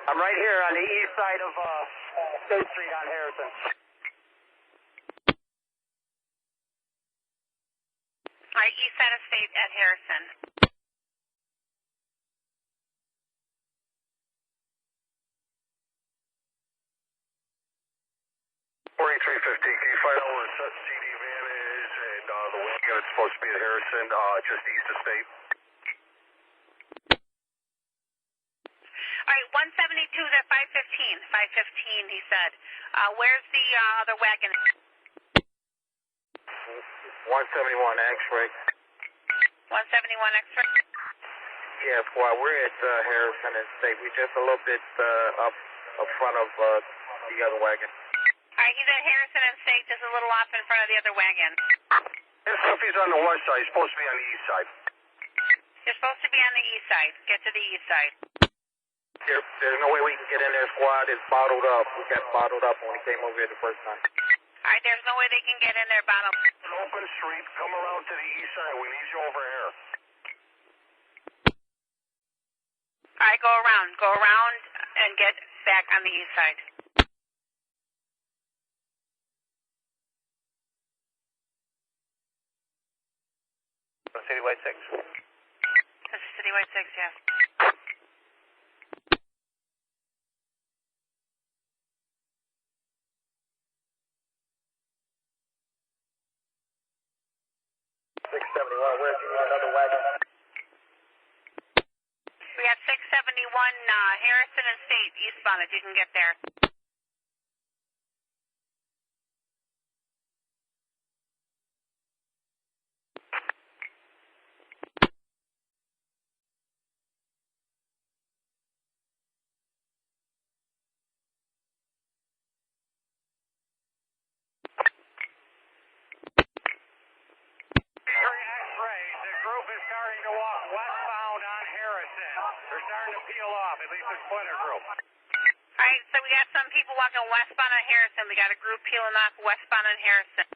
I'm right here on the east side of State Street on Harrison. All right, east side of State at Harrison. 4350, can you find out where CD van is and the wagon it's supposed to be at Harrison, just east of State? All right, 172 is at 515. 515, he said. Where's the other wagon? 171 X-ray. 171 X-ray? Yeah, squad, we're at Harrison and State. We're just a little bit up front of the other wagon. All right, he's at Harrison and State, just a little off in front of the other wagon. If he's on the west side, he's supposed to be on the east side. You're supposed to be on the east side. Get to the east side. There's no way we can get in there, squad. It's bottled up. We got bottled up when we came over here the first time. All right, there's no way they can get in there, bottom. An open street, come around to the east side. We need you over here. All right, go around and get back on the east side. Citywide 6. This is Citywide 6, yeah. Where's another wagon? We got 671 Harrison and State eastbound if you can get there. Starting to walk westbound on Harrison. They're starting to peel off, at least a splinter group. All right, so we got some people walking westbound on Harrison. We got a group peeling off westbound on Harrison.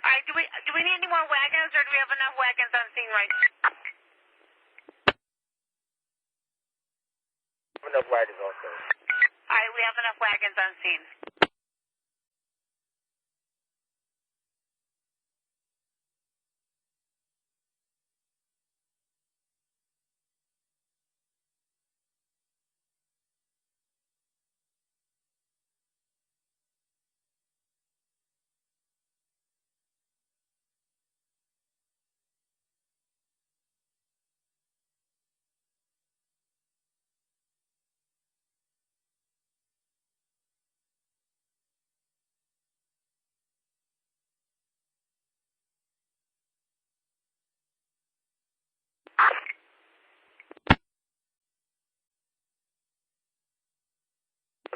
All right, do we need any more wagons, or do we have enough wagons on scene right now? Enough wagons also. All right, we have enough wagons on scene.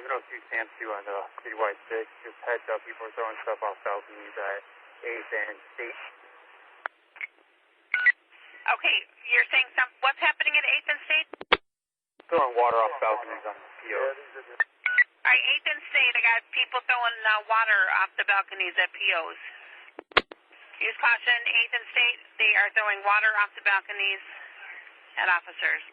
We don't see Sam 2 on the Citywide 6. Just heads up, people are throwing stuff off balconies at 8th and State. Okay, you're saying what's happening at 8th and State? Throwing water off balconies on the POs. All right, 8th and State, I got people throwing water off the balconies at POs. Use caution, 8th and State, they are throwing water off the balconies at officers.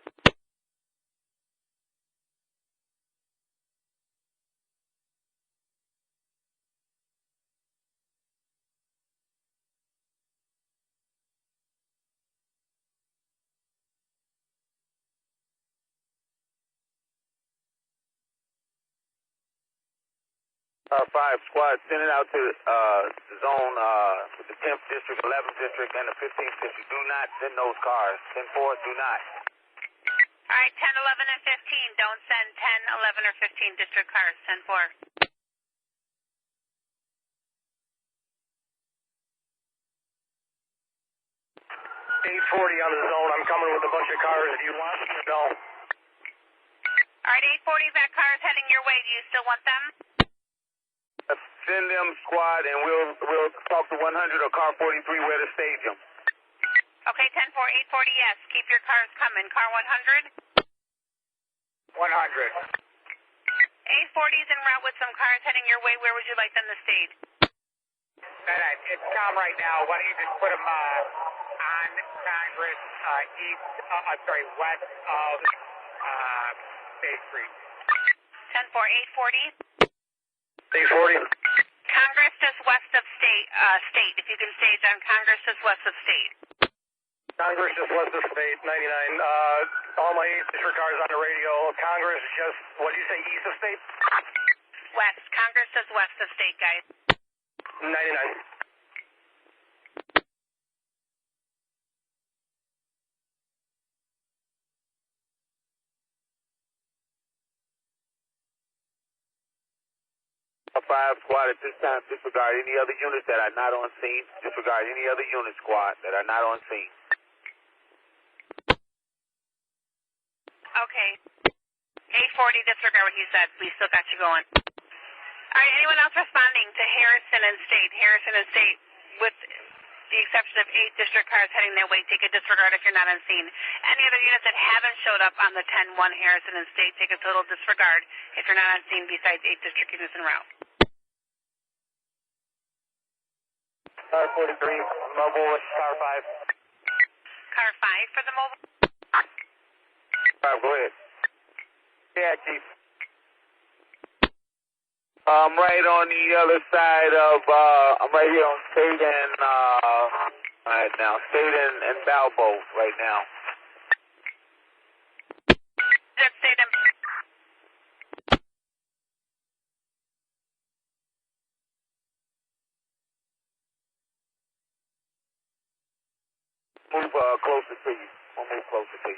Five squad, send it out to zone with the 10th district, 11th district, and the 15th district. Do not send those cars. 10-4, do not. All right, 10, 11, and 15. Don't send 10, 11, or 15 district cars. 10-4. 840 on the zone. I'm coming with a bunch of cars. Do you want them or no? All right, 840's got cars heading your way. Do you still want them? Send them, squad, and we'll talk to 100 or car 43 where to stage them. Okay, 10-4, 840, yes. Keep your cars coming. Car 100? 100. 840's en route with some cars heading your way. Where would you like them to stay? It's calm right now. Why don't you just put them on Congress west of State Street. 10-4, 840. 840. Congress just west of State. If you can stage on Congress just west of State. Congress just west of State, 99. All my 8th district cars on the radio. Congress just, what did you say, east of State? West. Congress just west of State, guys. 99. A 5 squad at this time, disregard any other units that are not on scene. Disregard any other unit squad that are not on scene. Okay. 840, disregard what he said. We still got you going. All right, anyone else responding to Harrison and State? Harrison and State, with the exception of 8 district cars heading their way, take a disregard if you're not on scene. Any other units that haven't showed up on the 10-1 Harrison and State, take a total disregard if you're not on scene besides 8 district units en route. Car 43, mobile with car 5. Car 5 for the mobile? 5, go ahead. Yeah, Chief. I'm right on the other side of, I'm right here on State and, right now, State and Balbo right now. Just State and... Move closer to you. We'll move closer to you.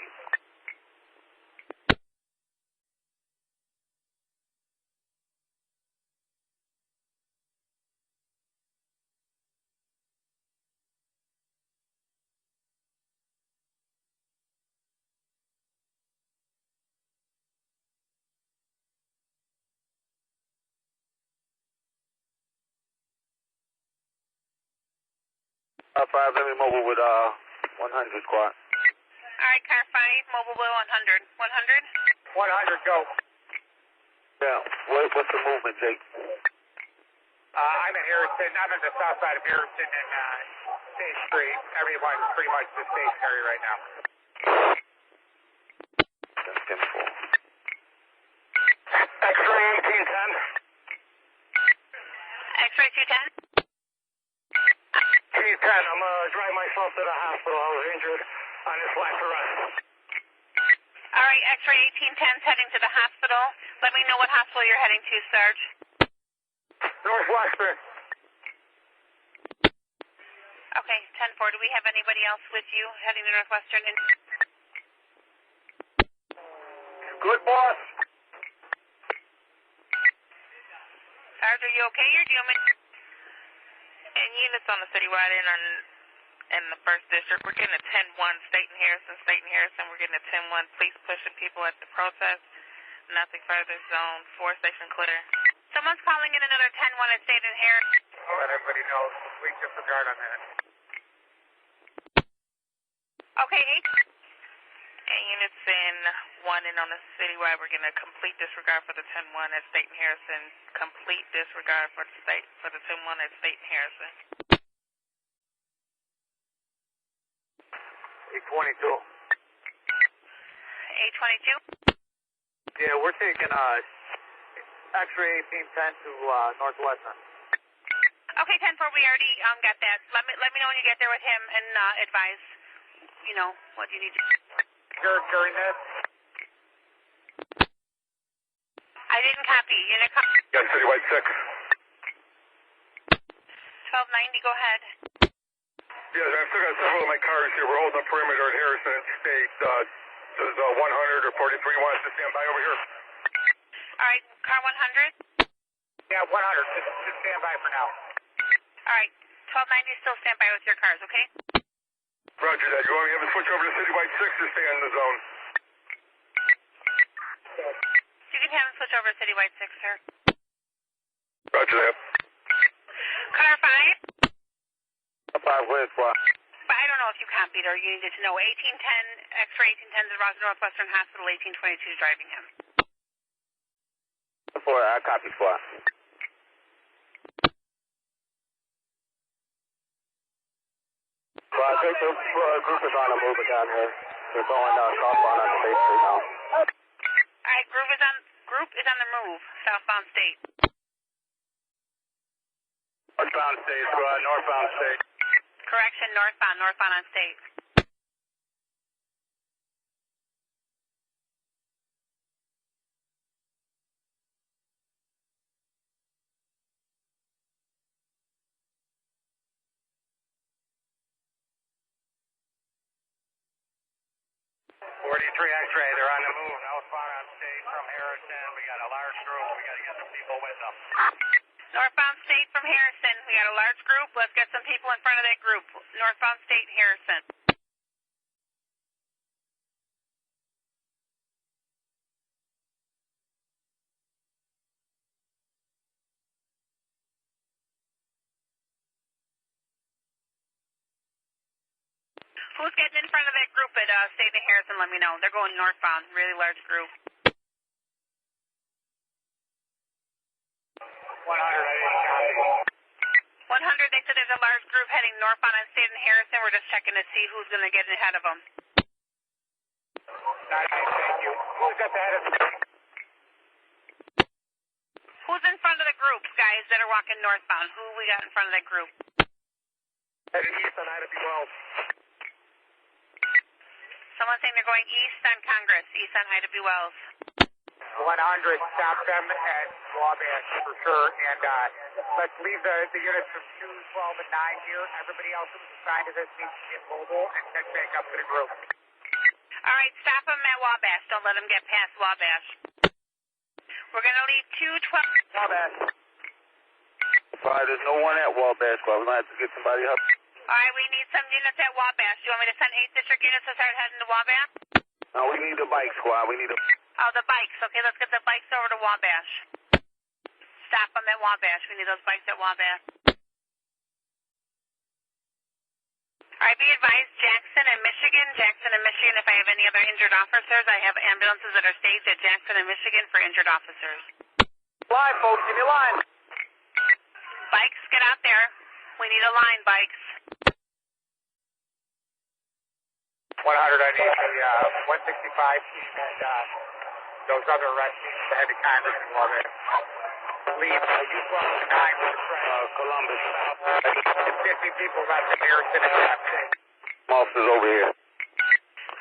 Car 5, let me mobile with 100 squad. All right, car 5, mobile with 100. 100? 100, go. Yeah, what's the movement, Jake? I'm in Harrison. I'm on the south side of Harrison and State Street. Everyone's pretty much the state area right now. That's 10-4. X-ray 1810. X-ray 210? 1810, I'm driving myself to the hospital. I was injured on this last arrest. All right, X-ray 1810's heading to the hospital. Let me know what hospital you're heading to, Sarge. Northwestern. Okay, 10-4. Do we have anybody else with you heading to Northwestern? Good boss. Sarge, are you okay, or do you want me... And units on the citywide end in the 1st District, we're getting a 10-1 State and Harrison, we're getting a 10-1 police pushing people at the protest. Nothing further, zone 4 station clear. Someone's calling in another 10-1 at State and Harrison. I'll let everybody know. Please disregard on that. Okay, 8. And units in 1 and on the citywide, we're getting a complete disregard for the 10-1 at State and Harrison. Complete disregard for the 10-1 at State and Harrison. 822. 822? Yeah, we're taking X-ray 1810 to Northwestern. Okay, 10-4, we already got that. Let me know when you get there with him and advise, you know, what you need to do. During this? I didn't copy. Unit copy. Got citywide 6. 1290, go ahead. Yes, I've still got several of my cars here. We're holding a perimeter at Harrison State. Does 100 or 43 want us to stand by over here? All right, car 100? Yeah, 100. Just stand by for now. All right, 1290, still stand by with your cars, okay? Roger that. You want me to have a switch over to citywide 6 to stay in the zone? You can have him switch over to Citywide 6, sir. Roger that. Car 5? 5, where's squad? But I don't know if you copied or you needed to know. 1810, X-ray 1810 to Northwestern Hospital, 1822 is driving him. I copy, squad. Well, I think the group is on a move down here. They're going southbound on State Street now. Alright, group is on the move, southbound state. Northbound State, squad, northbound State. Correction, northbound on state. X-ray, they're on the move, northbound on State from Harrison. We got a large group, we got to get some people with them. Northbound state from Harrison, we got a large group, let's get some people in front of that group. Northbound state, Harrison. Who's getting in front of that group at State and Harrison? Let me know. They're going northbound. Really large group. 100, they said there's a large group heading northbound on State and Harrison. We're just checking to see who's going to get ahead of them. Thank you. Who's at the head of the group? Who's in front of the group, guys, that are walking northbound? Who we got in front of that group? Heading east on Ida B. Wells. Someone's saying they're going east on Congress, east on Ida B. Wells. 100, stop them at Wabash for sure, and let's leave the units from 2, 12, and 9 here. Everybody else who's assigned to this needs to get mobile and head back up to the group. All right, stop them at Wabash. Don't let them get past Wabash. We're going to leave 212. Wabash. Sorry, there's no one at Wabash, squad. We're going to have to get somebody up. All right, we need some units at Wabash. Do you want me to send 8th District units to start heading to Wabash? No, we need the bike, squad. We need a... Oh, the bikes. Okay, let's get the bikes over to Wabash. Stop them at Wabash. We need those bikes at Wabash. All right, be advised, Jackson and Michigan, if I have any other injured officers, I have ambulances that are staged at Jackson and Michigan for injured officers. Line, folks, give me a line. Bikes, get out there. We need a line, bikes. 100, I need the 165 team and those other teams to head to Congress and Wabash. Leave U12 and 9 with the friend. Columbus. 50 people left in Harrison and State. Officers over here.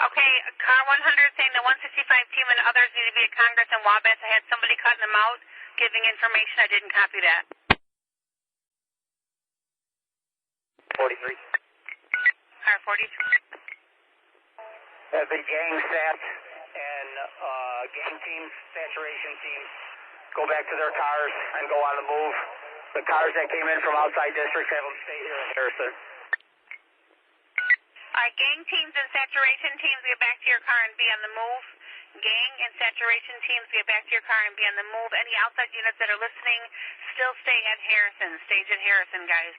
Okay, car 100 saying the 165 team and others need to be at Congress and Wabash. I had somebody cutting them out, giving information. I didn't copy that. 43. Car 43. The gang stats and gang teams, saturation teams, go back to their cars and go on the move. The cars that came in from outside districts have them stay here in Harrison. All right, gang teams and saturation teams, get back to your car and be on the move. Gang and saturation teams, get back to your car and be on the move. Any outside units that are listening, still stay at Harrison. Stage at Harrison, guys.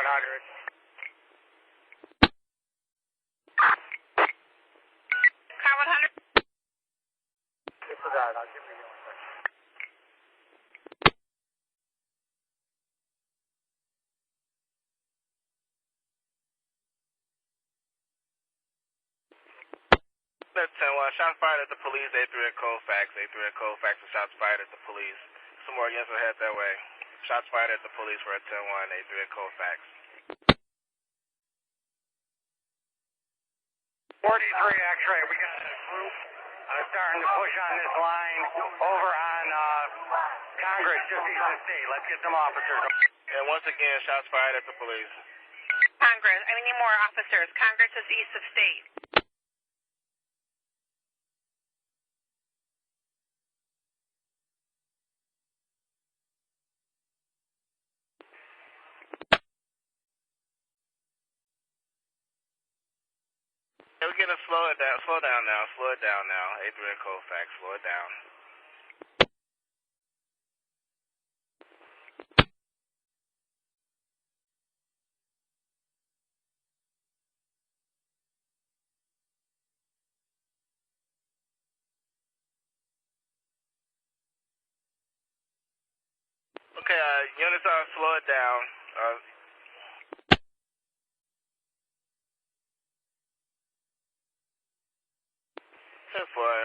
Car 100. Disregard, I'll give you one second. That's 10-1. Shots fired at the police. A3 at Colfax. A3 at Colfax. And shots fired at the police. Some more units will head that way. Shots fired at the police were at 10-1. A3 at Colfax. 43 X-ray, we got a group starting to push on this line over on Congress, just east of the state. Let's get some officers. And once again, shots fired at the police. Congress. I need more officers. Congress is east of State. We're gonna slow it down. Slow down now. Slow it down now. A3 and Colfax. Slow it down. Okay, units slow it down.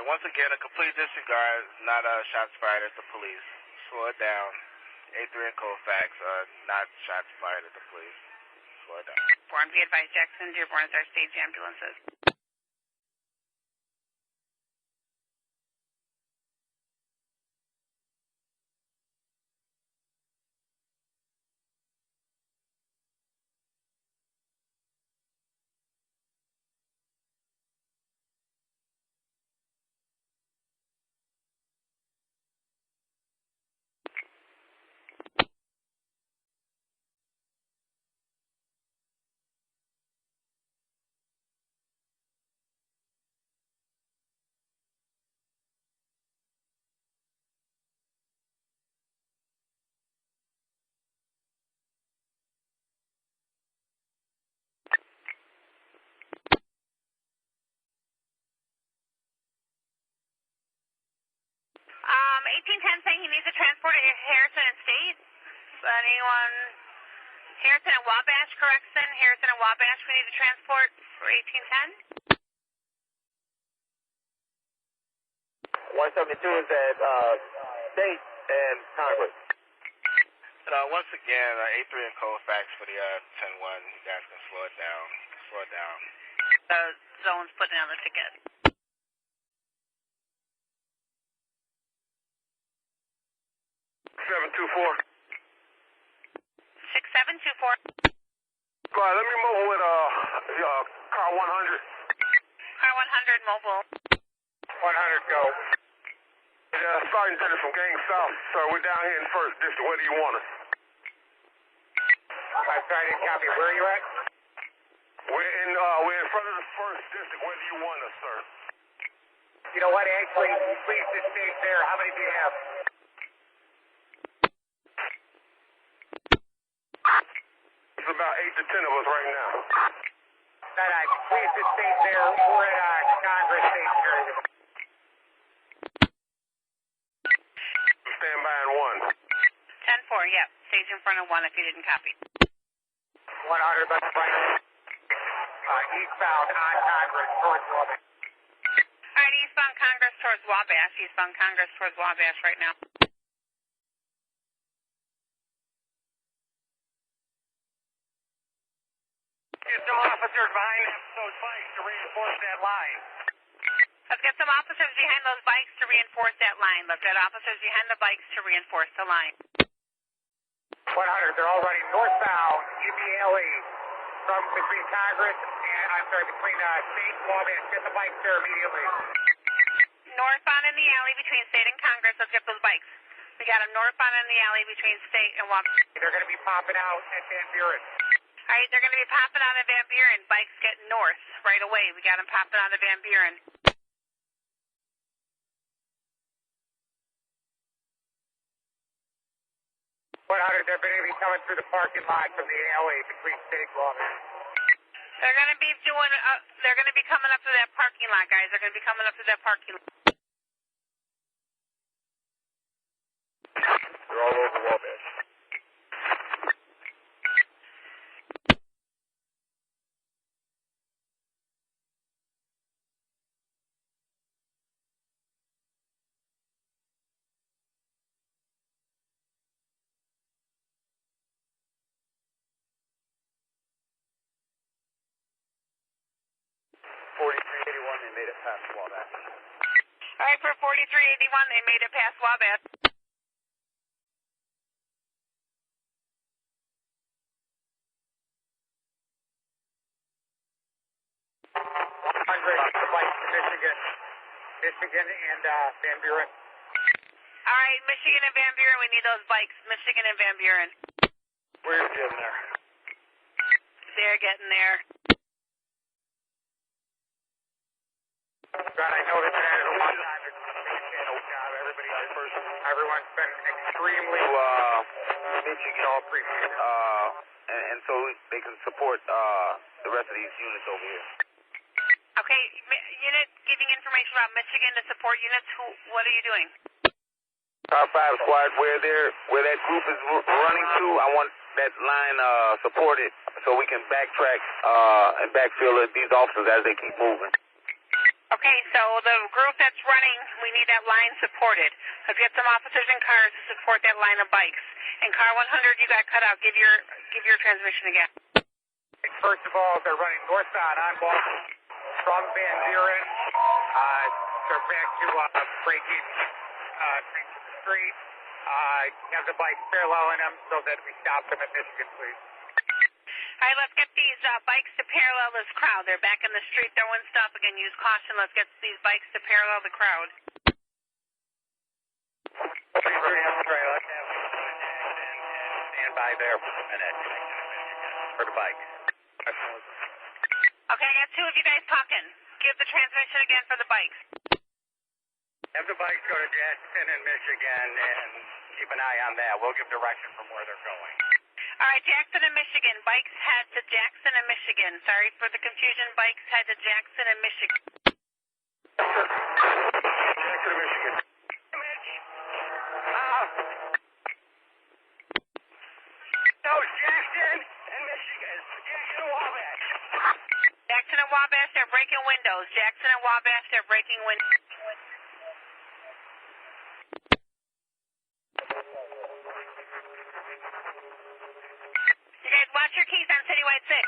Once again, a complete disregard, not shots fired at the police. Slow it down. A3 and Colfax, not shots fired at the police. Slow it down. Dearborn, be advised, Jackson, Dearborn is our stage ambulances. Um, 1810 saying he needs to transport to Harrison and State. So anyone? Harrison and Wabash, correction. Harrison and Wabash, we need to transport for 1810. 172 is at State and Congress. Once again, A3 and Colfax for the 10-1. You guys can slow it down. Slow it down. The zone's putting on the ticket. 724. 6724. Go ahead, let me move with car 100. Car 100 mobile. 100 go. Sergeant Dennis from Gang South, sir. We're down here in the 1st District. Where do you want us? I'm sorry, I didn't copy. Where are you at? We're in front of the 1st District. Where do you want us, sir? You know what, actually, please just stay there. How many do you have? It's about 8 to 10 of us right now. No, please just stay there. We're at Congress Station area. Stand by in 1. 10-4, yep. Stage in front of 1 if you didn't copy. 100 by the right. Eastbound on Congress towards Wabash. All right, eastbound Congress towards Wabash. Eastbound Congress towards Wabash right now. Get some officers behind those bikes to reinforce that line. Let's get some officers behind those bikes to reinforce that line. Let's get officers behind the bikes to reinforce the line. 100, they're all running northbound, UBLE, from between Congress and, between State and Wabash. Get the bikes there immediately. Northbound in the alley between State and Congress. Let's get those bikes. We got them northbound in the alley between State and Wabash. They're going to be popping out at Van Buren. All right, they're going to be popping out of Van Buren. Bikes getting north right away. We got them popping out of Van Buren. 100, they're going to be coming through the parking lot from the alley between State and Wabash. They're going to be doing. They're going to be coming up to that parking lot, guys. They're going to be coming up to that parking lot. They're all over Wabash. They made it past Wabash. All right, for 4381, they made it past Wabash. Van Buren. All right, Michigan and Van Buren, we need those bikes. Michigan and Van Buren. We're getting there. They're getting there. God, I know that there is a lot of time to everyone's been extremely, appreciative. And so they can support the rest of these units over here. Okay, unit giving information about Michigan to support units. What are you doing? Car 5 squad, where that group is running to, I want that line supported so we can backtrack and backfill these officers as they keep moving. Okay, so the group that's running, we need that line supported. Let's get some officers in cars to support that line of bikes. And car 100, you got cut out. Give your transmission again. First of all, they're running northbound on Boston from Van Buren. They're back to breaking Street. Have the bikes paralleling them so that we stop them at Michigan, please. All right, let's get these bikes to parallel this crowd. They're back in the street throwing stuff. Again, use caution. Let's get these bikes to parallel the crowd. Stand by there for a minute for the bike. Okay, I got two of you guys talking. Give the transmission again for the bikes. Have the bikes go to Jackson and Michigan and keep an eye on that. We'll give direction from where they're going. All right, Jackson and Michigan. Bikes head to Jackson and Michigan. Sorry for the confusion. Bikes head to Jackson and Michigan. Jackson and Michigan. No, Jackson and Michigan. Jackson and Wabash. Jackson and Wabash, they're breaking windows. Jackson and Wabash, they're breaking windows. You guys, watch your keys on Citywide 6.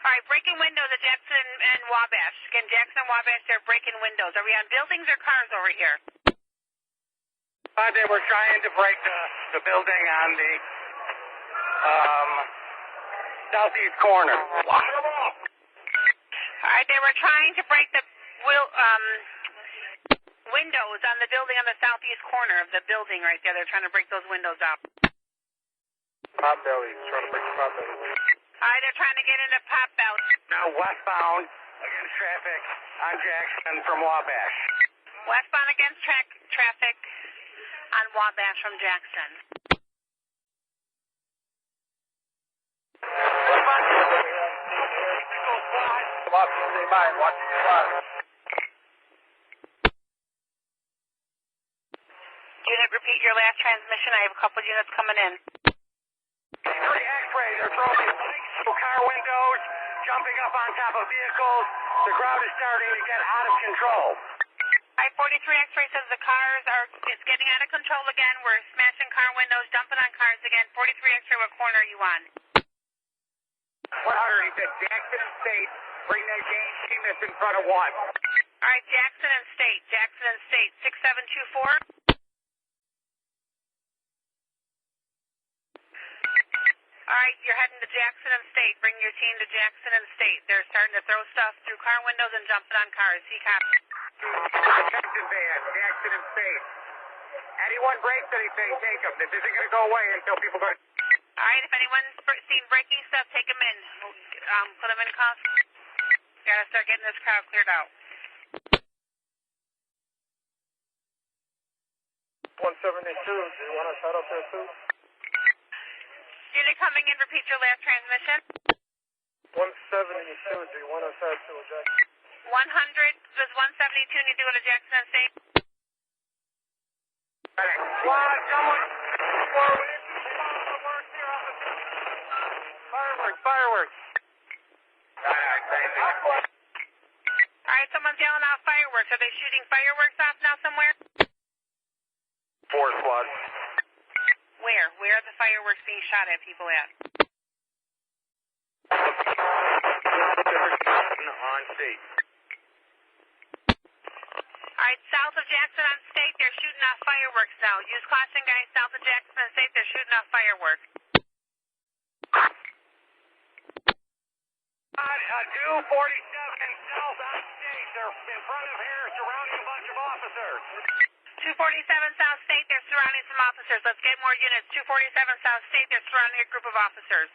All right, breaking windows at Jackson and Wabash. Again, Jackson and Wabash, they're breaking windows. Are we on buildings or cars over here? They were trying to break the building on the southeast corner. All right, they were trying to break the windows on the building on the southeast corner of the building right there. They're trying to break those windows out. Potbellies, trying to break the Potbellies. All right, they're trying to get into Potbelly. Now westbound against traffic on Jackson from Wabash. Westbound against traffic on Wabash from Jackson. Unit, repeat your last transmission. I have a couple units coming in. Three X-rays are throwing bikes through car windows, jumping up on top of vehicles. The crowd is starting to get out of control. I-43 X-ray says the cars it's getting out of control again. We're smashing car windows, jumping on cars again. 43 X-ray, what corner are you on? 100, he said Jackson and State. Bring that game team that's in front of one. All right, Jackson and State. Jackson and State, 6724. All right, you're heading to Jackson and State. Bring your team to Jackson and State. They're starting to throw stuff through car windows and jumping on cars. See, cops. Attention van, Jackson and State. Anyone breaks anything, take them. This isn't going to go away until people go. All right, if anyone's seen breaking stuff, take them in. Put them in cuffs. Gotta start getting this crowd cleared out. 172, do you want us head up there too? Unit coming in, repeat your last transmission. 172, do you want us head to Jackson? 100, does 172 need to go to Jackson and State? Squad, someone, forward. Fireworks. All right, someone's yelling out fireworks. Are they shooting fireworks off now somewhere? 4 squad. Where? Where are the fireworks being shot at people at? On State. All right, south of Jackson on State, they're shooting off fireworks now. Use caution, guys. South of Jackson on State, they're shooting off fireworks. 247 south on State. They're in front of here, surrounding a bunch of officers. 247 South State, they're surrounding some officers. Let's get more units. 247 South State, they're surrounding a group of officers.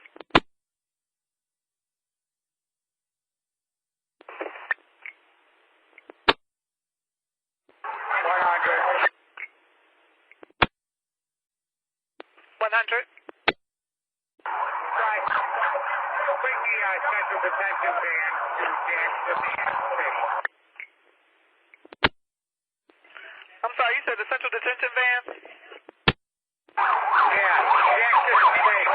Bring the central detention van to Jackson City. I'm sorry, you said the central detention van? Yeah, Jackson State.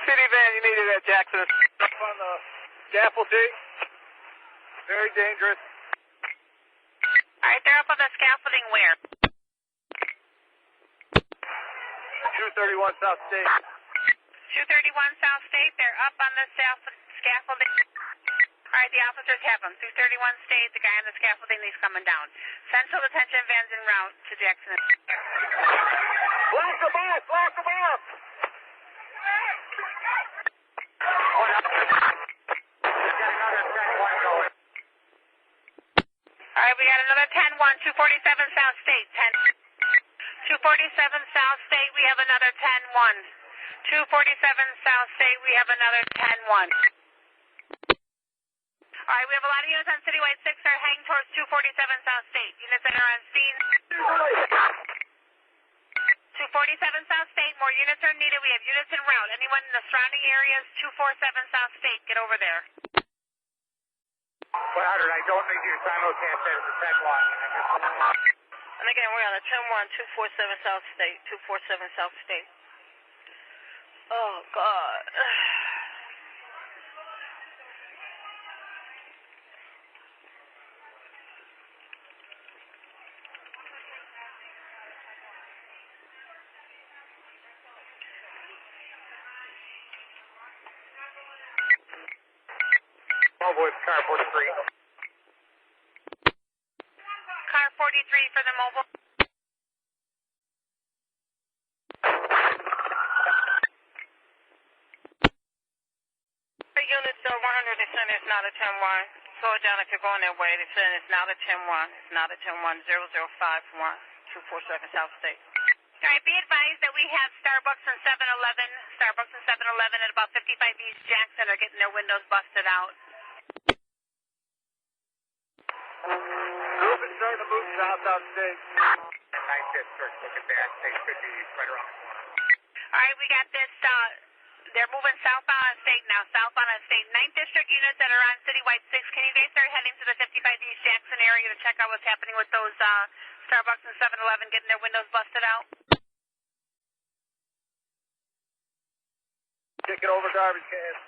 City van, you needed at Jackson. Up on the scaffolding. Very dangerous. All right, they're up on the scaffolding where? 231 South State. 231 South State, they're up on the scaffolding. All right, the officers have them. 231 State, the guy on the scaffolding, he's coming down. Central detention van's en route to Jackson. Block them off! Block them off! All right, we got another 10-1, 247 South State, 10. 247 South State, we have another 10-1. 247 South State, we have another 10-1. All right, we have a lot of units on Citywide 6 are heading towards 247 South State. Units that are on scene. 247 South State, more units are needed. We have units en route. Anyone in the surrounding areas, 247 South State, get over there. 100, I don't think you simulcast that as a 10-1. And again, we're on a 10-1, 247 South State, 247 South State. Oh, God. Mobile with car 43. Car 43 for the mobile. The units are 100, they said it's not a 10-1. Slow it down if you're going that way. They said it's not a 10-1. It's not a 10-1, 0051, 247 South State. All right, be advised that we have Starbucks and 7-Eleven. Starbucks and 7-Eleven at about 55 East Jackson are getting their windows busted out. Group is starting to move south South State. 9th District, look at that. They should be right around the corner. All right, we got this. They're moving southbound on State now. Southbound on State. 9th District units that are on Citywide 6. Can you guys start heading to the 55 East Jackson area to check out what's happening with those Starbucks and 7-Eleven getting their windows busted out? Kicking over garbage cans.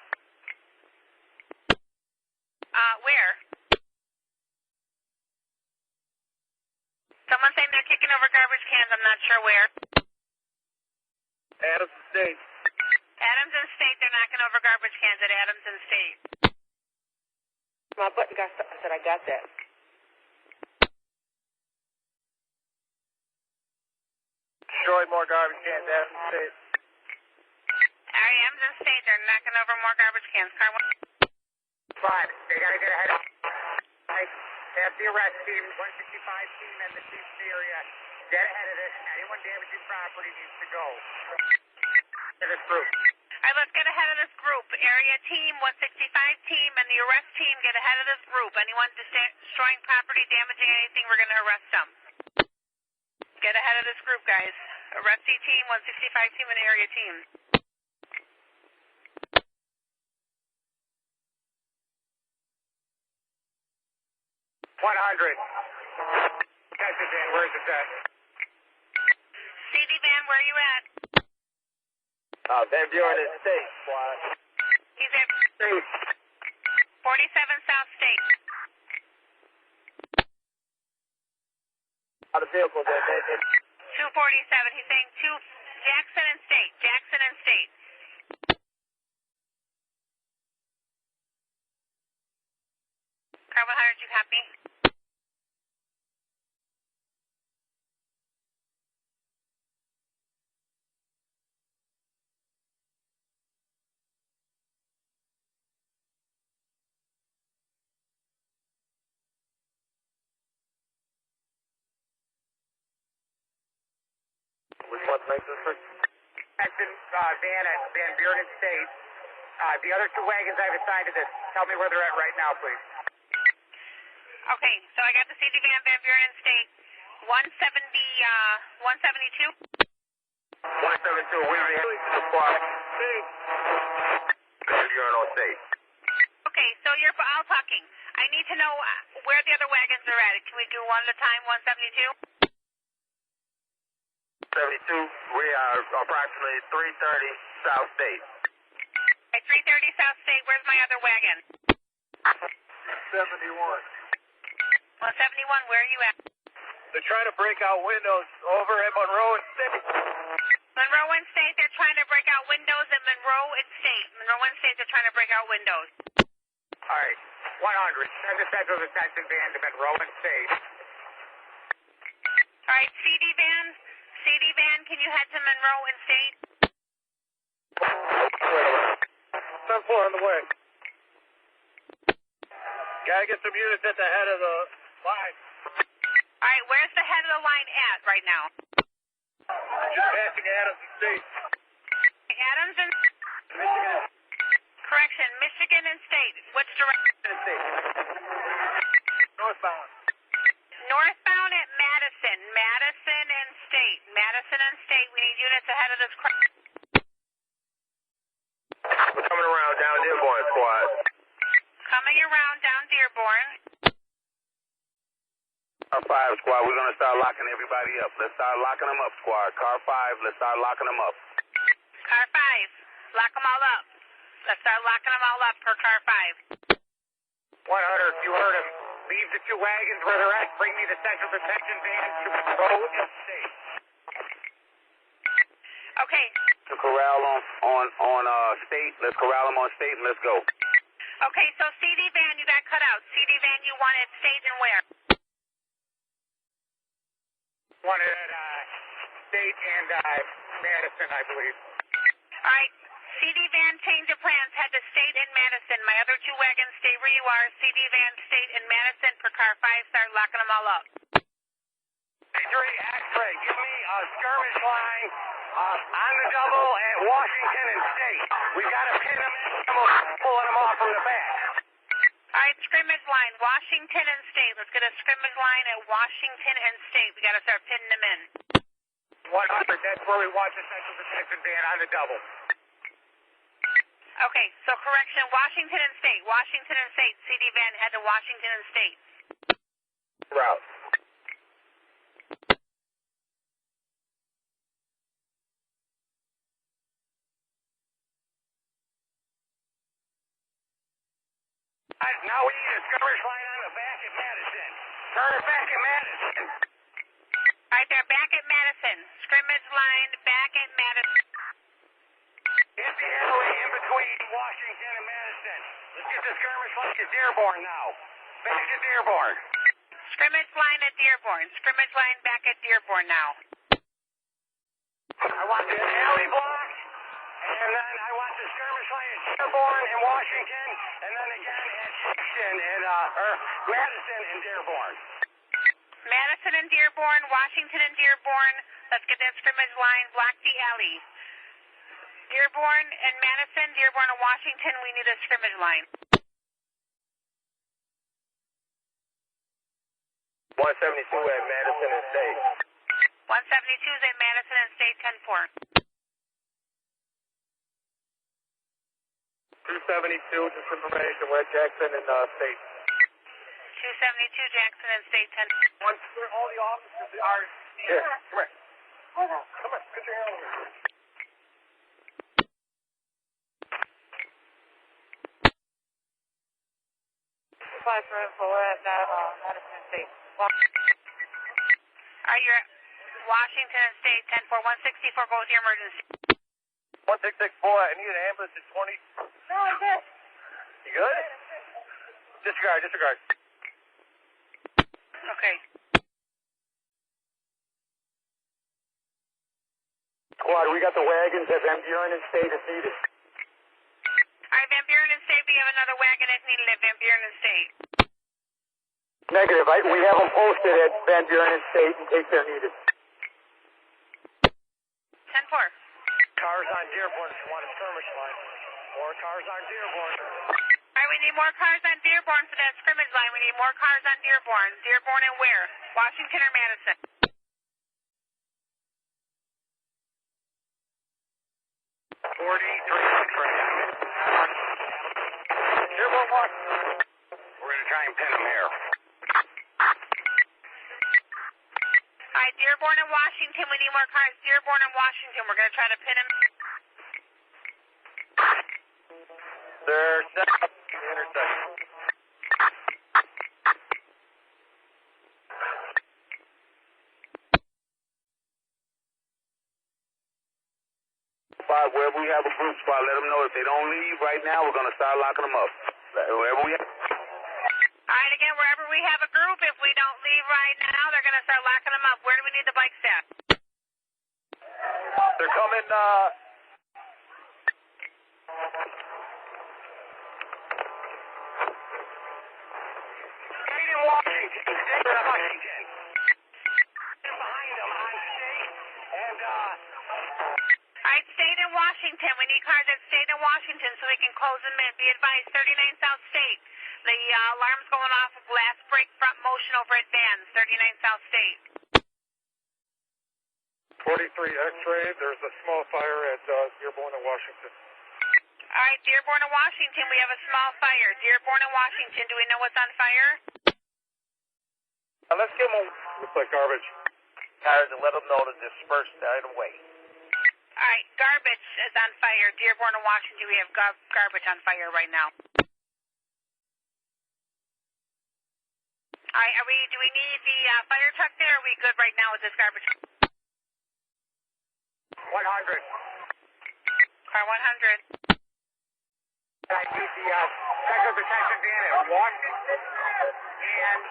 Where? Someone saying they're kicking over garbage cans. I'm not sure where. Adams State. Adams and State, they're knocking over garbage cans at Adams and State. My button got stuck. I said I got that. Destroy more garbage cans, Adams State. Adams and State, they're knocking over more garbage cans. Car 1. 5, they gotta get ahead of have the arrest team, 165 team and the chief's area. Get ahead of this. Anyone damaging property needs to go. To this group. All right, let's get ahead of this group. Area team, 165 team, and the arrest team, get ahead of this group. Anyone destroying property, damaging anything, we're going to arrest them. Get ahead of this group, guys. Arrestee team, 165 team, and area team. 100. Detective van, where is it at? CD van, where are you at? Van Buren is State, squad. He's at 47 South State. How the vehicle there, 247. He's saying Jackson and State. Jackson and State. Car 100, you copy? what the next district? Van at Van Buren State. The other two wagons I've assigned to this, tell me where they're at right now, please. Okay, so I got the CD van, Van Buren State, 172. 172, we already have the squad. You're on state. Okay, so you're all talking. I need to know where the other wagons are at. Can we do one at a time, 172? 72, we are approximately 330 South State. At 330 South State, where's my other wagon? 71. 171, where are you at? They're trying to break out windows over at Monroe and State. Monroe and State, they're trying to break out windows at Monroe and State. Monroe and State, they're trying to break out windows. All right, 100. Send the Central Detention Van to Monroe and State. All right, CD van, can you head to Monroe and State? 10-4 on the way. Gotta get some units at the head of the line. All right, where's the head of the line at right now? Just passing Adams and State. Adams and... Michigan. Correction, Michigan and State. Which direction? Northbound. Northbound at Madison. Madison and State. Madison and State. We need units ahead of this crowd. We're coming around down Dearborn, squad. Coming around down Dearborn. Car 5, squad, we're going to start locking everybody up. Let's start locking them up, squad. Car 5, let's start locking them up. Car 5, lock them all up. Let's start locking them all up per car 5. 100, you heard him. Leave the two wagons where they're at. Bring me the Central Detention Van to Monroe and State. Okay. To corral on State. Let's corral them on State and let's go. Okay, so CD van, you got cut out. CD van, you wanted State and where? Wanted at State and Madison, I believe. All right. CD van, change of plans. Head to State and Madison. My other two wagons, stay where you are. CD van, State and Madison per car 5. Start locking them all up. Victory, X-ray. Give me a skirmish line on the double at Washington and State. We got to pin them in. We're pulling them off from the back. All right, scrimmage line, Washington and State. Let's get a scrimmage line at Washington and State. We got to start pinning them in. 100, that's where we want the Central Detention Van on the double. Okay, so correction, Washington and State. Washington and State. CD van, head to Washington and State. Route. Now we need a skirmish line on the back at Madison. Turn it back at Madison. All right, they're back at Madison. Scrimmage line back at Madison. Hit the alley in between Washington and Madison. Let's get the skirmish line at Dearborn now. Back at Dearborn. Scrimmage line at Dearborn. Scrimmage line back at Dearborn now. I want the alley block, and then I want the skirmish line at Dearborn and Washington, and then again at Jackson and Madison and Dearborn. Madison and Dearborn, Washington and Dearborn. Let's get that scrimmage line. Block the alley. Dearborn and Madison, Dearborn and Washington. We need a scrimmage line. 172 at Madison and State. 172 is at Madison and State, 10-4. 272, just information, we're at Jackson and State. 272 Jackson and State, 10. All the officers are here. Come here. Come on, put your hand over here. Apply for info at Madison State. Are you at Washington and State, 10-4, 164, go with your emergency. 1664, I need an ambulance at 20. No, I'm good. You good? Disregard. Okay. Squad, we got the wagons at Van Buren and State if needed. All right, Van Buren and State, we have another wagon if needed at Van Buren and State. Negative, we have them posted at Van Buren and State in case they're needed. 10-4. Cars on Dearborn if you want a skirmish line. More cars on Dearborn. All right, we need more cars on Dearborn for that scrimmage line. We need more cars on Dearborn. Dearborn and where? Washington or Madison? 43. Dearborn, Washington. We're going to try and pin them here. All right, Dearborn and Washington. We need more cars. Dearborn and Washington. We're going to try to pin them. They're set up the intersection. Wherever we have a group spot, let them know if they don't leave right now, we're going to start locking them up. Wherever we have. All right, again, wherever we have a group, if we don't leave right now, they're going to start locking them up. Where do we need the bikes at? They're coming, State in Washington. State in Washington. Behind them on State and, All right, State and Washington. We need cars at State and Washington so we can close them in. Be advised, 39 South State. The alarm's going off of last break front motion over at Vans, 39 South State. 43 X-ray, there's a small fire at Dearborn and Washington. All right, Dearborn and Washington, we have a small fire. Dearborn and Washington, do we know what's on fire? let's give them Looks like garbage. cars and let them know to disperse right away. All right, garbage is on fire. Dearborn and Washington, we have garbage on fire right now. All right, do we need the fire truck there, or are we good right now with this garbage? 100. Car 100. I need the special protection van at Washington and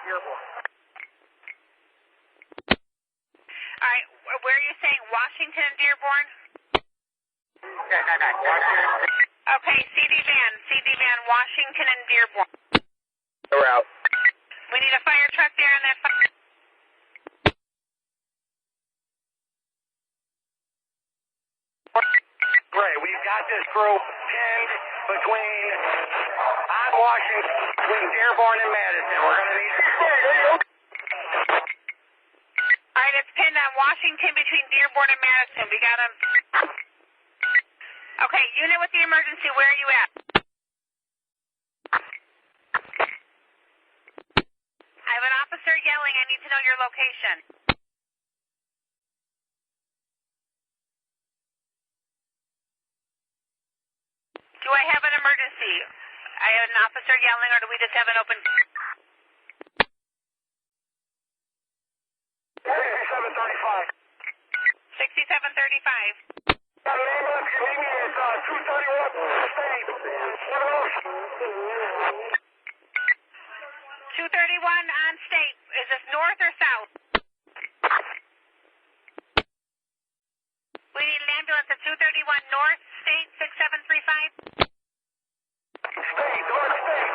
Dearborn. All right, where are you saying? Washington and Dearborn? No. Washington. Okay, CD van, Washington and Dearborn. We're out. We need a fire truck there and that fire. Great, we've got this group pinned on Washington, between Dearborn and Madison. We're going to need All right, it's pinned on Washington between Dearborn and Madison. We got them. Okay, unit with the emergency, where are you at? I have an officer yelling. I need to know your location. Do I have an emergency? I have an officer yelling, or do we just have an open... 6735. 6735. Ambulance, give me is 231 State. 231 on State. Is this north or south? We need an ambulance at 231 North State 6735. North State.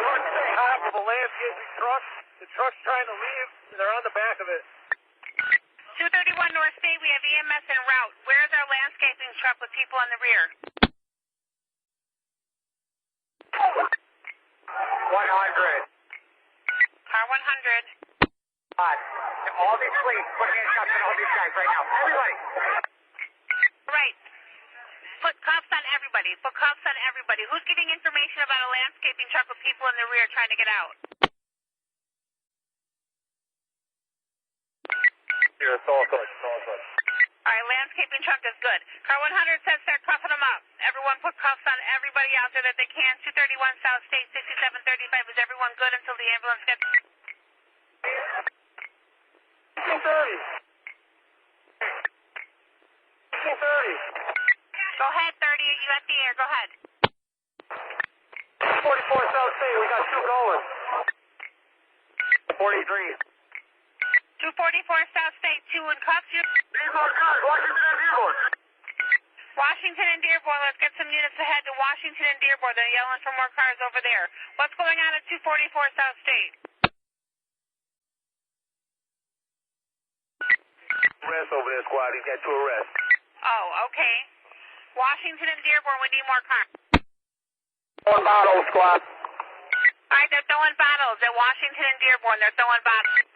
Top of a landscaping truck. The truck's trying to leave, and they're on the back of it. 231 North State, we have EMS en route. Where's our landscaping truck with people in the rear? 100. Car 100. All these police, put handcuffs on all these guys right now. Everybody. Right. Put cuffs on everybody. Put cuffs on everybody. Who's getting information about a landscaping truck with people in the rear trying to get out? Here, it's all good. All right, landscaping truck is good. Car 100 says start cuffing them up. Everyone put cuffs on everybody out there that they can. 231 South State 6735. Is everyone good until the ambulance gets... 230. 230. Go ahead, 30. You got the air. Go ahead. 44 South State, we got two going. 43. 244 South State, 2 in cuffs. Dearborn cars, Washington and Dearborn. Washington and Dearborn, let's get some units ahead to Washington and Dearborn. They're yelling for more cars over there. What's going on at 244 South State? Arrest over there, squad. He's got 2 arrests. Oh, okay. Washington and Dearborn, we need more cars. One bottle, squad. All right, they're throwing bottles at Washington and Dearborn. They're throwing bottles.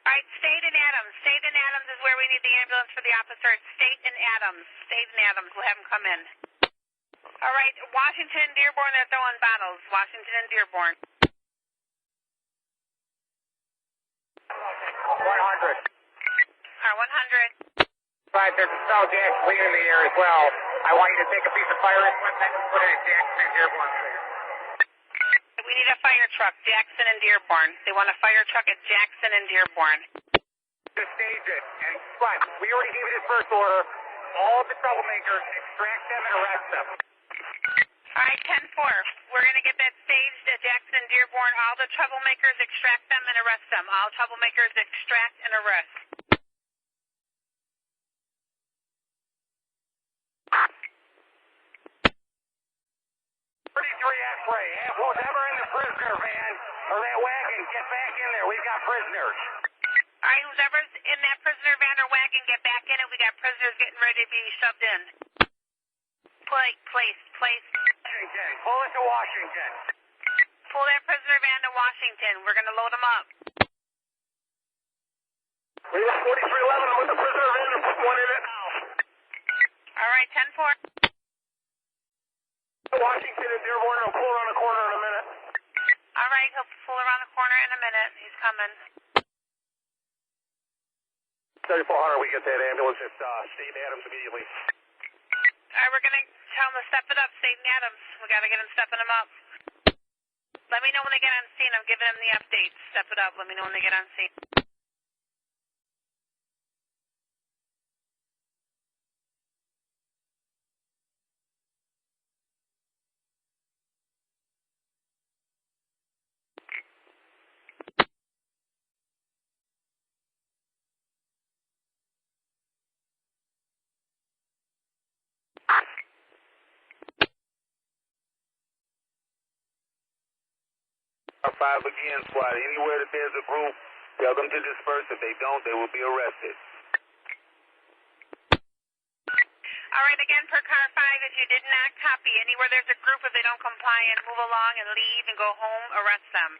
All right, State and Adams. State and Adams is where we need the ambulance for the officer. It's State and Adams. State and Adams. We'll have them come in. All right, Washington and Dearborn, they're throwing bottles. Washington and Dearborn. 100. All right, 100. Right, there's a South Jack Fleet in the air as well. I want you to take a piece of fire equipment and put it in Jackson and Dearborn. We need a fire truck, Jackson and Dearborn. They want a fire truck at Jackson and Dearborn. To stage it, and but we already gave you the first order. All the troublemakers, extract them and arrest them. All right, 10-4. We're going to get that staged at Jackson and Dearborn. All the troublemakers, extract them and arrest them. All troublemakers, extract and arrest. X-ray. Have whoever in the prisoner van or that wagon, get back in there. We've got prisoners. All right, whoever's in that prisoner van or wagon, get back in it. We got prisoners getting ready to be shoved in. Place. Washington. Pull it to Washington. Pull that prisoner van to Washington. We're going to load them up. We got 4311 with the prisoner van and put one in it now. All right, 10-4. Washington and Dearborn will pull around the corner in a minute. All right, he'll pull around the corner in a minute. He's coming. 3400, we get that ambulance at State Adams immediately. All right, we're going to tell them to step it up, State and Adams. We got to get them stepping them up. Let me know when they get on scene. I'm giving them the updates. Step it up. Let me know when they get on scene. Our 5 again, squad. Anywhere that there's a group, tell them to disperse. If they don't, they will be arrested. All right, again, per car 5, if you did not copy, anywhere there's a group, if they don't comply and move along and leave and go home, arrest them.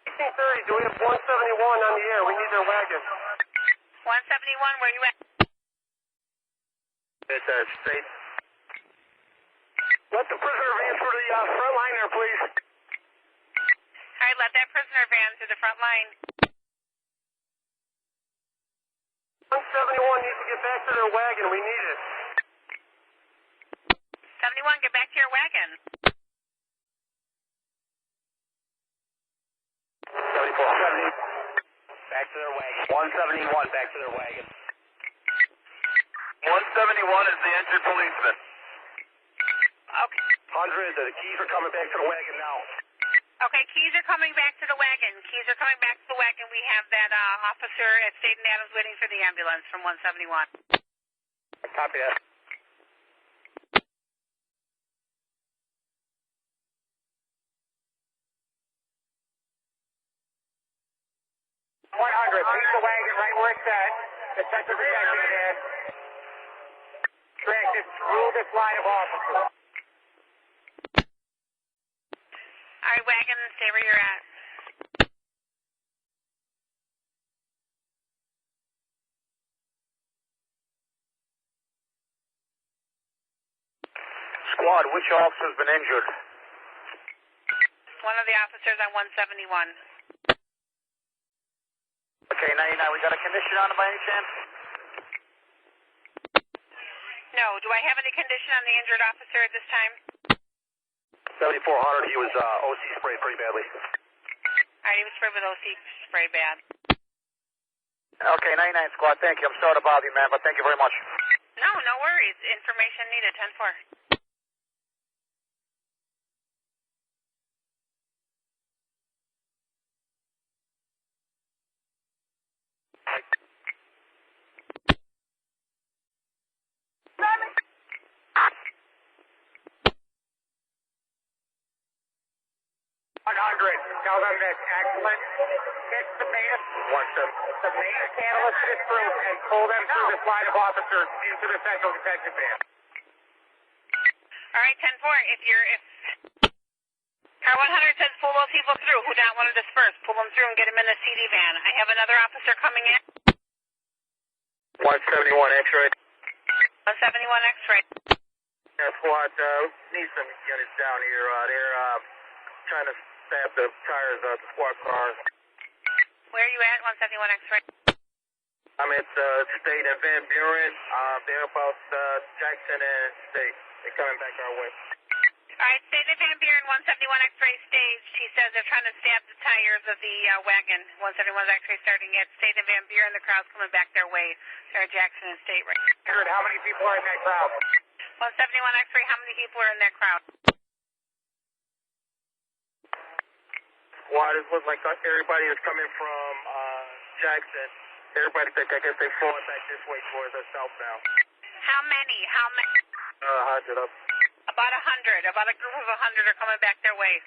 1830, do we have 171 on the air? We need their wagon. 171, where you at? It's State. Let the prisoner van for the front line there, please. All right, let that prisoner van to the front line. 171 needs to get back to their wagon. We need it. 71, get back to your wagon. 74. Back to their wagon. 171, back to their wagon. 171 is the injured policeman. Okay. 100, the keys are coming back to the wagon now. Okay, keys are coming back to the wagon. Keys are coming back to the wagon. We have that officer at State and Adams waiting for the ambulance from 171. Copy that. 100, leave the wagon right where it's at. The central protection it is. Track this through this line of officers. All right, wagon, stay where you're at. Squad, which officer's been injured? One of the officers on 171. Okay, 99, we got a condition on him by any chance? No, do I have any condition on the injured officer at this time? 7400, he was OC sprayed pretty badly. All right, he was sprayed with OC spray bad. Okay, 99 squad, thank you. I'm sorry to bother you, man, but thank you very much. No, no worries. Information needed, 10-4. Tell them that's excellent. It's the main catalyst to this group and pull them through this line of officers into the central detention van. All right, 10-4. If Car 100 says pull those people through who don't want to disperse, pull them through and get them in the CD van. I have another officer coming in. 171 X-ray. 171 X-ray. Yeah, squad, need some units down here. They're trying to stab the tires out the squad cars. Where are you at, 171 X-ray? I'm at State and Van Buren. They're about Jackson and State. They're coming back our way. All right, State and Van Buren, 171 X-ray staged. He says they're trying to stab the tires of the wagon. 171 X-ray starting at State and Van Buren. The crowd's coming back their way. They're at Jackson and State right now. How many people are in that crowd? 171 X-ray, how many people are in that crowd? Squad, it looks like everybody is coming from Jackson. Everybody, I guess they're flowing back this way towards us southbound. How many? 100 up. About 100. About a group of 100 are coming back their way.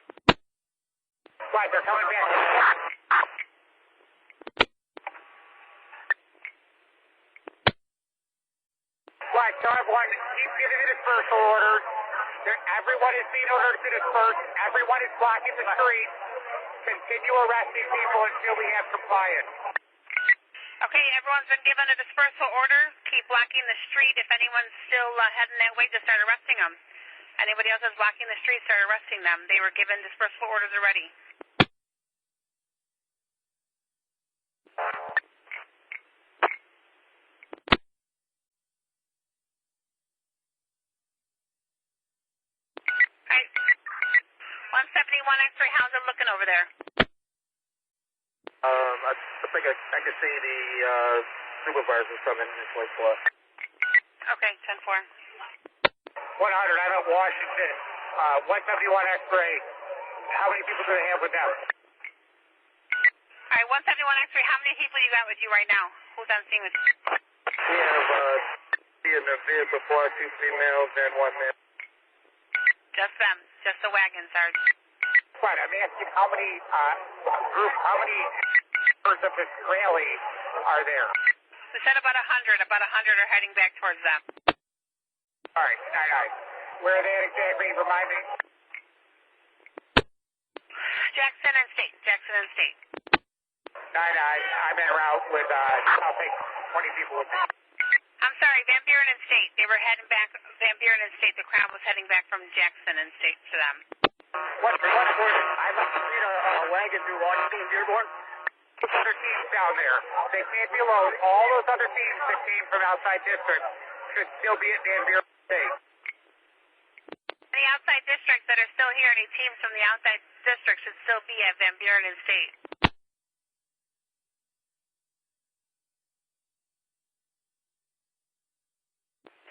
Right, they're coming back. Right, so everyone, keep getting the dispersal orders. Everyone is being ordered to disperse. Everyone is blocking the street. Continue arresting people until we have compliance. Okay, everyone's been given a dispersal order. Keep blocking the street. If anyone's still heading that way, just start arresting them. Anybody else that's blocking the street, start arresting them. They were given dispersal orders already. Alright. 171 X-ray, how's it looking over there? I think I can see the supervisors coming this way for us. Okay, 10-4. 100, I'm at Washington. 171 X-ray. How many people do they have with them? All right, 171 X-ray, how many people you got with you right now? Who's on scene with you? We have in the vehicle, 2 females and 1 male. Just them, just the wagon, Sarge. Right, I'm asking how many members of this rally are there? We said about 100. About 100 are heading back towards them. All right, where are they at exactly? Remind me. Jackson and State. I'm en route with, I'll take 20 people with me. I'm sorry, Van Buren and State. They were heading back, Van Buren and State. The crowd was heading back from Jackson and State to them. What I must have seen a wagon through Washington, Dearborn. Other teams down there. They can't be alone. All those other teams that came from outside districts should still be at Van Buren State. The outside districts that are still here, any teams from the outside districts should still be at Van Buren and State.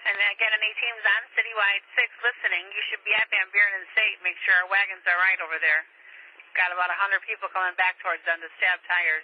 And again, any teams on Citywide 6 listening, you should be at Van Buren and State. Make sure our wagons are right over there. Got about 100 people coming back towards them to stab tires.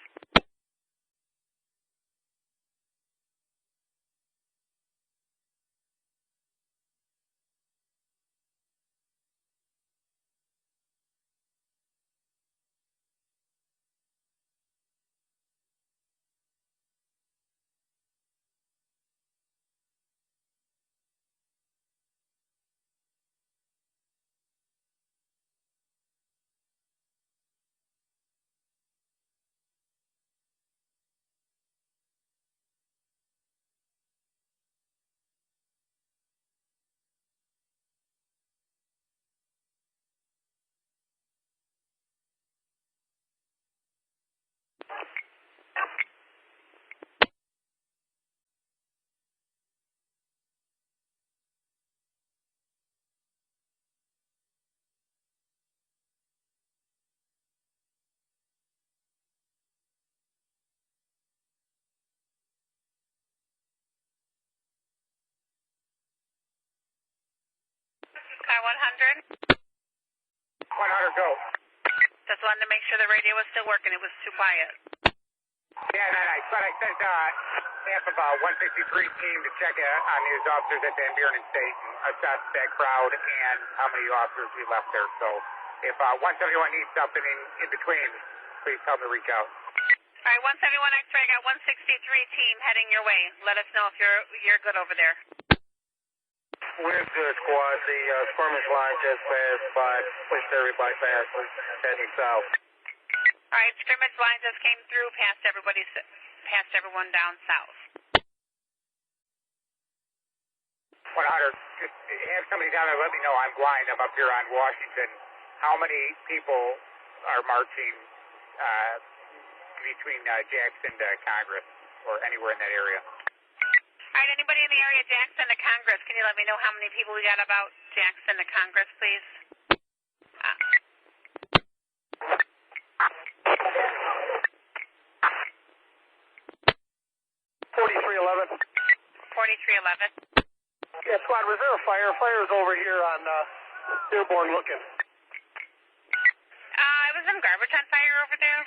Car 100? 100, go. Just wanted to make sure the radio was still working. It was too quiet. Yeah, but I sent staff of 153 team to check on these officers at Van Buren and State and assess that crowd and how many officers we left there. So If 171 needs something in between, please tell me to reach out. All right, 171 X-ray, I got 163 team heading your way. Let us know if you're good over there. We're good, squad. The skirmish line just passed by, pushed everybody past, heading south. All right, scrimmage line just came through, past everyone down south. 100, just have somebody down there let me know. I'm blind. I'm up here on Washington. How many people are marching between Jackson to Congress or anywhere in that area? All right, anybody in the area, Jackson to Congress, can you let me know how many people we got about Jackson to Congress, please? 4311. 4311. Yeah, squad, was there a fire? Fire's over here on Dearborn looking. It was some garbage on fire over there.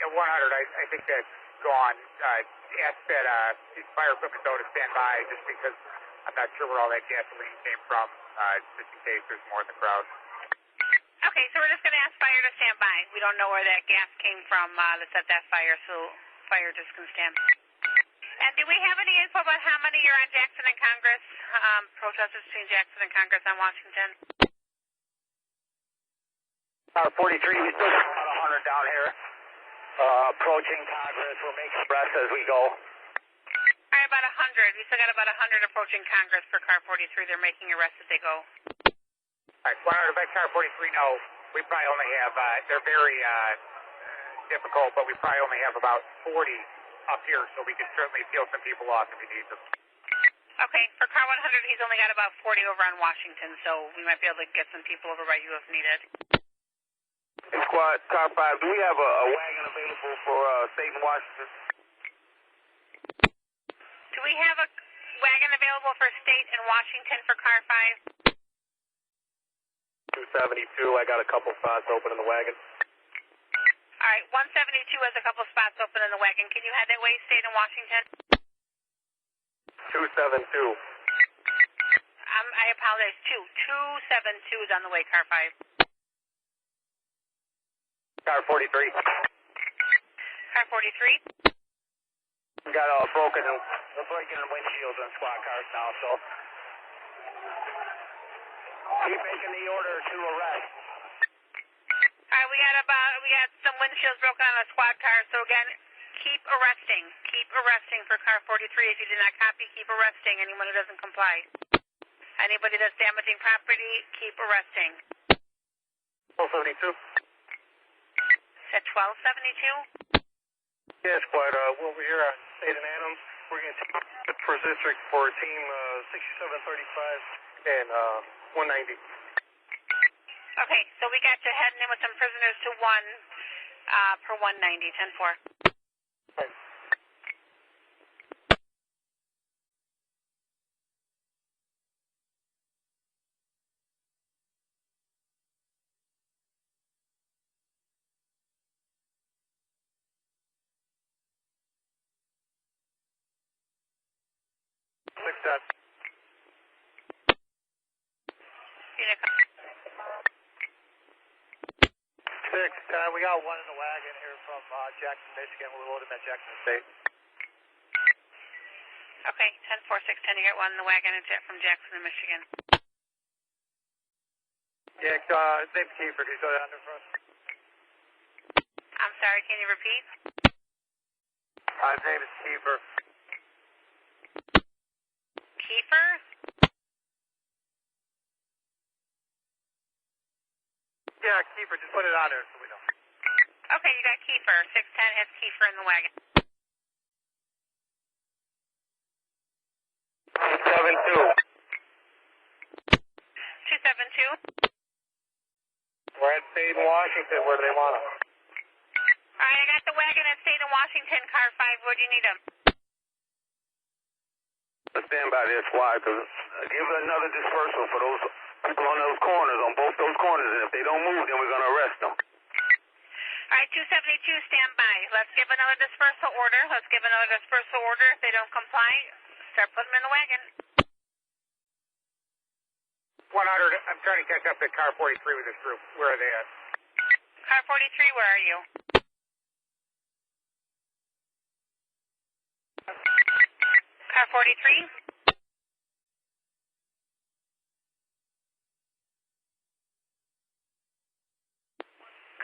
Yeah, 100. I think that's gone. Ask that fire equipment though to stand by, just because I'm not sure where all that gasoline came from, just in case there's more in the crowd. Okay, so we're just going to ask fire to stand by. We don't know where that gas came from to set that fire, so fire just can stand by. And do we have any info about how many are on Jackson and Congress, protesters between Jackson and Congress on Washington? 43, we still got about 100 down here. Approaching Congress, we're making arrests as we go. All right, about 100. We still got about 100 approaching Congress for car 43. They're making arrests as they go. All right, 100 back car 43, no. We probably only have, they're very difficult, but we probably only have about 40 up here, so we can certainly peel some people off if we need them. Okay, for car 100, he's only got about 40 over on Washington, so we might be able to get some people over by you if needed. Squad, car 5, do we have a wagon available for State and Washington? Do we have a wagon available for State and Washington for car 5? 272, I got a couple spots open in the wagon. All right, 172 has a couple spots open in the wagon. Can you head that way, State and Washington? 272. I apologize, 272 is on the way, car 5. Car 43. Car 43? We got we're breaking in windshields on squad cars now, so keep making the order to arrest. All right, we got some windshields broken on a squad car, so again, keep arresting for car 43. If you did not copy, keep arresting anyone who doesn't comply. Anybody that's damaging property, keep arresting. 1272. At 1272? Yes, squad, we're over here on State and Adams. We're going to take the first district for team 6735 and 190. Okay, so we got you heading in with some prisoners to 1 per 190, 10-4. Thanks. We got one in the wagon here from Jackson, Michigan. We're loading at Jackson State. Okay, 10-4, 610, you got one in the wagon from Jackson, Michigan. Yeah, his name's Kiefer. Can you go down there for us? I'm sorry, can you repeat? His name is Kiefer. Kiefer? Yeah, Kiefer. Just put it on there so we know. Okay, you got Kiefer. 610 has Kiefer in the wagon. 272. 272? We're at State and Washington. Where do they want us? All right, I got the wagon at State and Washington, car 5. Where do you need them? Let's stand by there, squad, because give another dispersal for those people on those corners, on both those corners, and if they don't move, then we're going to arrest them. All right, 272, stand by. Let's give another dispersal order. If they don't comply, start putting them in the wagon. 100, I'm trying to catch up to car 43 with this group. Where are they at? Car 43, where are you? Car 43?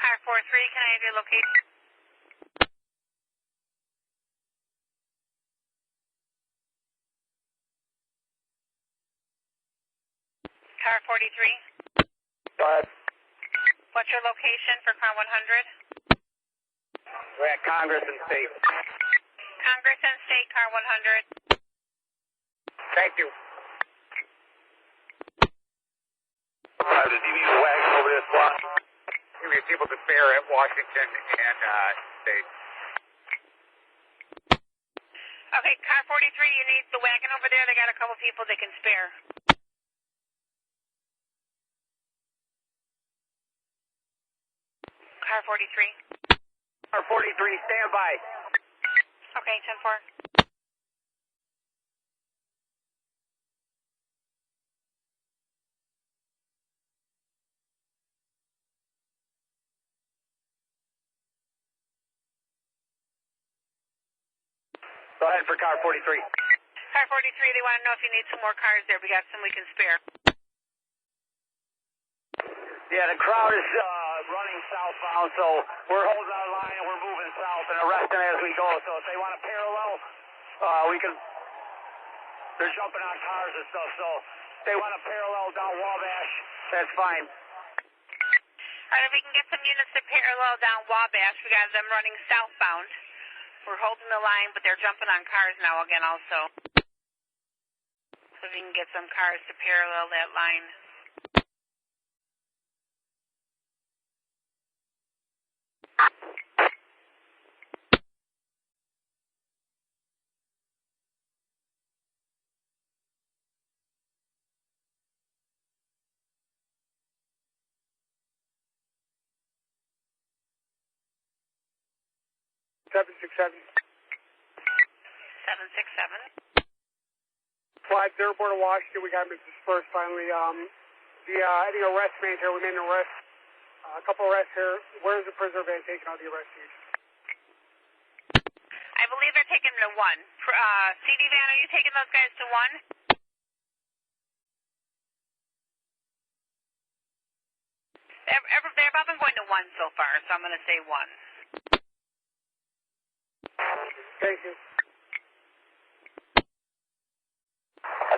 Car 43, can I have your location? Car 43? Go ahead. What's your location for car 100? We're at Congress and State. Congress and State, car 100. Thank you. Does he need a wagon over there, squad? We have people to spare at Washington and State. Okay, car 43, you need the wagon over there. They got a couple people they can spare. Car 43. Car 43, stand by. Okay, 10-4. Go ahead for car 43. Car 43, they want to know if you need some more cars there. We got some we can spare. Yeah, the crowd is running southbound, so we're holding our line and we're moving south and arresting as we go. So if they want to parallel, we can. They're jumping on cars and stuff, so if they want to parallel down Wabash, that's fine. All right, if we can get some units to parallel down Wabash, we got them running southbound. We're holding the line, but they're jumping on cars now again also. So if we can get some cars to parallel that line. Seven 767. Floyd, Dearborn, Washington. We got him dispersed finally. I think arrest manager. We made an arrest. A couple arrests here. Where's the prisoner van taking out the arrestees? I believe they're taking them to 1. CD van, are you taking those guys to 1? They've all been going to 1 so far, so I'm going to say 1. Thank you.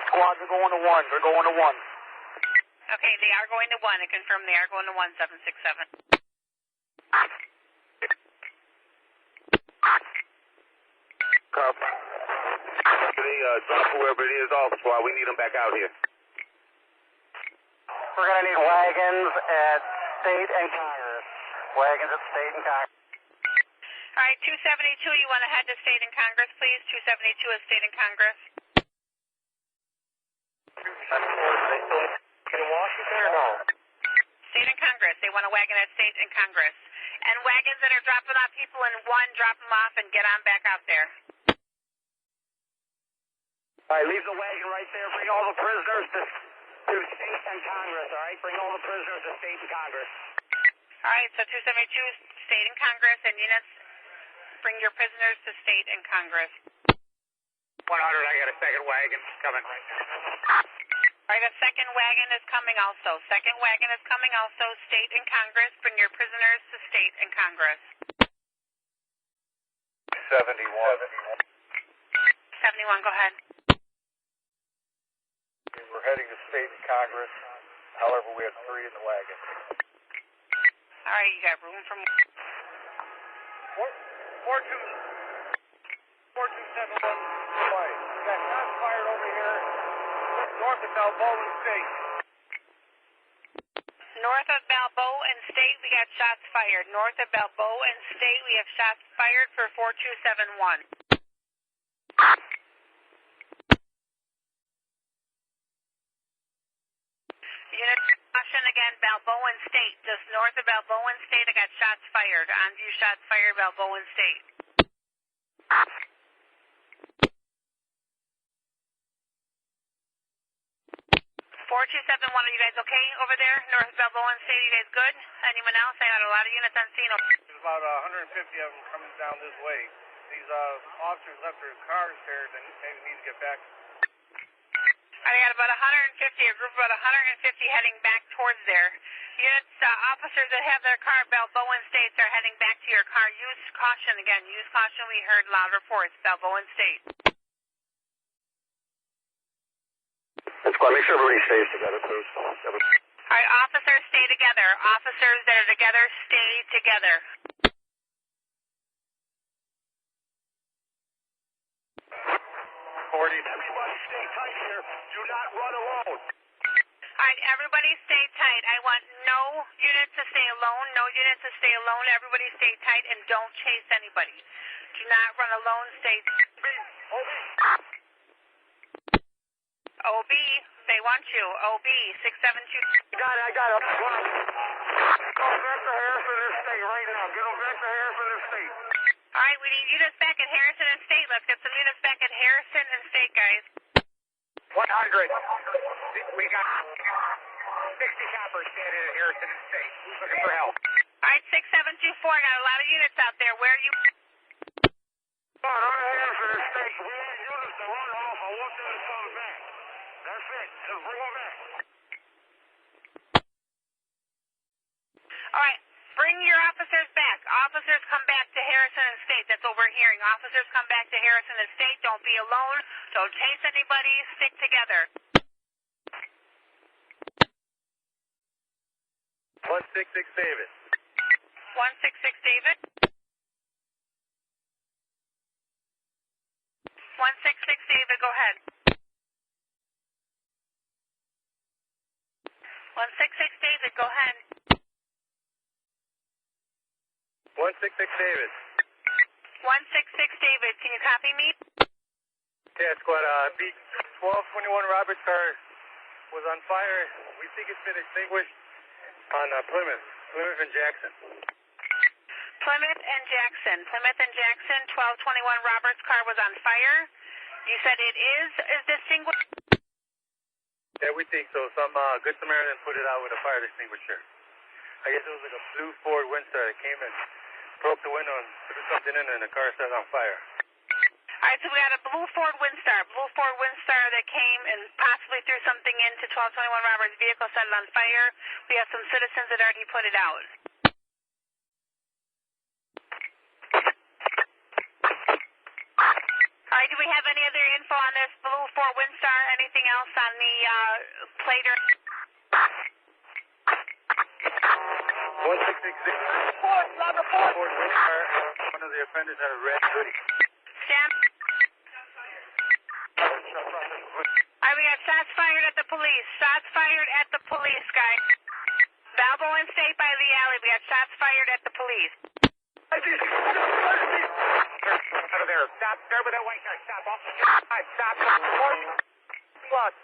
Squads are going to 1. They're going to 1. Okay, they are going to 1. I confirm they are going to 1, 767. Copy. They drop whoever it is off, squad. We need them back out here. We're going to need wagons at State and Congress. Wagons at State and Congress. All right, 272, you want to head to State and Congress, please? 272 is State and Congress. Can Washington or no? State and Congress. They want a wagon at State and Congress. And wagons that are dropping off people in 1, drop them off and get on back out there. All right, leave the wagon right there. Bring all the prisoners to State and Congress, all right? Bring all the prisoners to State and Congress. All right, so 272, State and Congress, and units, bring your prisoners to State and Congress. 100, I got a second wagon coming right now. All right, a second wagon is coming also. Second wagon is coming also. State and Congress, bring your prisoners to State and Congress. 71. 71, go ahead. We're heading to State and Congress. However, we have 3 in the wagon. All right, you got room for more. 4271. Right. We got shots fired over here north of Balboa and State. North of Balboa and State, we got shots fired. North of Balboa and State, we have shots fired for 4271. Unit caution again, Balboa and State. Just north of Balboa and State, I got shots fired. On view shots fired, Balboa and State. 4271, are you guys okay over there? North Balboa State, you guys good? Anyone else? I got a lot of units on scene. There's about 150 of them coming down this way. These officers left their cars here and maybe need to get back. I got about 150, a group of about 150 heading back towards there. Units, officers that have their car at Balboa State are heading back to your car. Use caution again. Use caution. We heard loud reports. Balboa State. That's why. Make sure everybody stays together, please. All right, officers, stay together. Officers that are together, stay together. 40. Everybody stay tight here. Do not run alone. All right, everybody stay tight. I want no units to stay alone. No units to stay alone. Everybody stay tight and don't chase anybody. Do not run alone. Stay. OB, they want you. OB, 672. I got it. Go back to Harrison Estate right now. Get them back to Harrison Estate. All right, we need units back at Harrison and State. Let's get some units back at Harrison and State, guys. 100. We got 60 coppers standing at Harrison and State. Who's looking for help? All right, 6724. Got a lot of units out there. Where are you? I'm at Harrison Estate. We need units to run off. I want them to come back. That's it. Just bring them back. All right. Bring your officers back. Officers come back to Harrison and State. That's what we're hearing. Officers come back to Harrison and State. Don't be alone. Don't chase anybody. Stick together. 166 David. 166 David. 166 David, go ahead. 166 David, go ahead. 166 David. 166 David, can you copy me? Yeah, squad. B1221 Roberts car was on fire. We think it's been extinguished on Plymouth and Jackson. Plymouth and Jackson. 1221 Roberts car was on fire. You said it is distinguished? Yeah, we think so. Some Good Samaritan put it out with a fire extinguisher. I guess it was like a blue Ford Windstar that came and broke the window and threw something in and the car started on fire. All right, so we got a blue Ford Windstar that came and possibly threw something into 1221 Roberts' vehicle, set it on fire. We have some citizens that already put it out. All right, do we have any other info on this blue Ford Windstar? Anything else on the plater? 166 Ford Windstar. One of the offenders had a red hoodie. Sam? All right, we got shots fired at the police. Shots fired at the police, guys. Balboa State by the alley. We got shots fired at the police. Out of there. Stop. There with that white car. Stop. Off the side. Stop. Look.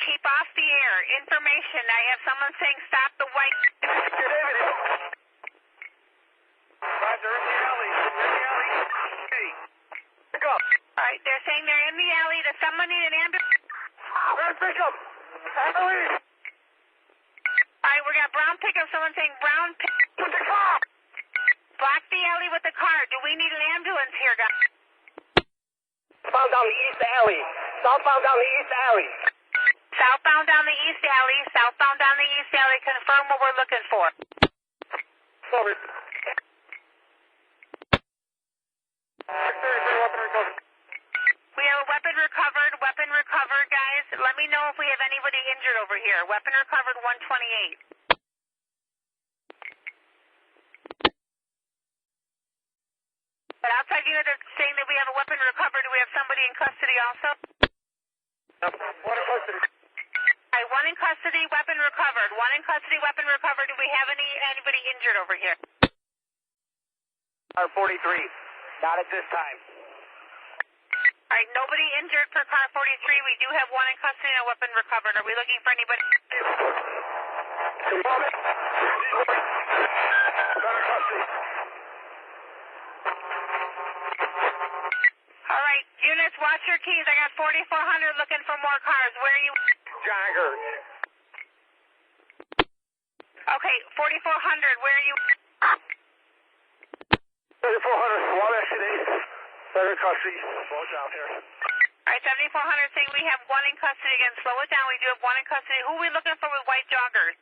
Keep off the air. Information. I have someone saying stop the white. They're in the alley. Hey. Pick up. All right, they're saying they're in the alley. Does someone need an ambulance? Where's pickup? Alley. All right, we got brown pickup. Someone saying brown pickup. With the car. Block the alley with the car. Do we need an ambulance here, guys? Southbound down the east alley. Southbound down the east alley. Southbound down the east alley. Southbound down the east alley. Confirm what we're looking for. Sorry. We have a weapon recovered. Weapon recovered, guys. Let me know if we have anybody injured over here. Weapon recovered 128. But outside unit is saying that we have a weapon recovered. Do we have somebody in custody also? One in custody. All right, one in custody, weapon recovered. One in custody, weapon recovered. Do we have anybody injured over here? Car 43. Not at this time. All right, nobody injured per car 43. We do have one in custody and a weapon recovered. Are we looking for anybody? All right, unit units, watch your keys. I got 4400 looking for more cars. Where are you? Joggers. Okay, 4400, where are you? 3400, Wabash City. Better custody. Slow down here. All right, 7400 saying we have one in custody. Again, slow it down. We do have one in custody. Who are we looking for with white joggers?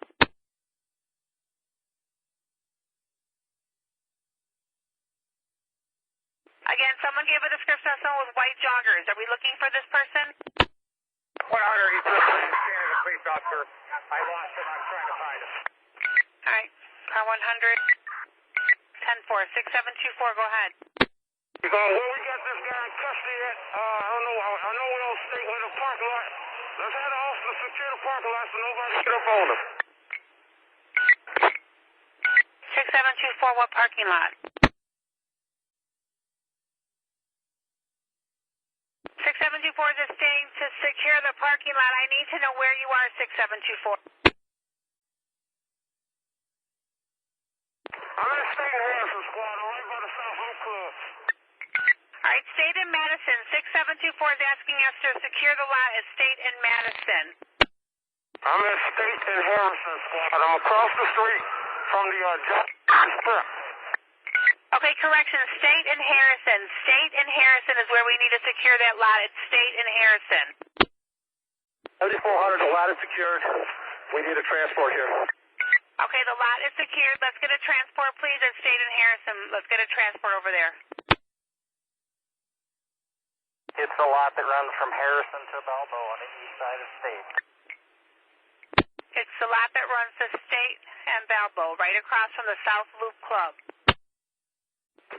Again, someone gave a description of someone with white joggers. Are we looking for this person? 100, he's listening. Canada police officer. I lost him. I'm trying to find him. All right, car 100, 10-4, 6724, go ahead. Where we got this guy in custody at, I don't know what else state, where the parking lot. Let's have the officer secure the parking lot so nobody get up on him. 6724, what parking lot? 6724 is just saying to secure the parking lot. I need to know where you are, 6724. I'm in a state Harrison squad, right by the South Loop Club. All right, State in Madison. 6724 is asking us to secure the lot at State in Madison. I'm in State and Harrison squad. I'm across the street from the strip. Okay, correction. State and Harrison. State and Harrison is where we need to secure that lot at State and Harrison. 7400, the lot is secured. We need a transport here. Okay, the lot is secured. Let's get a transport, please, at State and Harrison. Let's get a transport over there. It's the lot that runs from Harrison to Balboa on the east side of State. It's the lot that runs to State and Balboa, right across from the South Loop Club.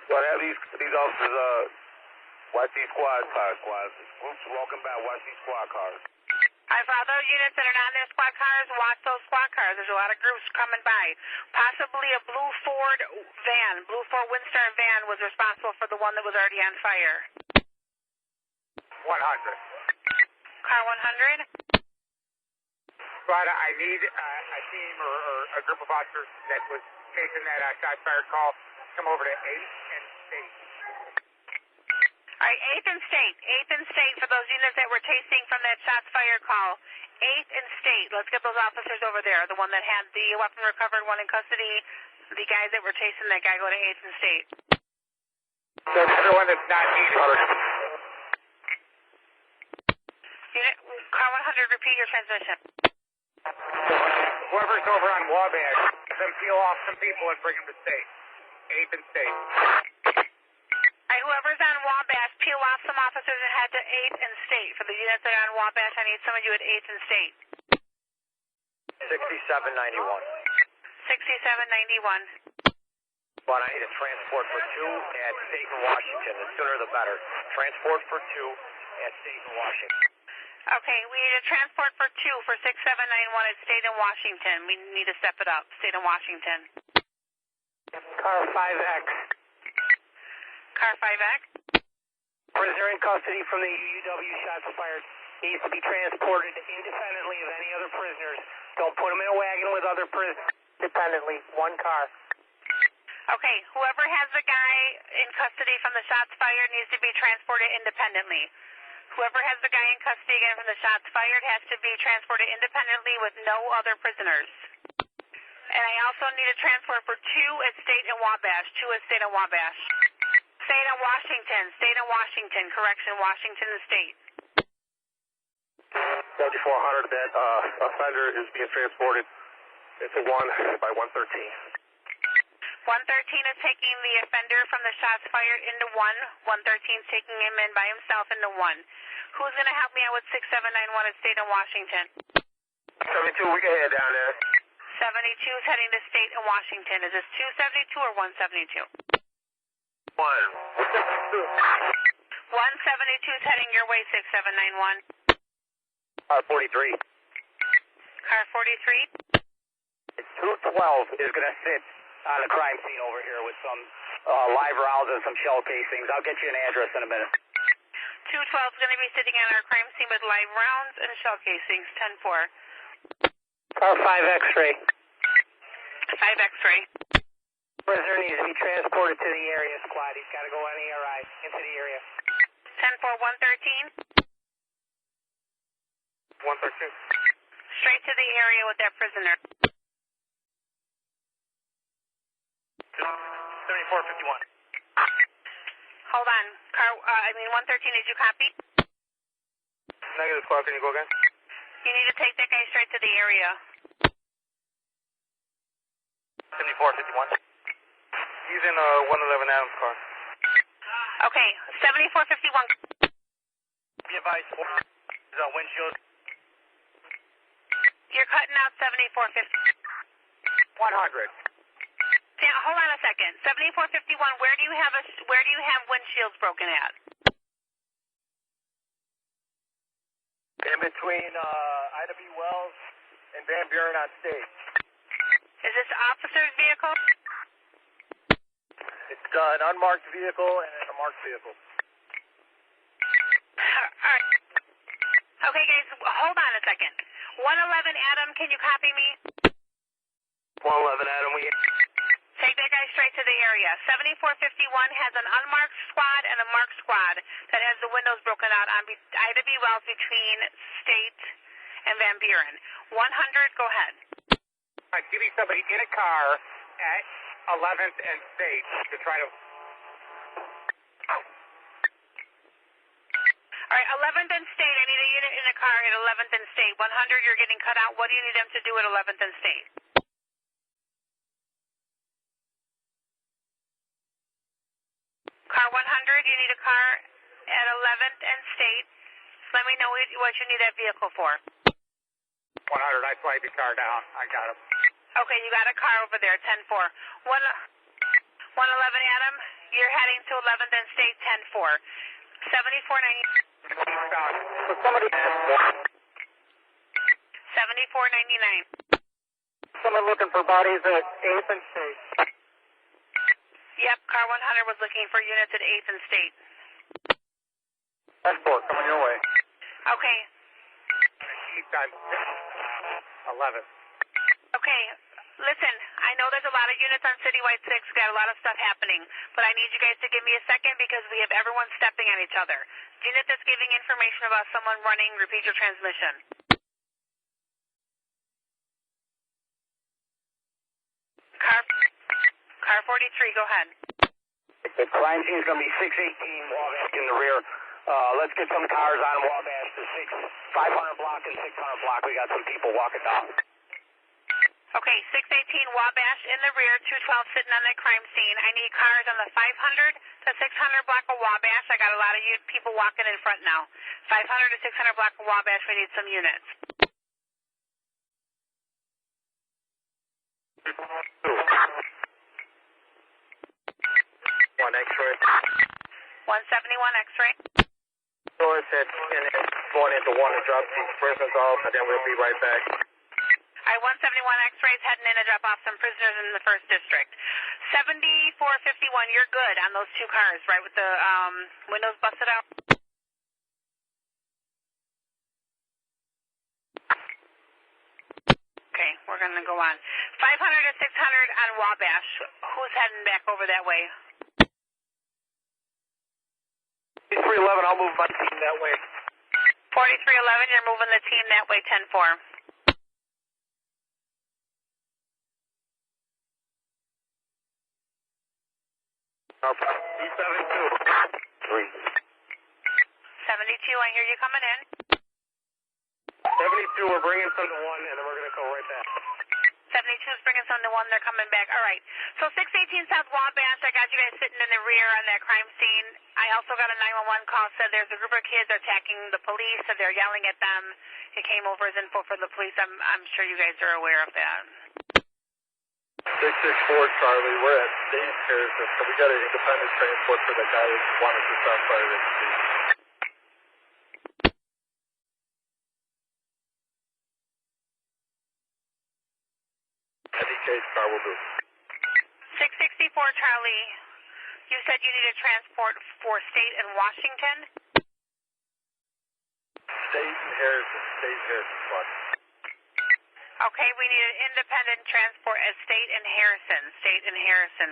Well, have these officers, watch these squads. Groups walking by, watch these squad cars. All right, for all those units that are not in their squad cars, watch those squad cars. There's a lot of groups coming by. Possibly a blue Ford Windstar van was responsible for the one that was already on fire. 100. Car 100? But I need a team or a group of officers that was chasing that shot fired call. Come over to 8th and State. All right, 8th and State. 8th and State for those units that were chasing from that shots fired call. 8th and State. Let's get those officers over there. The one that had the weapon recovered, one in custody. The guys that were chasing that guy go to 8th and State. So everyone that's not needed. Unit, car 100, repeat your transmission. Whoever's over on Wabash, let them peel off some people and bring them to State. 8th and State. All right, whoever's on Wabash, peel off some officers and head to 8th and State. For the units that are on Wabash, I need some of you at 8th and State. 6791. 6791. But I need a transport for 2 at State and Washington. The sooner the better. Transport for 2 at State and Washington. Okay, we need a transport for 2 for 6791 at State and Washington. We need to step it up. State and Washington. Car 5X. Car 5X. Prisoner in custody from the UUW shots fired. Needs to be transported independently of any other prisoners. Don't put him in a wagon with other prisoners. Independently, one car. Okay, whoever has the guy in custody from the shots fired needs to be transported independently. Whoever has the guy in custody again from the shots fired has to be transported independently with no other prisoners. And I also need a transport for 2 at State and Wabash. 2 at State and Wabash. State and Washington. State and Washington. Correction, Washington and State. 7400, that offender is being transported. It's a 1 by 113. 113 is taking the offender from the shots fired into 1. 113 is taking him in by himself into 1. Who's going to help me out with 6791 at State and Washington? 72, we can head down there. 72 is heading to State and Washington. Is this 272 or 172? 1. 172 is heading your way, 6791. Car 43. Car 43. 212 is going to sit on the crime scene over here with some live rounds and some shell casings. I'll get you an address in a minute. 212 is going to be sitting on our crime scene with live rounds and shell casings. 10-4. Car 5 X-ray. 5 X-ray. Prisoner needs to be transported to the area, squad. He's got to go on ERI into the area. 10-4, 113. 113. Straight to the area with that prisoner. 7451. Hold on. 113, did you copy? Negative squad, can you go again? You need to take that guy straight to the area. 7451. He's in 111 Adams car. Okay, 7451. Be advised, windshield. You're cutting out 7450. 100. Now, hold on a second. 7451, where do you have windshields broken at? In between Ida B. Wells and Van Buren on State. Is this officer's vehicle? It's an unmarked vehicle and a marked vehicle. All right. Okay, guys, hold on a second. 111 Adam, can you copy me? 111 Adam, we... Take that guy straight to the area. 7451 has an unmarked squad and a marked squad that has the windows broken out on Ida B. Wells between State and Van Buren. 100, go ahead. All right, give me somebody in a car at 11th and State to try to... All right, 11th and State. I need a unit in a car at 11th and State. 100, you're getting cut out. What do you need them to do at 11th and State? Car 100, you need a car at 11th and State. Let me know what you need that vehicle for. 100, I flagged the car down. I got him. Okay, you got a car over there, 10-4. 111 Adam, you're heading to 11th and State, 10-4. 7490. So somebody... 7499. Someone looking for bodies at 8th and State. Yep, car 100 was looking for units at 8th and State. That's 4, coming your way. Okay. East time. 11. Okay, listen, I know there's a lot of units on Citywide 6, got a lot of stuff happening, but I need you guys to give me a second because we have everyone stepping on each other. Unit that's giving information about someone running, repeat your transmission. Car 43, go ahead. The crime scene is going to be 618 Wabash in the rear. Let's get some cars on Wabash to 500 block and 600 block. We got some people walking down. Okay, 618 Wabash in the rear, 212 sitting on that crime scene. I need cars on the 500 to 600 block of Wabash. I got a lot of people walking in front now. 500 to 600 block of Wabash, we need some units. 1 X-ray. 171 X-ray. Doors at going into 1 to drop these prisoners off, and then we'll be right back. All right, 171 X-rays heading in to drop off some prisoners in the 1st District. 7451, you're good on those 2 cars, right, with the windows busted out? Okay, we're going to go on. 500 to 600 on Wabash. Who's heading back over that way? 4311, I'll move my team that way. 4311, you're moving the team that way, 10-4. E72. 3. 72, I hear you coming in. 72, we're bringing some to 1, and then we're going to go right back. 72 is bringing some to 1, they're coming back. All right, so 618 South Wabash, I got you guys sitting in the rear on that crime scene. I also got a 911 call, said there's a group of kids attacking the police, said they're yelling at them. It came over as info for the police. I'm sure you guys are aware of that. 664 Charlie, we're at State Harrison, so we got an independent transport for the guy who wanted to stop by the street. Any case car will do. 664 Charlie, you said you needed transport for State and Washington? State and Harrison, Washington. Okay, we need an independent transport at State and Harrison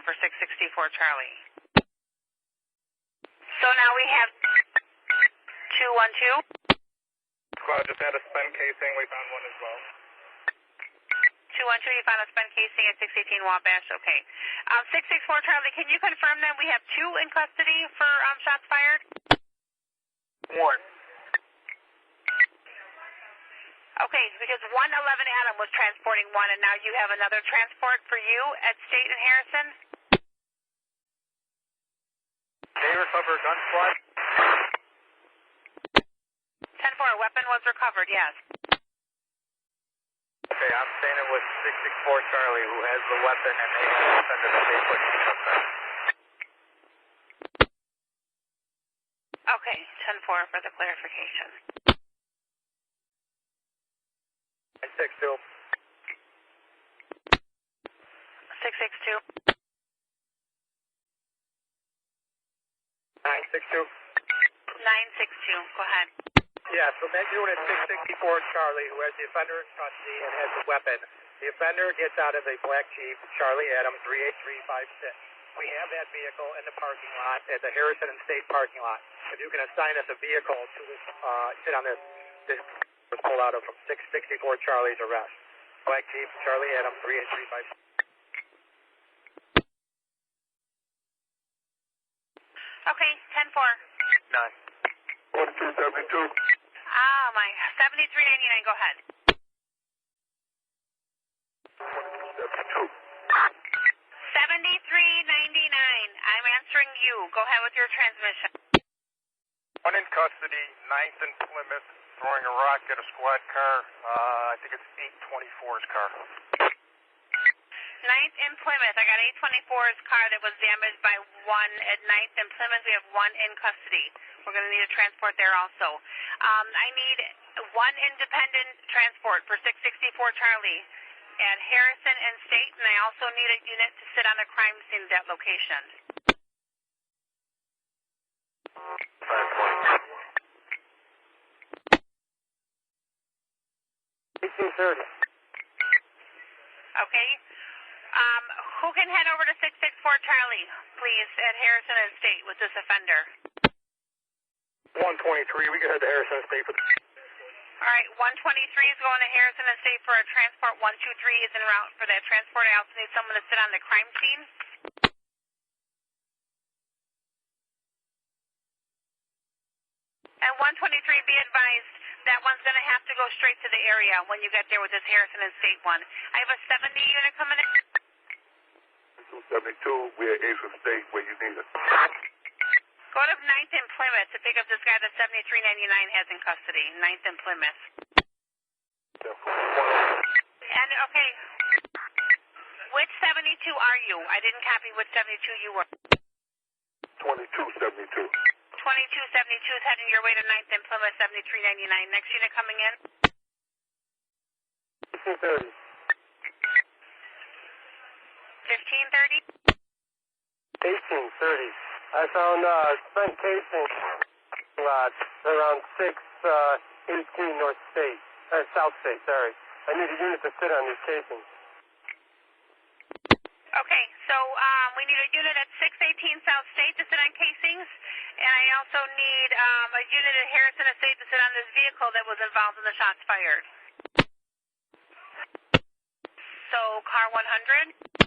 for 664 Charlie. So now we have 212. Squad just had a spent casing. We found one as well. 212, you found a spent casing at 618 Wabash. Okay. 664 Charlie, can you confirm that we have 2 in custody for shots fired? 1. Okay, because 111 Adam was transporting 1, and now you have another transport for you at State and Harrison? They recover gun squad? 10-4, a weapon was recovered, yes. Okay, I'm standing with 664 Charlie, who has the weapon, and they have a defender that they put in the truck. Okay, 10-4 for the clarification. 662. 662. 962. 962, go ahead. Yeah, so that unit 664 Charlie, who has the offender in custody and has the weapon. The offender gets out of a black Jeep, Charlie Adams 38356. We have that vehicle in the parking lot at the Harrison and State parking lot. If you can assign us a vehicle to this, sit on this was pulled out of from 664 Charlie's arrest. Black Jeep, Charlie Adams 38356. Okay, 10-4. 9. 1272. Oh, my. 7399, go ahead. 72. 7399. I'm answering you. Go ahead with your transmission. One in custody, 9th in Plymouth, throwing a rock at a squad car. I think it's 824's car. 9th in Plymouth. I got 824's car that was damaged by 1 at 9th in Plymouth. We have 1 in custody. We're going to need a transport there also. I need 1 independent transport for 664 Charlie at Harrison and State, and I also need a unit to sit on the crime scene at that location. 1830. Okay. Who can head over to 664 Charlie, please, at Harrison and State with this offender? 123. We can head to Harrison and State for. All right, 123 is going to Harrison and State for a transport. 123 is en route for that transport. I also need someone to sit on the crime scene. And 123, be advised, that one's going to have to go straight to the area when you get there with this Harrison and State one. I have a 70 unit coming in. 272, we're at Ace of State where you need it. Go to 9th in Plymouth to pick up this guy that 7399 has in custody. 9th in Plymouth. And, okay, which 72 are you? I didn't copy which 72 you were. 2272. 2272 is heading your way to 9th in Plymouth, 7399. Next unit coming in. 1530. 1530? 1830. I found spent casing lot around 618 North State, South State, sorry. I need a unit to sit on these casings. Okay, so we need a unit at 618 South State to sit on casings, and I also need a unit at Harrison Estate to sit on this vehicle that was involved in the shots fired. So, car 100?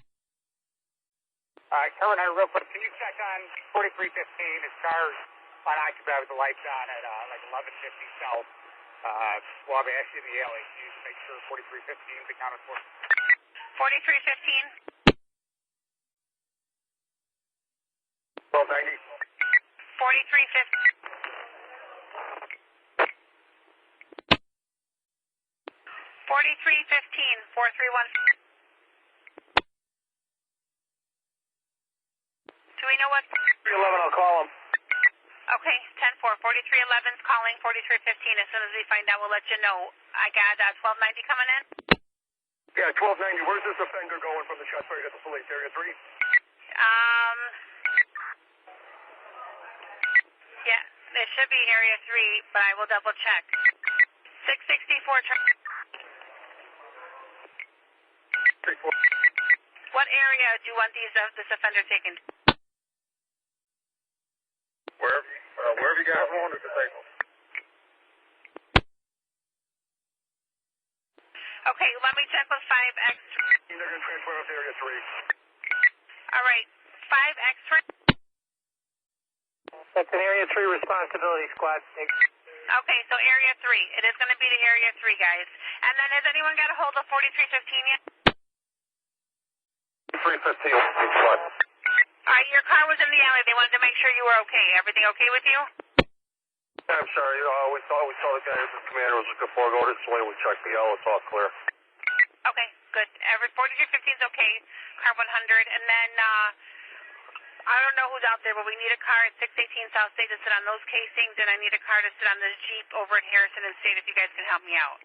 Karen, real quick, can you check on 4315? His car's unoccupied with the lights on at like 1150 South Wabash in the alley. Can you make sure 4315 is accounted for? 4315? 1290. 4315. 4315, 431. Do we know what? 311, I'll call him. Okay, 10-4. 4311's calling 4315. As soon as we find out, we'll let you know. I got 1290 coming in. Yeah, 1290. Where's this offender going from the shots fired at the police? Area 3? Yeah, it should be Area 3, but I will double check. 664. What area do you want this offender taken to? Wherever you got one, it's disabled. Okay, let me check with 5X. They're going to transport up to Area 3. All right, 5X-ray. That's an Area 3 responsibility, squad. Okay, so Area 3. It is going to be to Area 3, guys. And then has anyone got a hold of 4315 yet? 315, what? All right, your car was in the alley. They wanted to make sure you were okay. Everything okay with you? I'm sorry, we saw the guy the commander was looking for. Go this way, we checked the L, it's all clear. Okay, good. 4315 is okay. Car 100. And then, I don't know who's out there, but we need a car at 618 South State to sit on those casings, and I need a car to sit on the Jeep over at Harrison and State if you guys can help me out.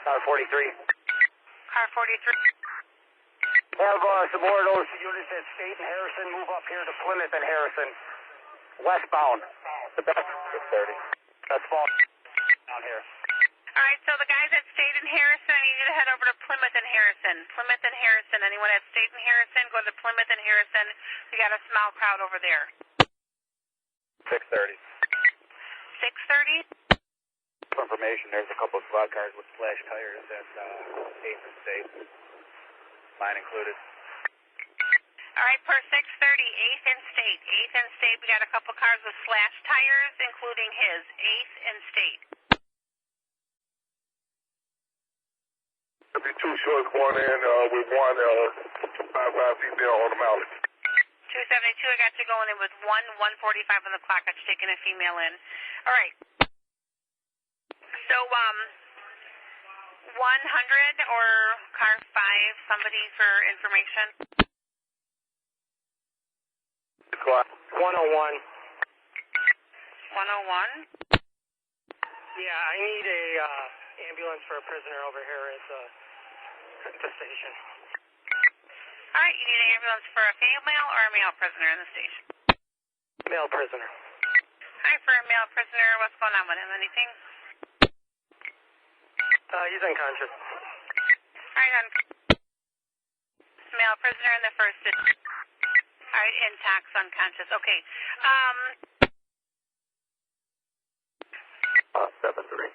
Car 43. Car 43. Have some more of those units at State and Harrison move up here to Plymouth and Harrison. Westbound. 630. That's fall down here. All right, so the guys at State and Harrison, I need you to head over to Plymouth and Harrison. Plymouth and Harrison. Anyone at State and Harrison, go to Plymouth and Harrison. We got a small crowd over there. 630. 630? Information, there's a couple of squad cars with flash tires at 8th and State. Mine included. All right, per 630, 8th and State. 8th and State, we got a couple cars with slash tires, including his. 8th and State. There'll be two shorts going in with one 5 female on the mallet. 272, I got you going in with 145 on the clock. Got you taking a female in. All right. So, 100 or car 5, somebody for information? Squad. 101. 101? Yeah, I need a ambulance for a prisoner over here at the station. All right, you need an ambulance for a female or a male prisoner in the station? Male prisoner. All right, for a male prisoner, what's going on with him? Anything? He's unconscious. All right, male prisoner in the first district. All right, intact, unconscious. Okay. 73.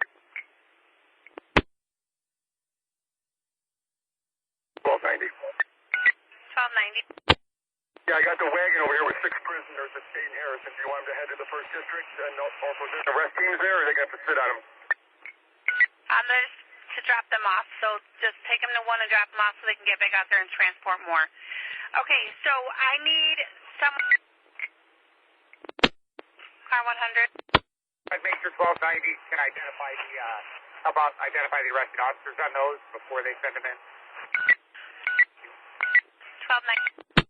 1290. 1290. Yeah, I got the wagon over here with 6 prisoners at State and Harrison. Do you want them to head to the 1st District? And also, there's the rest teams there, or are they going to have to sit on them? I'm going to drop them off, so just take them to one and drop them off so they can get back out there and transport more. Okay, so I need some... Car 100. Major 1290 can identify the arresting officers on those before they send them in. 1290.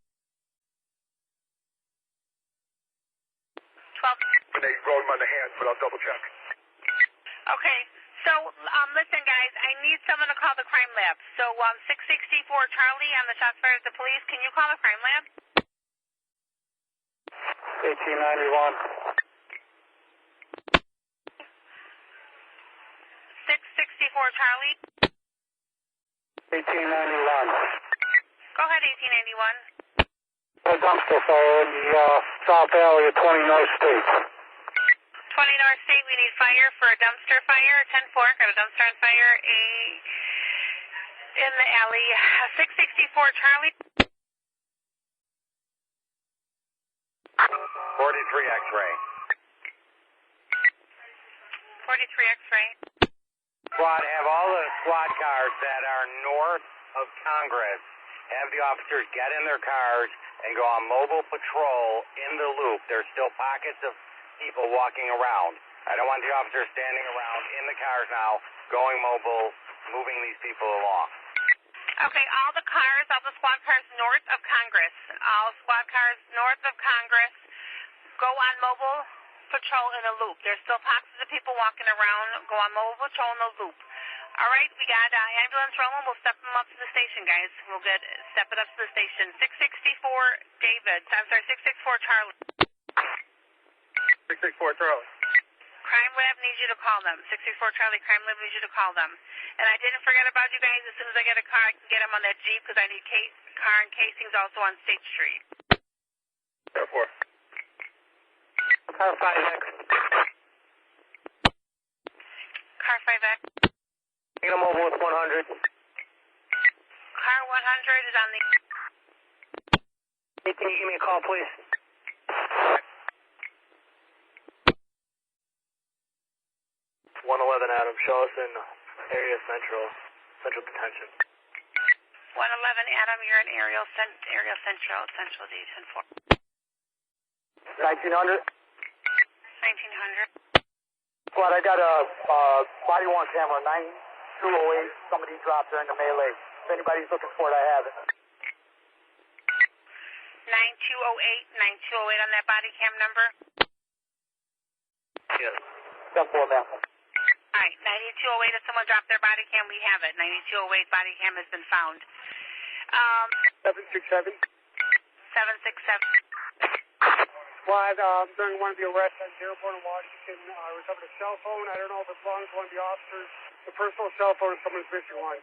12. When they roll them on the hands, but I'll double check. Okay, so listen, guys, I need someone to call the crime lab. So 664 Charlie on the shots fired at the police. Can you call the crime lab? 1891. 664 Charlie. 1891. Go ahead, 1891. A dumpster fire in the South Alley of 20 North State. 20 North State, we need fire for a dumpster fire. 10-4, got a dumpster on fire in the alley. 664 Charlie. 43 X-ray. 43 X-ray. Squad, have all the squad cars that are north of Congress, have the officers get in their cars and go on mobile patrol in the loop. There's still pockets of people walking around. I don't want the officers standing around in the cars now, going mobile, moving these people along. Okay, all the squad cars north of Congress, all squad cars north of Congress, go on mobile patrol in a loop. There's still pockets of people walking around. Go on mobile patrol in a loop. All right, we got ambulance rolling. We'll step them up to the station, guys. We'll step it up to the station. 664 David. I'm sorry, 664 Charlie. 664 Charlie. Crime Lab needs you to call them. 664 Charlie, Crime Lab needs you to call them. And I didn't forget about you guys. As soon as I get a car, I can get them on that Jeep because I need car and casings also on State Street. Therefore. Car 5X. Car 100. Car 100 is on the... Hey, can you give me a call, please? 111 Adam, show us in area central detention. 111 Adam, you're in area central D 10-4. 1900? 1900. Floyd, I got a body-worn camera, 9208. Somebody dropped during the melee. If anybody's looking for it, I have it. 9208 on that body cam number? Yes. 10-4, ma'am. Alright, 9208, if someone dropped their body cam, we have it. 9208 body cam has been found. 767? 767. Floyd, during one of the arrests at the airport in Washington, I recovered a cell phone. I don't know if it belongs to one of the officers. The personal cell phone, someone's missing one.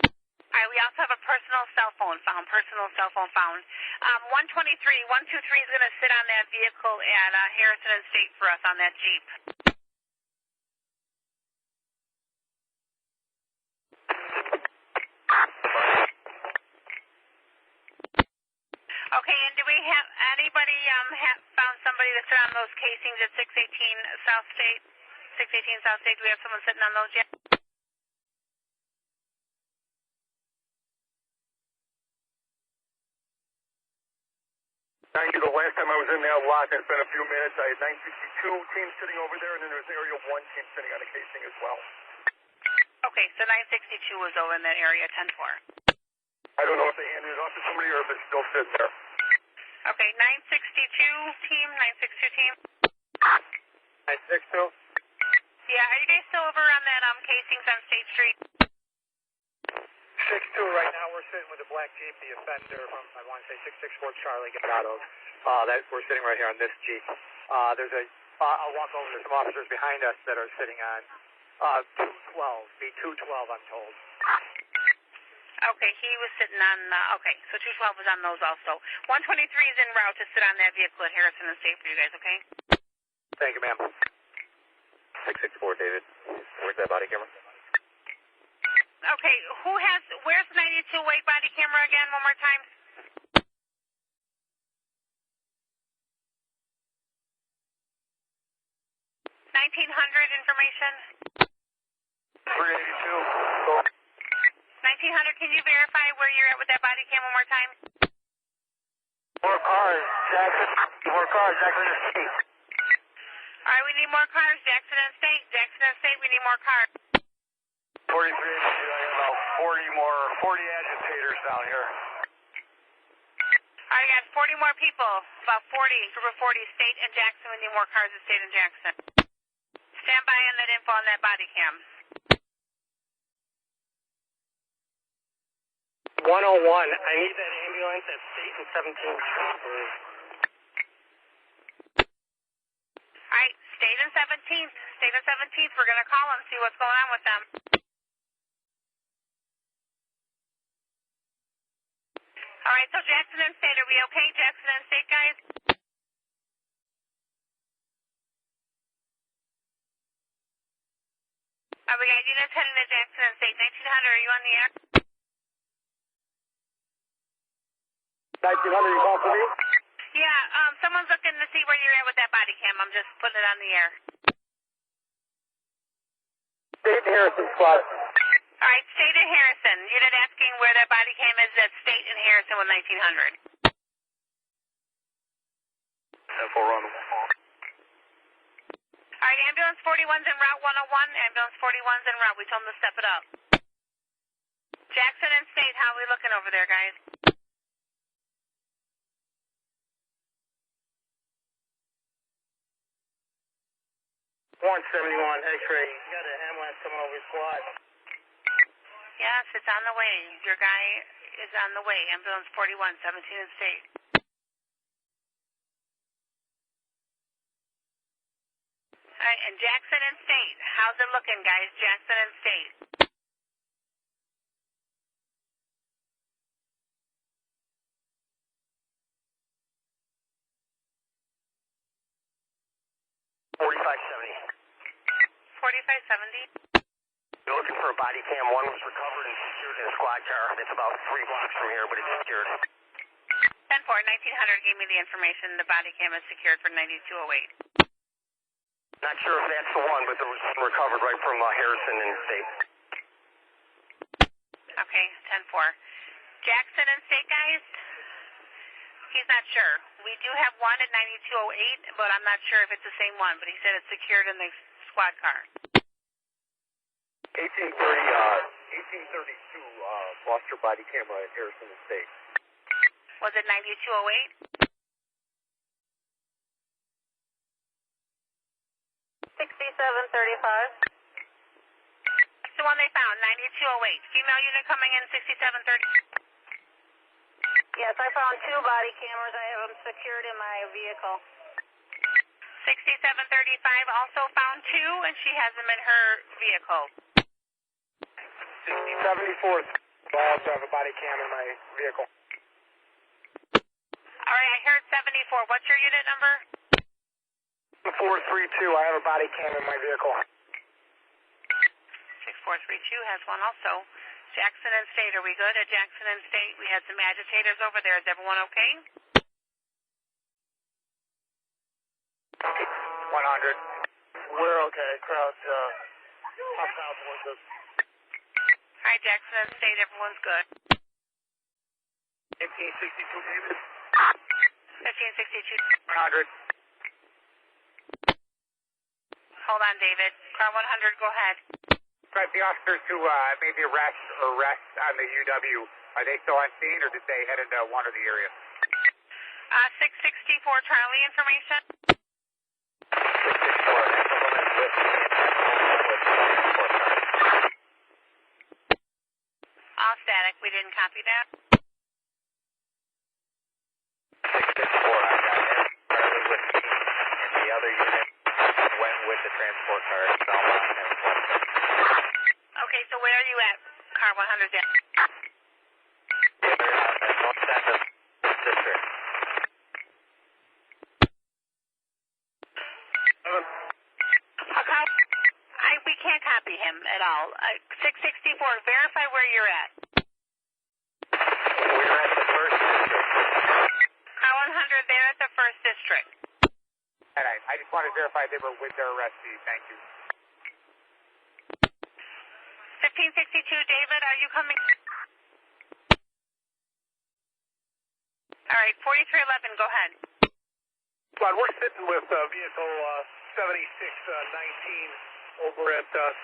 Alright, we also have a personal cell phone found. 123 is going to sit on that vehicle at Harrison and State for us on that Jeep. Okay, and do we have anybody found somebody to sit on those casings at 618 South State? 618 South State, do we have someone sitting on those yet? The last time I was in that lot, it's been a few minutes. I had 962 teams sitting over there, and then there's Area 1 team sitting on the casing as well. Okay, so 962 was over in that area, 10-4. I don't know if they handed it off to somebody or if it still sits there. Okay, 962 team. 962? Yeah, are you guys still over on that casings on State Street? 6-2 right now, we're sitting with a black Jeep, the offender from, I want to say, 664 Charlie got out of. We're sitting right here on this Jeep. I'll walk over to some officers behind us that are sitting on 212, B212, I'm told. Okay, he was sitting on, okay, so 212 was on those also. 123 is en route to sit on that vehicle at Harrison and State for you guys, okay? Thank you, ma'am. 664, David. Where's that body camera? Okay, where's the 9208 body camera again, one more time? 1900 information? 382. 1900, can you verify where you're at with that body cam one more time? More cars, Jackson and State. Alright, we need more cars, Jackson and State, we need more cars. 43, I got about 40 agitators down here. Alright, guys, 40 more people, about 40, group of 40, State and Jackson, we need more cars at State and Jackson. Stand by on that info on that body cam. 101, I need that ambulance at State and 17th Street, please. Alright, State and 17th, we're going to call them, see what's going on with them. Alright, so Jackson and State, are we okay, Jackson and State, guys? Alright, we got units heading to Jackson and State. 1900, are you on the air? 1900, you call for me? Yeah, someone's looking to see where you're at with that body cam. I'm just putting it on the air. State and Harrison squad. Alright, State and Harrison. Unit asking where that body cam is at State and Harrison with 1900. 10-4 run. Alright, ambulance 41's en route 101. Ambulance 41's en route. We told them to step it up. Jackson and State, how are we looking over there, guys? 171 X-ray. You got an ambulance coming over your squad. Yes, it's on the way. Your guy is on the way. Ambulance 41, 17 and State. Alright, and Jackson and State. How's it looking, guys? Jackson and State. $45.70. You're looking for a body cam. One was recovered and secured in a squad car. It's about 3 blocks from here, but it's secured. 10-4, 1900 gave me the information. The body cam is secured for 9208. Not sure if that's the one, but there was one recovered right from Harrison and State. Okay, 10-4. Jackson and State, guys? He's not sure. We do have one at 9208, but I'm not sure if it's the same one, but he said it's secured in the squad car. 1832, lost your body camera at Harrison and State. Was it 9208? 6735. That's the one they found, 9208. Female unit coming in 6730. Yes, I found 2 body cameras. I have them secured in my vehicle. 6735 also found 2, and she has them in her vehicle. 74th. I also have a body cam in my vehicle. All right, I heard 74. What's your unit number? 432. I have a body cam in my vehicle. 6432 has one also. Jackson and State, are we good at Jackson and State? We had some agitators over there. Is everyone okay? 100. We're okay. Crowd's top out towards us. All right, Jackson and State, everyone's good. 1562, David. 1562. 100. Hold on, David. Car 100, go ahead. Right, the officers who made the arrest on the UW, are they still on scene or did they head into one of the areas? 664 Charlie information. 664, All static. We didn't copy that. 664, I got him. Charlie with me, and the other unit went with the transport car. Okay, so where are you at? Car 100 down. North end of this district. We can't copy him at all. 664, verify where you're at. We're at the first district. Car 100, they're at the first district. All right, I just want to verify they were with their arrestee. Thank you. 1562, David, are you coming? All right, 4311, go ahead. But we're sitting with vehicle 7619 over at 604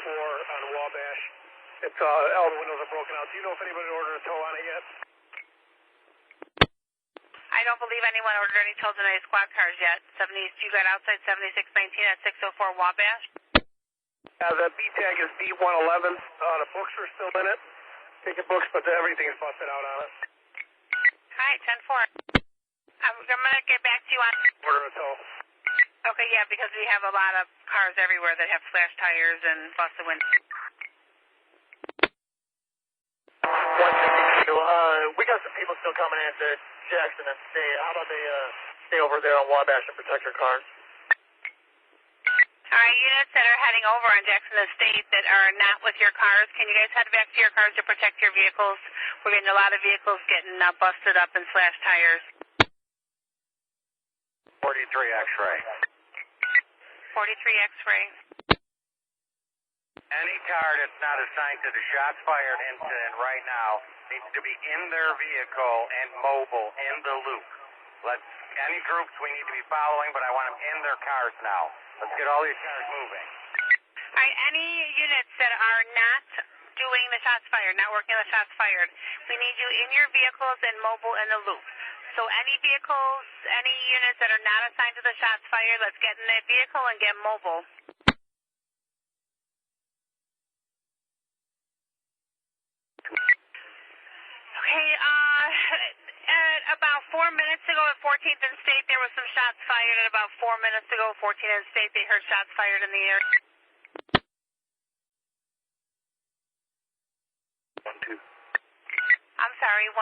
on Wabash. It's all the windows are broken out. Do you know if anybody ordered a tow on it yet? I don't believe anyone ordered any tows in any squad cars yet. You got outside 7619 at 604 Wabash? The B tag is B111. The books are still in it. Ticket books, but everything is busted out on it. All right, 10-4. I'm going to get back to you on... Order a tow. Okay, yeah, because we have a lot of cars everywhere that have slashed tires and busted windows. 162, we got some people still coming into Jackson and State. How about they stay over there on Wabash and protect your cars? All right, units that are heading over on Jackson Estate that are not with your cars, can you guys head back to your cars to protect your vehicles? We're getting a lot of vehicles getting busted up and slashed tires. 43 X-ray. 43 X-ray. Any car that's not assigned to the shots fired incident right now needs to be in their vehicle and mobile in the loop. Any groups we need to be following, but I want them in their cars now. Let's get all these cars moving. All right, any units that are not doing the shots fired, not working the shots fired, we need you in your vehicles and mobile in the loop. So any vehicles, any units that are not assigned to the shots fired, let's get in that vehicle and get mobile. Okay, about 4 minutes ago at 14th and State, there was some shots fired. And about 4 minutes ago, 14th and State, they heard shots fired in the air. 1-2. I'm sorry, 1-2.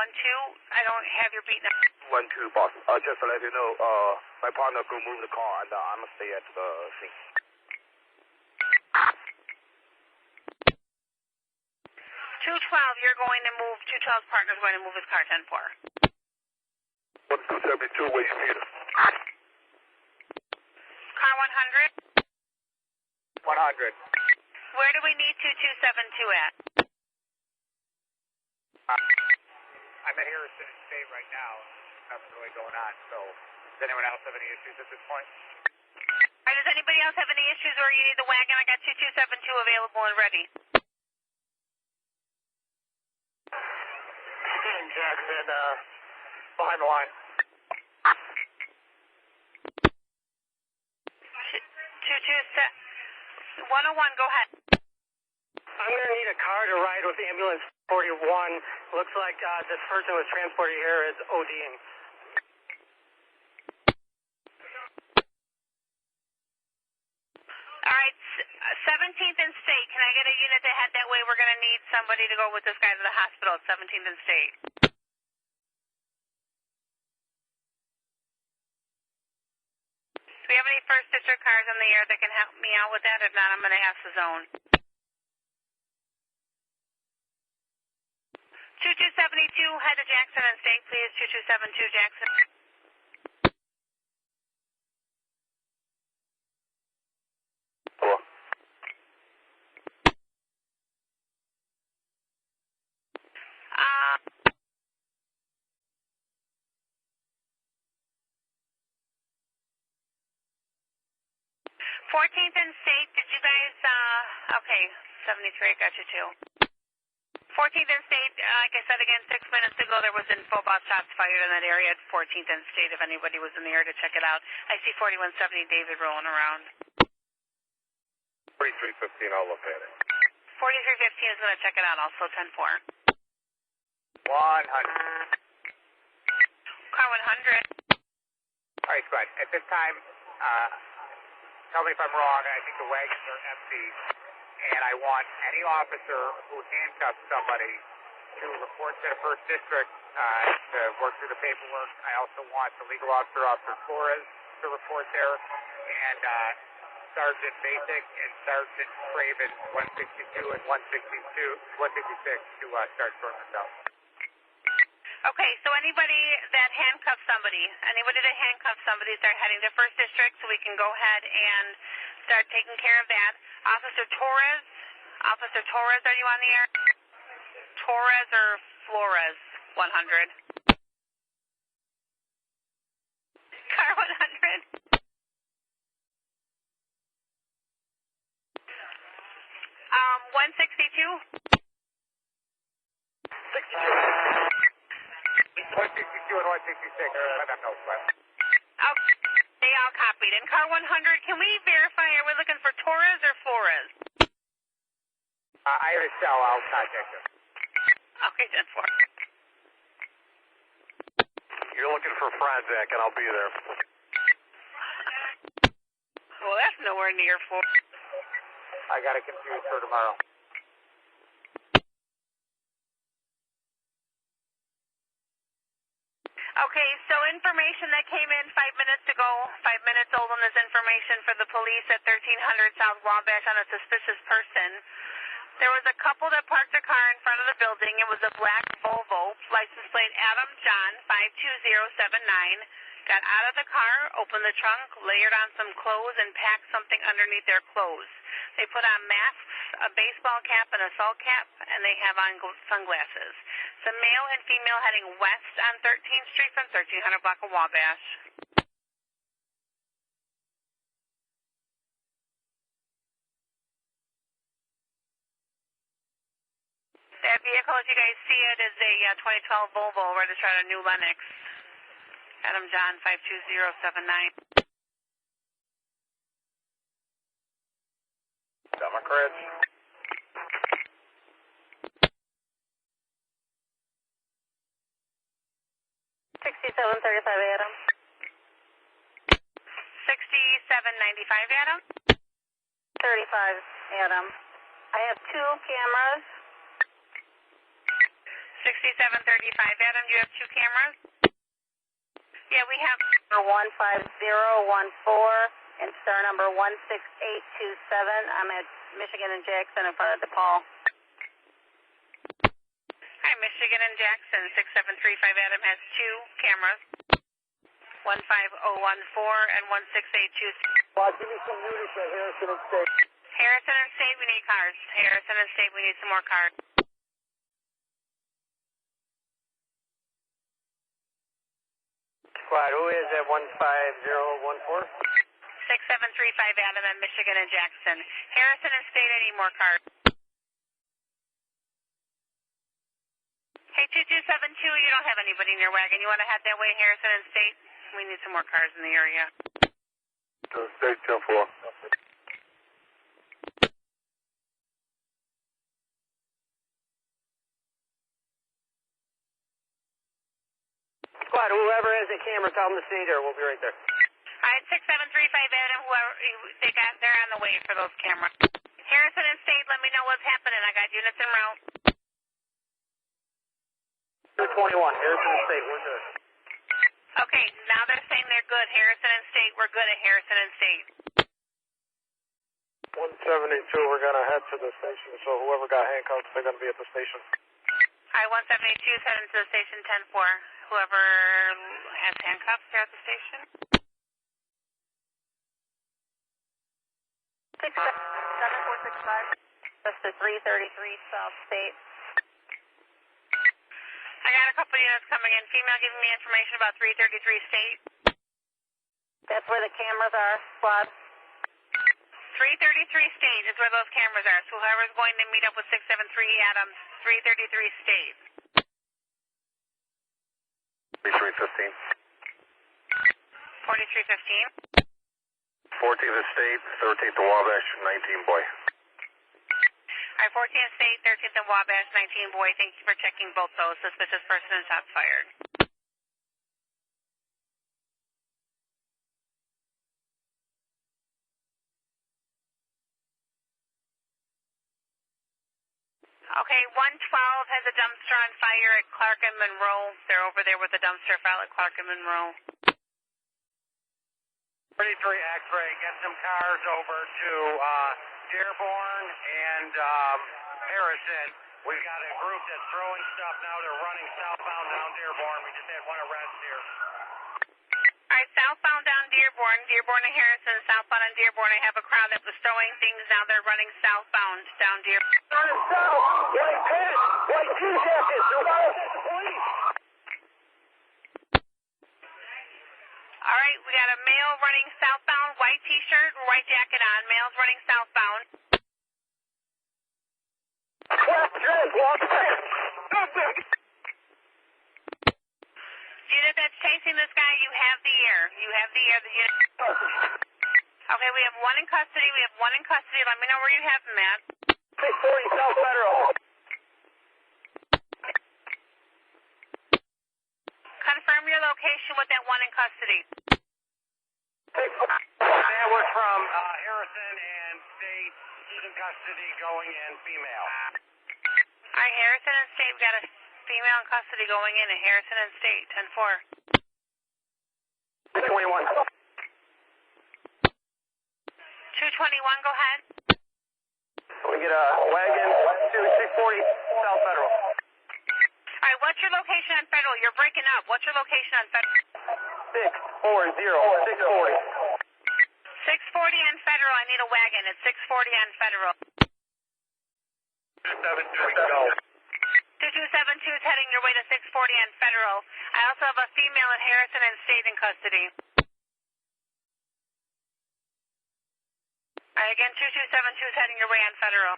I don't have your beat number. 1-2, boss. Just to let you know, my partner go move the car, and I'm gonna stay at the scene. you're going to move, 212's partner's going to move his car 10-4. 1272, where you need us? Car 100? 100. Where do we need 2272 at? I'm at Harrison State right now. Nothing really going on, so does anyone else have any issues at this point? All right, does anybody else have any issues or you need the wagon? I got 2272 available and ready. Jackson, behind the line. 101, go ahead. I'm going to need a car to ride with ambulance 41. Looks like this person was transported here is ODing. All right, 17th and State. Can I get a unit to head that way? We're going to need somebody to go with this guy to the hospital at 17th and State. Do we have any first district cars in the air that can help me out with that? If not, I'm going to ask the zone. 2272, head to Jackson and State, please. 2272 Jackson. Hello. 14th and State, did you guys, okay, 73, I got you too. 14th and State, like I said again, 6 minutes ago, there was info about shots fired in that area at 14th and State, if anybody was in the area to check it out. I see 4170 David rolling around. 4315, I'll look at it. 4315 is going to check it out also, 10-4. 100. Car 100. All right, Scott. At this time, tell me if I'm wrong. I think the wagons are empty, and I want any officer who handcuffs somebody to report to the first district to work through the paperwork. I also want the legal officer, Officer Flores, to report there, and Sergeant Basic and Sergeant Craven, 162 and 166, to start sorting this out. Okay, so anybody that handcuffs somebody, start heading to first district so we can go ahead and start taking care of that. Officer Torres, are you on the air? Torres or Flores, 100. Car 100. 162. 162 and 166. Let them know, Sweat. Okay, they all copied. And car 100, can we verify, are we looking for Torres or Flores? I have a cell. I'll contact you. Okay, 10-4. You're looking for Franzak, and I'll be there. Well, that's nowhere near 4. I got it confused for tomorrow. Okay, so information that came in 5 minutes ago, 5 minutes old on this information for the police at 1300 South Wabash on a suspicious person. There was a couple that parked a car in front of the building. It was a black Volvo, license plate Adam John 52079. Got out of the car, opened the trunk, layered on some clothes, and packed something underneath their clothes. They put on masks, a baseball cap, and a salt cap, and they have on sunglasses. It's a male and female heading west on 13th Street from 1300 block of Wabash. That vehicle, as you guys see it, is a 2012 Volvo registered on a new Lennox. Adam John 52079. Democrats. 6735 Adam. 6795 Adam. 35 Adam. I have 2 cameras. 6735 Adam, do you have 2 cameras? Yeah, we have. Number 15014 and star number 16827. I'm at Michigan and Jackson in front of DePaul. Michigan and Jackson. 6735 Adam has 2 cameras. 15014 and 16826. Well, give me some units at Harrison and State. Harrison and State, we need cars. Harrison and State, we need some more cars. Squad, who is at 15014? 6735 Adam at Michigan and Jackson. Harrison and State, I need more cars. Hey, 2272, you don't have anybody in your wagon. You want to head that way, Harrison and State? We need some more cars in the area. State 10-4. Squad, whoever has a camera, tell them to stay there. We'll be right there. All right, 6735 Adam, whoever, they're on the way for those cameras. Harrison and State, let me know what's happening. I got units en route. 221, Harrison and State, we're good. Okay, now they're saying they're good. Harrison and State, we're good at Harrison and State. 172, we're going to head to the station, so whoever got handcuffs, they're going to be at the station. All right, 172 is heading to the station 10-4. Whoever has handcuffs, they're at the station. 7465. That's the 333 South State. I got a couple units coming in. Female giving me information about 333 State. That's where the cameras are, squad. 333 State is where those cameras are. So whoever's going to meet up with 673 Adams, 333 State. 4315. 4315. 14th State, 13th to Wabash, 19 Boy. All right, 14th State, 13th and Wabash, 19 Boy. Thank you for checking both those. Suspicious person and shots fired. Okay, 112 has a dumpster on fire at Clark and Monroe. They're over there with the dumpster file at Clark and Monroe. 33 X-ray, get some cars over to Dearborn and Harrison. We've got a group that's throwing stuff now. They're running southbound down Dearborn. We just had one arrest here. All right, southbound down Dearborn and Harrison, southbound on Dearborn. I have a crowd that was throwing things. Now they're running southbound down Dearborn. White pants, white T-jackets, the police. All right, we got a male running southbound, white T-shirt, white jacket on. Male's running southbound. Unit that's chasing this guy, you have the air. You have the air. The unit. Okay, we have one in custody. Let me know where you have him at. 640 South Federal. Confirm your location with that one in custody. That was from Harrison and State. He's in custody going in, female. All right, Harrison and State, we got a female in custody going in at Harrison and State, 10-4. 221. 221, go ahead. We get a wagon to 640 South Federal. All right, what's your location on Federal? You're breaking up. What's your location on Federal? 640, 640. 640 on Federal. I need a wagon. It's 640 on Federal. 272, we can go. 2272 is heading your way to 640 on Federal. I also have a female at Harrison and State in custody. All right, again, 2272 is heading your way on Federal.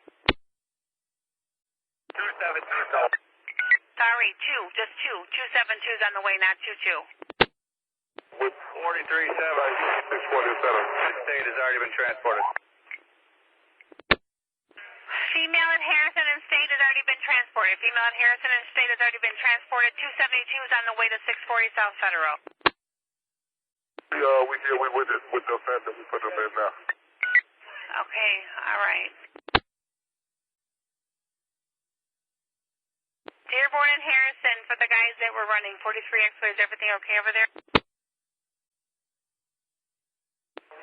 272, go. Sorry, just two. 272 is on the way, not 22. With 43-7, 647. State has already been transported. Female at Harrison and State has already been transported. Female at Harrison and State has already been transported. 272 is on the way to 640 South Federal. We deal with it with the offense that we put them in now. Okay, all right. Dearborn and Harrison for the guys that were running 43 X-ray. Is everything okay over there?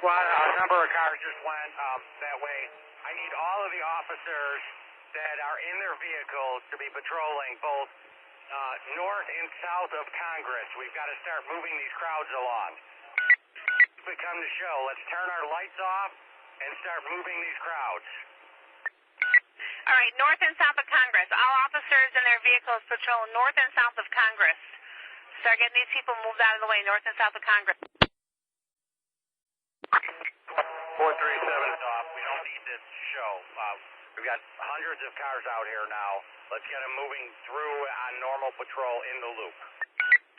Well, a number of cars just went that way. I need all of the officers that are in their vehicles to be patrolling both north and south of Congress. We've got to start moving these crowds along. Become the show. Let's turn our lights off and start moving these crowds. All right, north and south of Congress. All officers in their vehicles patrol north and south of Congress. Start getting these people moved out of the way, north and south of Congress. 437 off. We don't need this show. We've got hundreds of cars out here now. Let's get them moving through on normal patrol in the loop.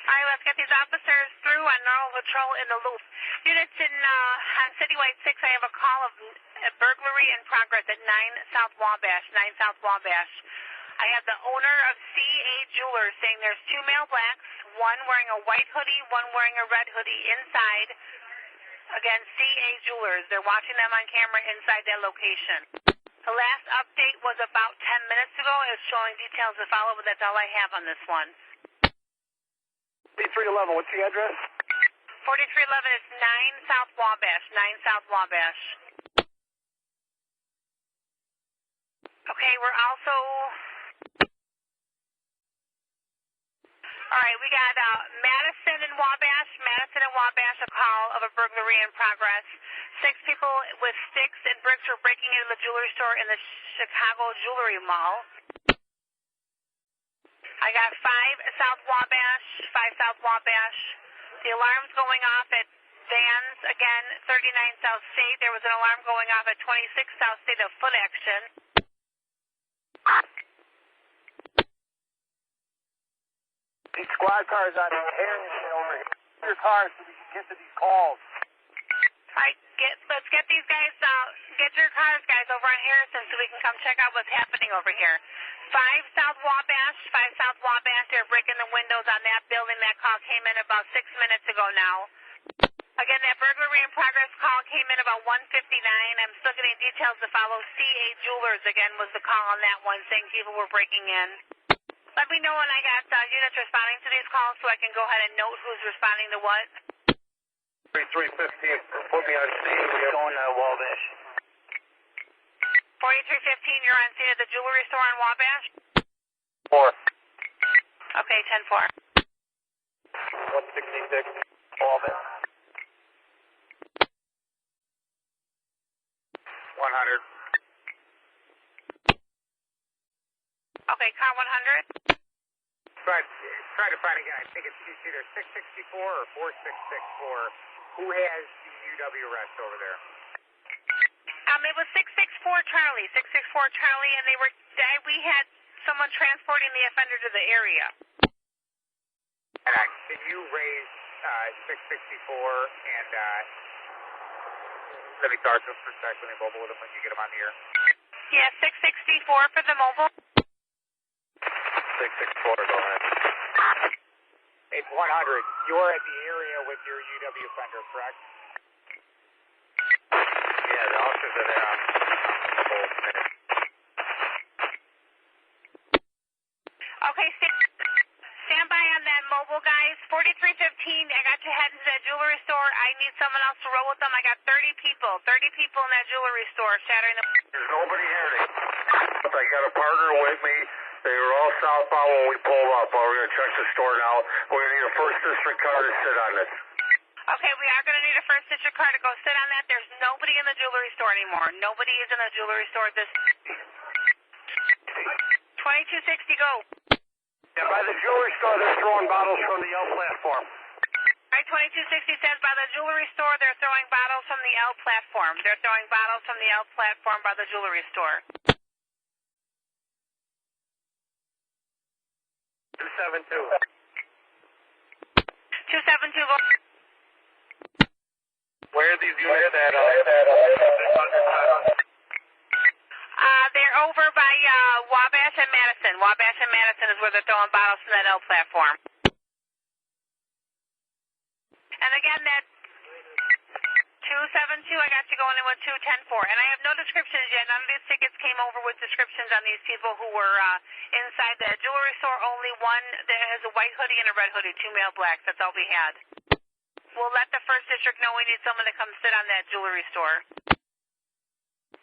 All right, let's get these officers through on normal patrol in the loop. Units on Citywide 6, I have a call of burglary in progress at 9 South Wabash, 9 South Wabash. I have the owner of CA Jewelers saying there's 2 male blacks, one wearing a white hoodie, one wearing a red hoodie inside. Again, CA Jewelers. They're watching them on camera inside that location. The last update was about 10 minutes ago. It's showing details to follow, but that's all I have on this one. 4311, what's the address? 4311 is 9 South Wabash, 9 South Wabash. Okay, we're also... All right, we got Madison and Wabash, a call of a burglary in progress. 6 people with sticks and bricks were breaking into the jewelry store in the Chicago Jewelry Mall. I got 5 South Wabash. The alarm's going off at Vans, again, 39 South State. There was an alarm going off at 26 South State of foot action. These squad cars on Harrington over here. Your cars so we can get to these calls. All right, let's get these guys, get your cars, guys, over on Harrison so we can come check out what's happening over here. 5 South Wabash, they're breaking the windows on that building. That call came in about 6 minutes ago now. Again, that burglary in progress call came in about 1:59. I'm still getting details to follow. CA Jewelers, again, was the call on that one, saying people were breaking in. Let me know when I got units responding to these calls so I can go ahead and note who's responding to what. 3315, put me on scene. We're going to Wabash. 4315, you're on scene at the jewelry store in Wabash? 4. Okay, 10-4. 166, Wabash. 100. Okay, car 100. Try to find a guy. I think it's either 664 or 4664. Who has the UW arrest over there? It was 664 Charlie, and we had someone transporting the offender to the area. And can you raise 664 and let me start just for a second and mobile with him when you get him on the air? Yeah, 664 for the mobile. 664, go ahead. It's 100. You're at the area with your UW offender, correct? Yeah, the officers are there on the whole minute. Okay, stand by on that mobile, guys. 4315, I got you heading to that jewelry store. I need someone else to roll with them. I got 30 people in that jewelry store shattering the... There's nobody here. I got a partner with me. They were all southbound when we pulled up. We're going to check the store now. We're going to need a first district car to sit on this. Okay, we are going to need a first district car to go sit on that. There's nobody in the jewelry store anymore. Nobody is in the jewelry store at this... 2260, go. Yeah, by the jewelry store, they're throwing bottles from the L platform. All right, 2260 says by the jewelry store, they're throwing bottles from the L platform. They're throwing bottles from the L platform by the jewelry store. 272. 272, go. Where are these units at? They're over by Wabash and Madison. Wabash and Madison is where they're throwing bottles from that L platform. And again, that 272, I got you going in with 210-4. And I have no descriptions yet. None of these tickets came over with descriptions on these people who were inside the jewelry store. Only one that has a white hoodie and a red hoodie, 2 male blacks. That's all we had. We'll let the first district know we need someone to come sit on that jewelry store.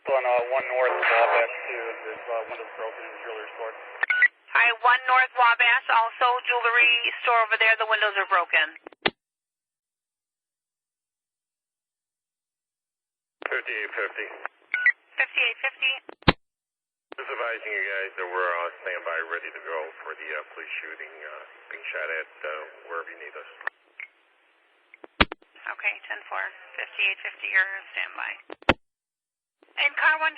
On 1 north of Wabash, There's windows broken in the jewelry store. All right, 1 North Wabash, also jewelry store over there. The windows are broken. 5850. 5850. Just advising you guys that we're on standby, ready to go for the police shooting being shot at wherever you need us. Okay, 10-4. 5850, you're standby. And car 100,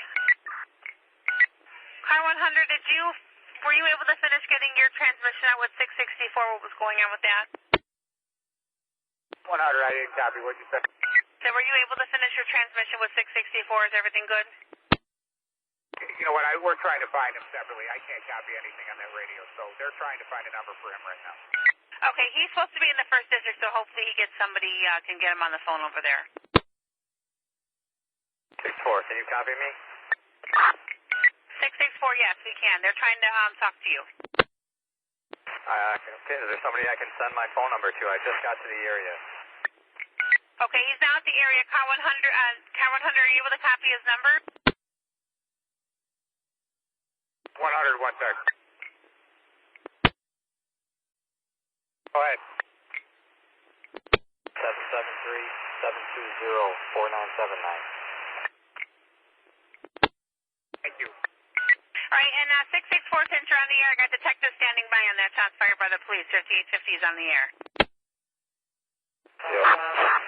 were you able to finish getting your transmission out with 664? What was going on with that? 100, I didn't copy. What'd you say? So were you able to finish your transmission with 664? Is everything good? You know what? We're trying to find him separately. I can't copy anything on that radio, so they're trying to find a number for him right now. Okay, he's supposed to be in the 1st district, so hopefully he gets somebody, can get him on the phone over there. 6-4, can you copy me? 664, yes, we can. They're trying to talk to you. Is there somebody I can send my phone number to? I just got to the area. Okay, he's now at the area. Car 100, are you able to copy his number? 100, 1 sec. Go ahead. 773-720-4979. Thank you. All right, and 664 since you're on the air, I got detectives standing by on that shots fired by the police. 5850 is on the air. Yeah.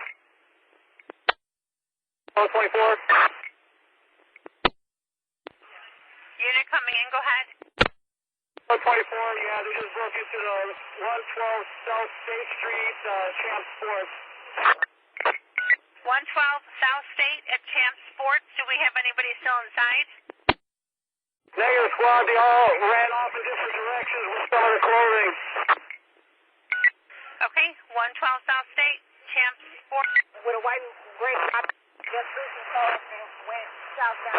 24. Unit coming in, go ahead. 24, yeah, they just broke into the 112 South State Street, Champ Sports. 112 South State at Champ Sports. Do we have anybody still inside? Negative squad, they all ran off in different directions with some of their clothing. Okay, 112 South State, Champ Sports. With a white and gray top, just loose and closed and went southbound.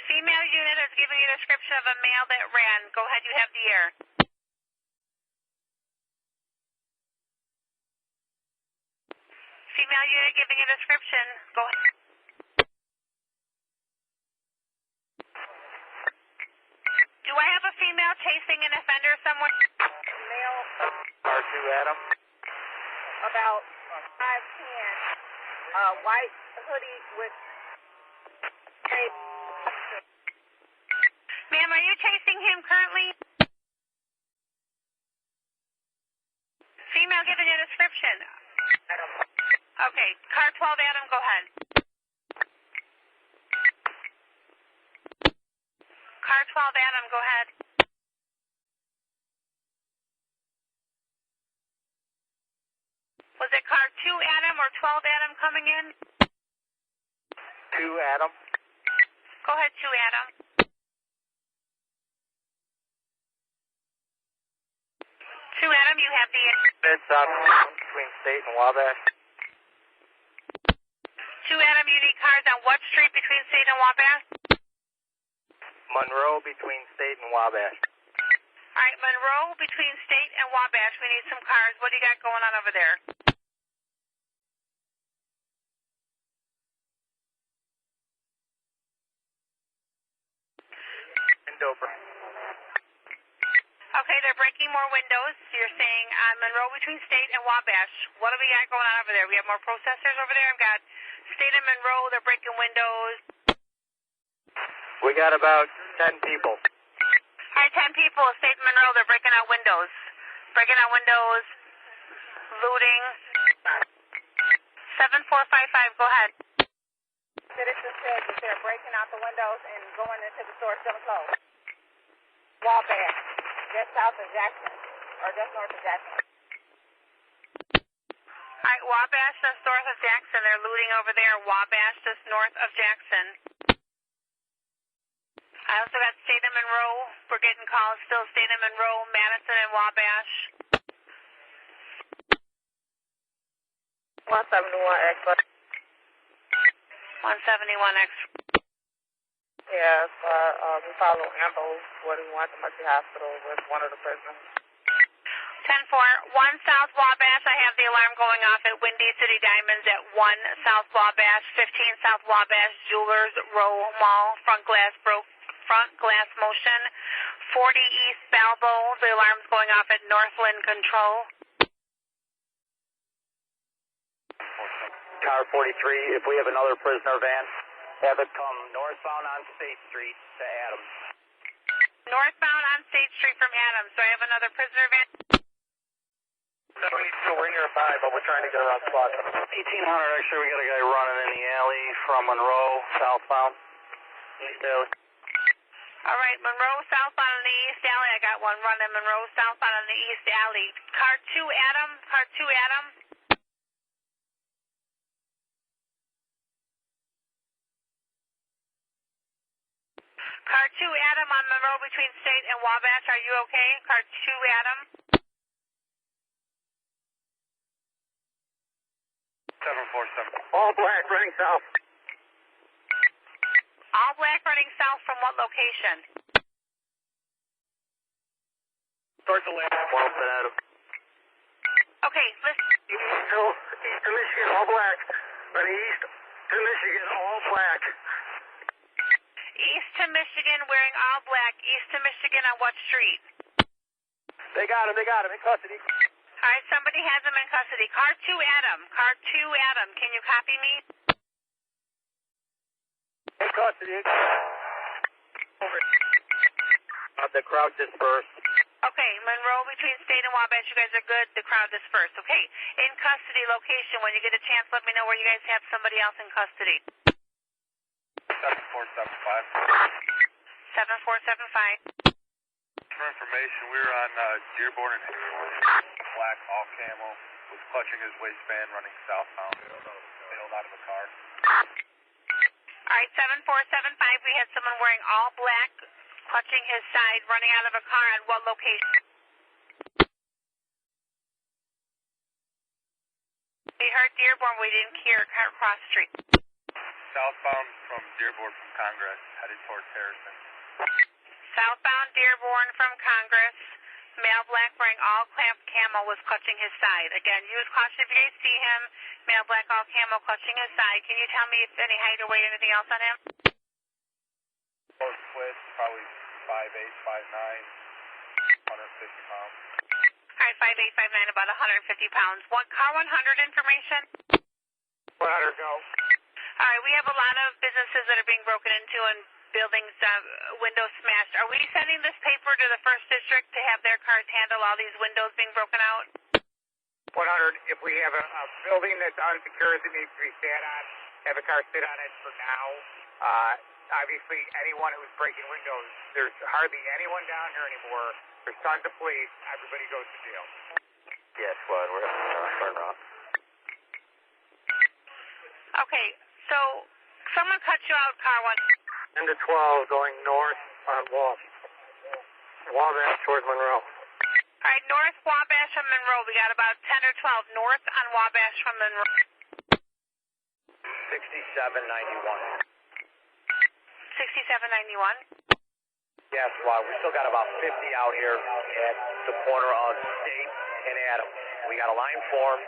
Female unit is giving you a description of a male that ran. Go ahead, you have the air. Female unit giving a description. Go ahead. Do I have a female chasing an offender somewhere? Male, R2 Adam. about 5'10", white hoodie with tape. Ma'am, are you chasing him currently? Female giving a description. Okay, car 12 Adam, go ahead. Car 12 Adam, go ahead. Was it car 2 Adam or 12 Adam coming in? 2 Adam. Go ahead, 2 Adam. 2 Adam, you have the... It's between State and Wabash. 2 Adam, you need cars on what street between State and Wabash? Monroe between State and Wabash. All right, Monroe between State and Wabash. We need some cars. What do you got going on over there? Window. Okay, they're breaking more windows. You're saying Monroe between State and Wabash. What do we got going on over there? We have more protesters over there. I've got State and Monroe. They're breaking windows. We got about 10 people. All right, 10 people. State and Monroe. They're breaking out windows. Breaking out windows. Looting. 7455. Go ahead. Citizens said that they're breaking out the windows and going into the store still closed. Wabash, just south of Jackson, or just north of Jackson. All right, Wabash just north of Jackson. They're looting over there. Wabash just north of Jackson. I also got State and Monroe. We're getting calls still. State and Monroe, Madison and Wabash. 171X. 171X. Yes, we follow Ambo when we went to Mercy Hospital with one of the prisoners. 10-4. 1 South Wabash. I have the alarm alarm going off at Windy City Diamonds at 1 South Wabash, 15 South Wabash Jewelers Row Mall, front glass motion. 40 East Balbo, the alarm's going off at Northland Control. Car 43, if we have another prisoner van, have it come northbound on State Street to Adams. Northbound on State Street from Adams. So I have another prisoner van. 72, we're nearby, but we're trying to get around spot. 1800, actually, we got a guy running in the alley from Monroe, southbound. East alley. All right, Monroe southbound in the East Alley. I got one running Monroe southbound in the East Alley. Car 2 Adam. Car 2 Adam. Car 2 Adam on Monroe between State and Wabash. Are you okay? Car 2 Adam. 747. All black, running south. All black running south from what location? Towards the left. Wilson, Adams. Okay, listen. East to Michigan, all black. Running east to Michigan, all black. East to Michigan wearing all black. East to Michigan on what street? They got him, in custody. All right, somebody has him in custody. Car 2 Adam. Car 2 Adam. Can you copy me? In custody. Over. The crowd dispersed. Okay, Monroe between State and Wabash, you guys are good. The crowd dispersed. Okay, in custody location, when you get a chance, let me know where you guys have somebody else in custody. 7475. 7475. For information, we were on Dearborn and black, all camo, was clutching his waistband, running southbound, bailed out of a car. All right, 7475, we had someone wearing all black, clutching his side, running out of a car on what location? We heard Dearborn, we didn't hear cross street. Southbound from Dearborn from Congress, headed towards Harrison. Southbound Dearborn from Congress, male black wearing all camo was clutching his side. Again, use caution if you guys see him. Male black all camo clutching his side. Can you tell me if any height or weight, anything else on him? Close twist, probably 5'8", 5'9", 150 pounds. All right, 5'8", 5'9", about 150 pounds. What car 100 information? 100 go. All right, we have a lot of businesses that are being broken into and buildings, windows smashed. Are we sending this paper to the 1st District to have their cars handle all these windows being broken out? 100, if we have a building that's unsecured that needs to be sat on, have a car sit on it for now. Obviously, anyone who's breaking windows, there's hardly anyone down here anymore. There's tons of police. Everybody goes to jail. Yes, Floyd, we're turn around. Okay, so someone cut you out, car 1. 10 to 12 going north on Wabash towards Monroe. All right, north Wabash from Monroe. We got about 10 or 12 north on Wabash from Monroe. 6791. 6791. Yes, well, we still got about 50 out here at the corner of State and Adams. We got a line formed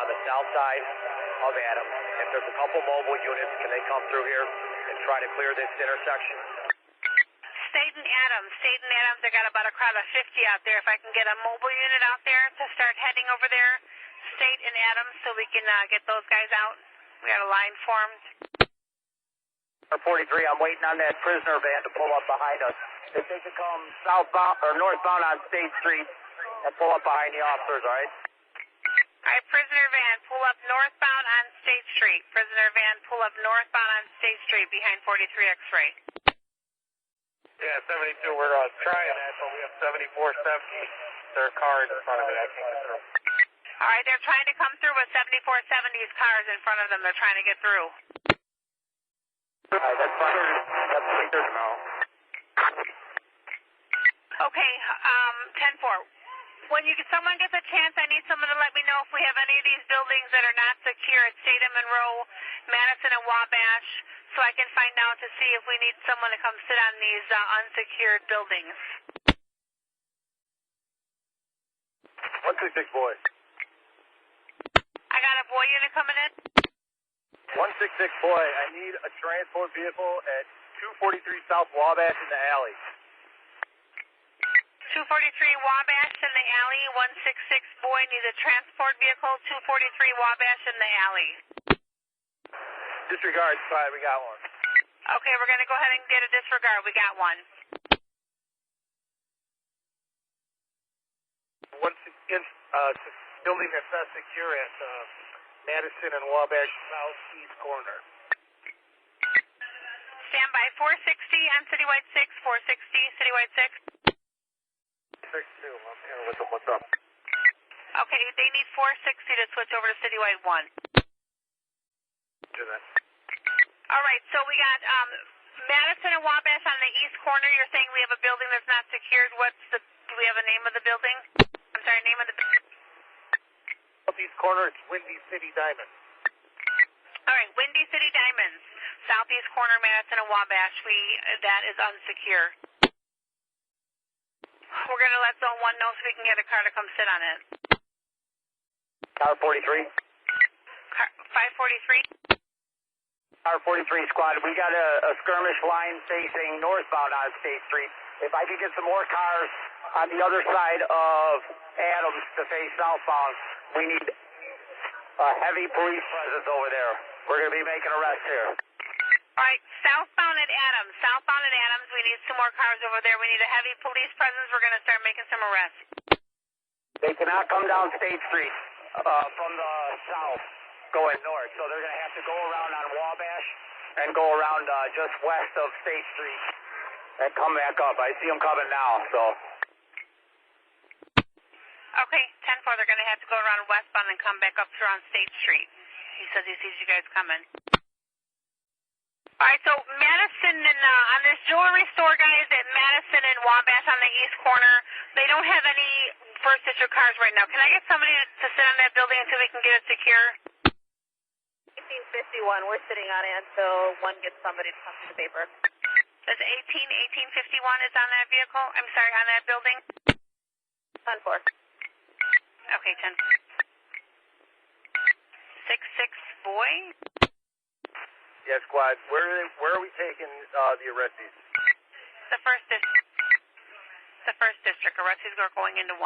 on the south side of Adams. If there's a couple mobile units, can they come through here and try to clear this intersection? State and Adams. I got about a crowd of 50 out there. If I can get a mobile unit out there to start heading over there, State and Adams, so we can get those guys out. We got a line formed. 43, I'm waiting on that prisoner van to pull up behind us. If they could come southbound or northbound on State Street and pull up behind the officers, all right? All right, prisoner van, pull up northbound on State Street. Prisoner van, pull up northbound on State Street behind 43 X-ray. Yeah, 72, we're trying that, but we have 7470. Their car is in front of it. I can't get through. All right, they're trying to come through with 7470's cars in front of them. They're trying to get through. All right, that's fine. That's clear now. Okay, 10-4. When someone gets a chance, I need someone to let me know if we have any of these buildings that are not secure at State and Monroe, Madison and Wabash, so I can find out to see if we need someone to come sit on these unsecured buildings. 126 boys. boy unit coming in? 166 boy, I need a transport vehicle at 243 South Wabash in the alley. 243 Wabash in the alley. 166 boy needs a transport vehicle. 243 Wabash in the alley. Disregard, squad, we got one. Okay, we're going to go ahead and get a disregard. We got one. Building that's not secure at Madison and Wabash southeast corner. Stand by 460 on Citywide 6. 460, Citywide 6. 62, I'm here with them. What's up? Okay, they need 460 to switch over to Citywide 1. Do that. All right, so we got Madison and Wabash on the east corner. You're saying we have a building that's not secured. Do we have a name of the building? I'm sorry, name of the building. Southeast corner, it's Windy City Diamonds. All right, Windy City Diamonds. Southeast corner, Madison and Wabash. That is unsecure. We're going to let Zone 1 know so we can get a car to come sit on it. Car 43. Car 543. Car 43 squad, we got a skirmish line facing northbound on State Street. If I could get some more cars on the other side of Adams to face southbound, we need a heavy police presence over there. We're going to be making arrests here. All right, southbound at Adams. Southbound at Adams, we need some more cars over there. We need a heavy police presence. We're going to start making some arrests. They cannot come down State Street from the south going north, so they're going to have to go around on Wabash and go around just west of State Street and come back up. I see them coming now, so. Okay, 10-4, they're going to have to go around westbound and come back up through on State Street. He says he sees you guys coming. All right, so Madison and on this jewelry store, guys, at Madison and Wabash on the east corner, they don't have any first district cars right now. Can I get somebody to sit on that building until we can get it secure? 1851, we're sitting on it until one gets somebody to come to the paper. Does 1851 is on that vehicle? I'm sorry, on that building? 10-4. Okay, 10. 6-6 boy? Yeah, squad, where are we taking the arrestees? The first district. The first district. Arrestees are going into 1.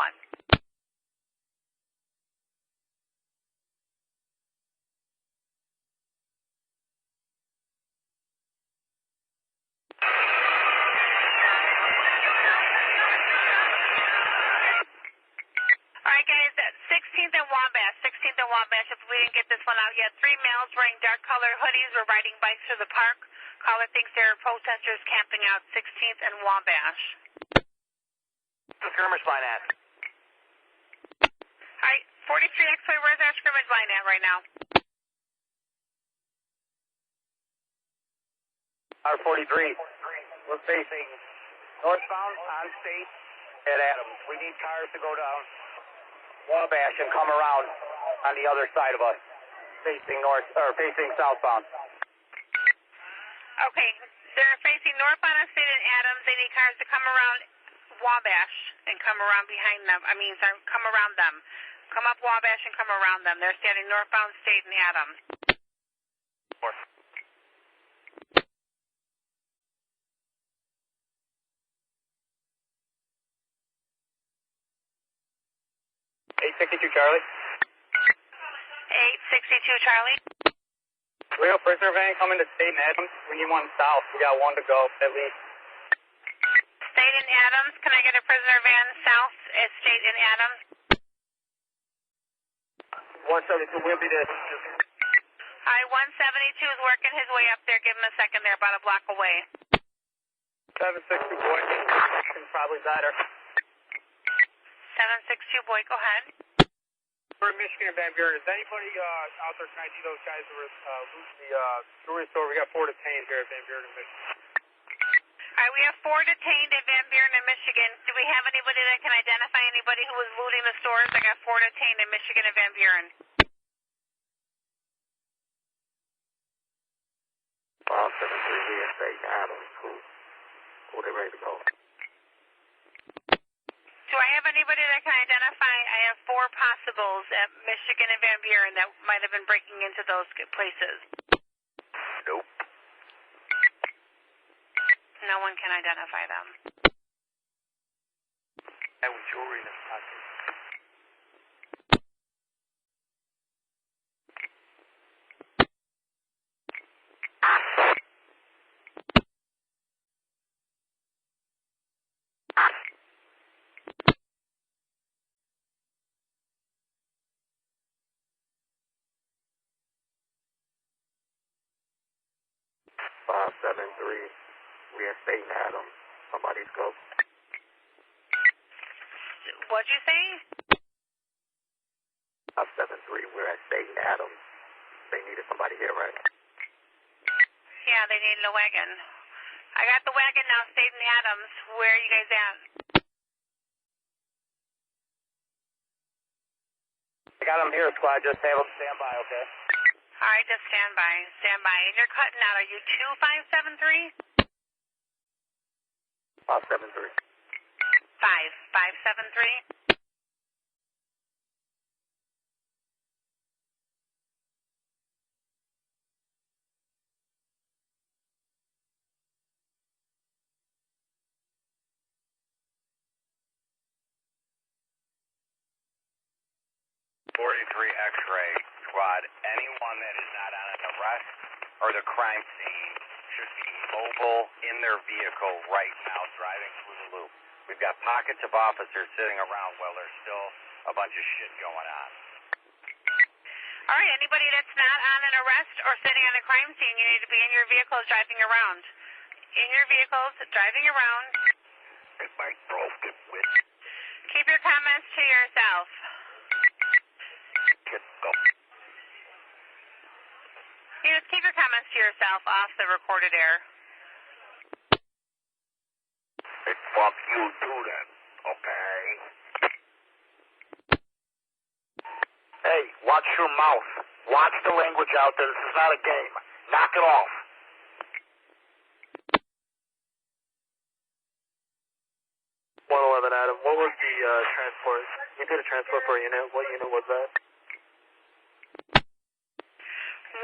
Wabash, if we didn't get this one out yet. 3 males wearing dark colored hoodies were riding bikes through the park. Caller thinks they're protesters camping out 16th and Wabash. The skirmish line at? Alright, 43 X-Way, where's our skirmish line at right now? R43. We're facing northbound on State at Adams. We need cars to go down Wabash and come around on the other side of us, facing southbound. Okay, they're facing northbound on State and Adams. They need cars to come around Wabash and come around behind them. Come around them. Come up Wabash and come around them. They're standing northbound State and Adams. 862 Charlie. 862 Charlie. We have a prisoner van coming to State and Adams. We need one south. We got one to go, at least. State and Adams. Can I get a prisoner van south at State and Adams? 172, we'll be there. Alright, 172 is working his way up there. Give him a second there, about a block away. 762 boy. Probably better. 762 boy, go ahead. We're in Michigan and Van Buren. Is anybody out there trying to see those guys who were losing the jewelry store? We got 4 detained here at Van Buren and Michigan. Alright, we have 4 detained at Van Buren and Michigan. Do we have anybody that can identify anybody who was looting the stores? I got 4 detained in Michigan and Van Buren. All 73 here, State Adams. Who they ready to go? 2 Do I have anybody that can identify? I have 4 possibles at Michigan and Van Buren that might have been breaking into those places. Nope. No one can identify them. And with jewelry in his pocket. We are St. Adams. Somebody's go. What'd you say? 573, we're at St. Adams. They needed somebody here, right? Yeah, they needed a wagon. I got the wagon now, St. Adams. Where are you guys at? I got them here, squad. Just have them stand by, okay? All right, just stand by. Stand by. And you're cutting out. Are you 2573? 573. 5573? X-ray squad. Anyone that is not on an arrest or the crime scene should be mobile in their vehicle right now, driving through the loop. We've got pockets of officers sitting around while there's still a bunch of shit going on. All right, anybody that's not on an arrest or sitting on a crime scene, you need to be in your vehicles driving around. In your vehicles driving around. Keep your comments to yourself. You just keep your comments to yourself off the recorded air. Hey, fuck you too then, okay? Hey, watch your mouth. Watch the language out there. This is not a game. Knock it off. Adam, what was the transport? You did a transport for a unit. What unit was that?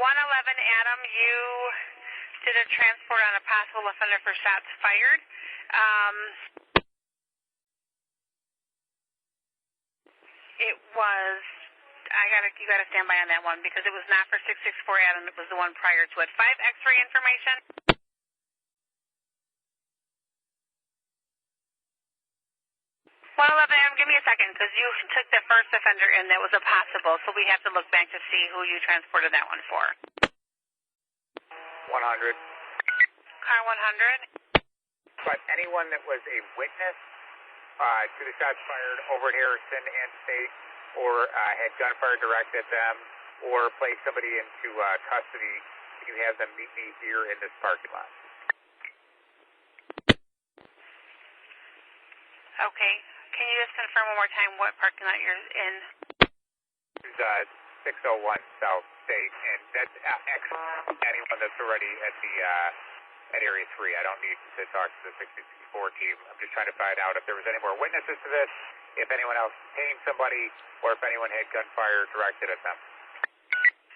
111 Adam, you did a transport on a possible offender for shots fired. It was, you gotta stand by on that one because it was not for 664 Adam, it was the one prior to it. 5 X-ray information. 111 Adam, give me a second because you took the first offender in that was a possible, so we have to look back to see who you transported that one for. 100. Car 100. But anyone that was a witness to the shots fired over at Harrison and State or had gunfire directed at them or placed somebody into custody, you have them meet me here in this parking lot. Okay. Can you just confirm one more time what parking lot you're in? It's 601 South State, and that's anyone that's already at the at Area 3. I don't need to talk to the 664 team. I'm just trying to find out if there was any more witnesses to this, if anyone else detained somebody, or if anyone had gunfire directed at them.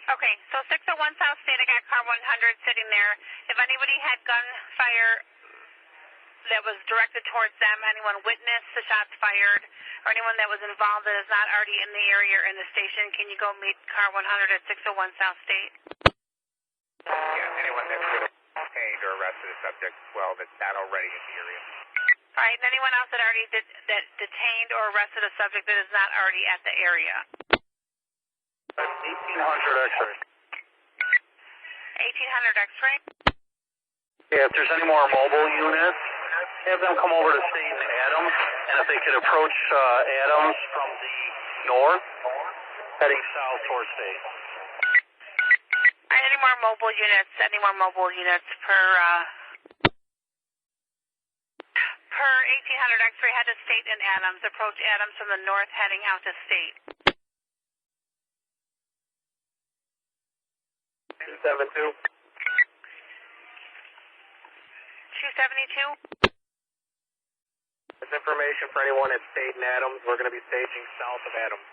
Okay, so 601 South State, I got car 100 sitting there. If anybody had gunfire that was directed towards them, anyone witnessed the shots fired, or anyone that was involved that is not already in the area or in the station, can you go meet car 100 at 601 South State? Yeah, anyone that could have detained or arrested a subject as well that's not already in the area. All right, and anyone else that already detained or arrested a subject that is not already at the area? 1800 X-ray. 1800 X-ray? Yeah, if there's any more mobile units, have them come over to St. Adams, and if they could approach Adams from the north, heading south towards State. All right, any more mobile units per 1800 X-ray, head to State and Adams. Approach Adams from the north, heading out to State. 272. 272? This information for anyone at State and Adams. We're going to be staging south of Adams.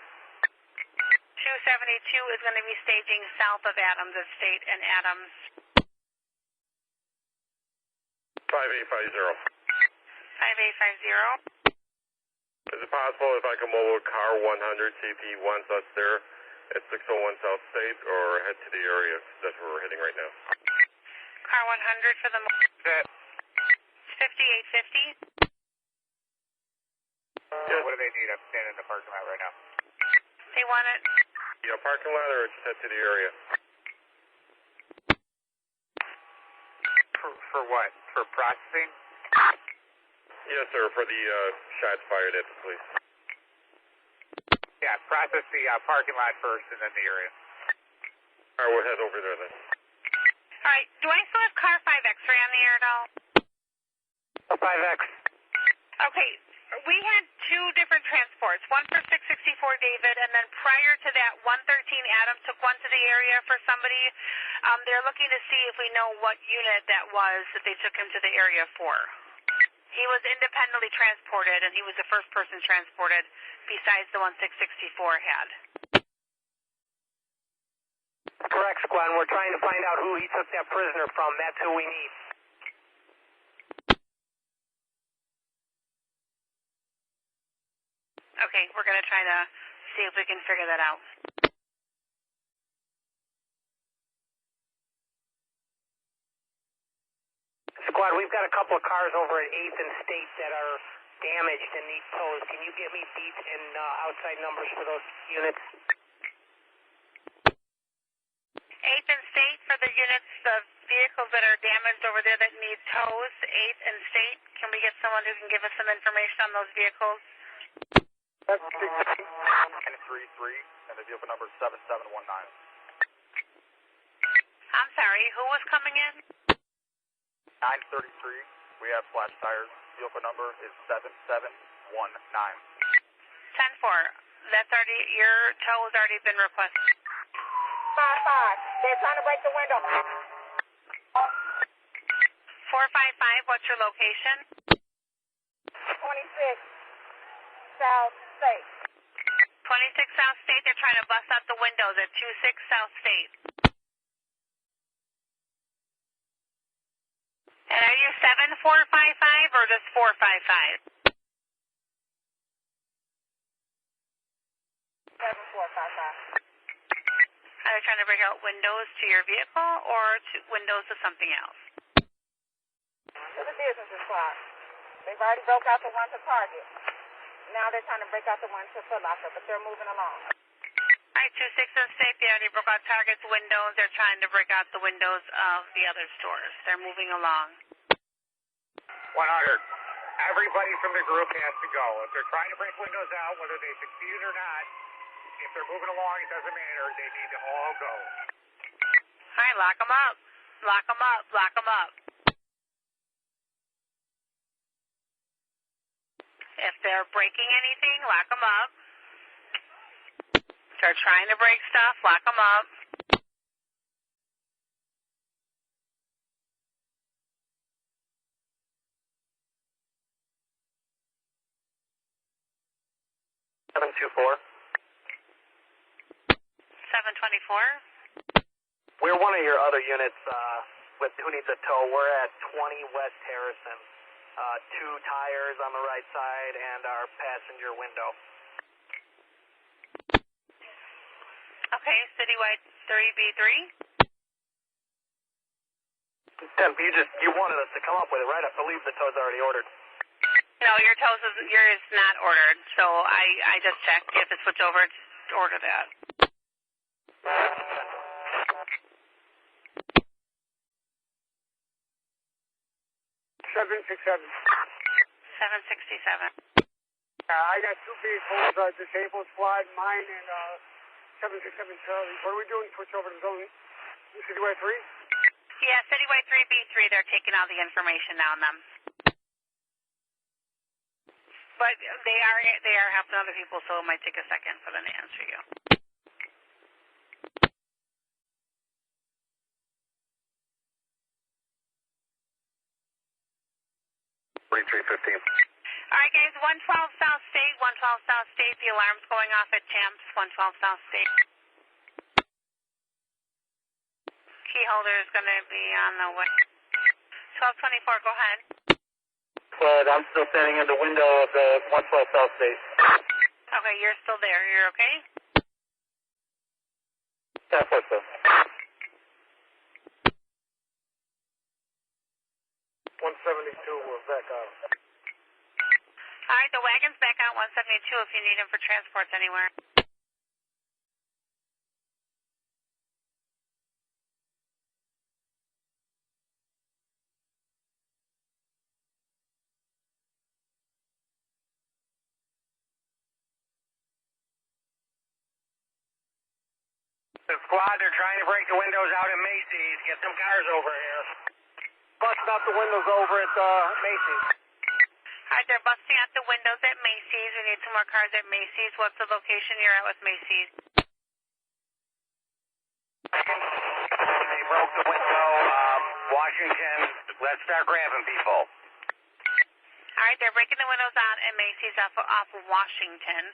272 is going to be staging south of Adams at State and Adams. 5850. 5850. Is it possible if I can move a car 100, see if he wants us there at 601 South State, or head to the area? That's where we're heading right now. Car 100 for the... 5850. Yeah. What do they need? I'm standing in the parking lot right now. They want it... Yeah, parking lot or just head to the area? For what? For processing? Yes, sir, for the shots fired at the police. Yeah, process the parking lot first and then the area. All right, we'll head over there then. All right, do I still have car 5X on the air at all? 5X. Okay, we had two different transports, one for 664 David, and then prior to that, 113 Adam took one to the area for somebody. They're looking to see if we know what unit that was that they took him to the area for. He was independently transported, and he was the first person transported besides the one 664 had. Correct, squad. And we're trying to find out who he took that prisoner from. That's who we need. Okay, we're going to try to see if we can figure that out. Squad, we've got a couple of cars over at 8th and State that are damaged and need towed. Can you get me beat and outside numbers for those units? 8th and State for the units, the vehicles that are damaged over there that need tows. 8th and State, can we get someone who can give us some information on those vehicles? That's 933, and the vehicle number is 7719. I'm sorry, who was coming in? 933, we have flat tires. Vehicle number is 7719. 10-4, that's already, your tow has already been requested. 5-5, they're trying to break the window. 455, what's your location? 26 South State. 26 South State, they're trying to bust out the windows at 26 South State. And are you 7455 or just 455? 7455. Are they trying to break out windows to your vehicle or to windows to something else? To the business squad. They've already broke out the one to Target. Now they're trying to break out the one to Foot Locker, but they're moving along. All right, 26 and State, they already broke out Target's windows. They're trying to break out the windows of the other stores. They're moving along. 100. Everybody from the group has to go. If they're trying to break windows out, whether they succeed or not, if they're moving along, it doesn't matter. They need to all go. All right, lock them up. Lock them up. Lock them up. If they're breaking anything, lock them up. If they're trying to break stuff, lock them up. Seven 724. We're one of your other units with who needs a tow. We're at 20 West Harrison. 2 tires on the right side and our passenger window. Okay, Citywide 3B3. Temp, you wanted us to come up with it, right? I believe the tow's already ordered. No, yours is not ordered, so I just checked. You have to switch over to order that. 767. 767. I got 2 vehicles, disabled squad, mine and 767 Charlie. What are we doing? Switch over to zone Citywide 3? Yeah, Citywide 3B3, they're taking all the information now on them. But they are helping other people, so it might take a second for them to answer you. All right, guys, 112 South State, 112 South State. The alarm's going off at Champs, 112 South State. Key holder is going to be on the way. 1224, go ahead. Floyd, I'm still standing in the window of the 112 South State. Okay, you're still there. You're okay? Yeah, of course so. 172, we're back out. All right, the wagon's back out 172 if you need him for transports anywhere. The squad, they're trying to break the windows out at Macy's. Get some cars over here. Busting out the windows over at Macy's. All right, they're busting out the windows at Macy's. We need some more cars at Macy's. What's the location you're at with Macy's? They broke the window. Washington, let's start grabbing people. All right, they're breaking the windows out at Macy's off of Washington.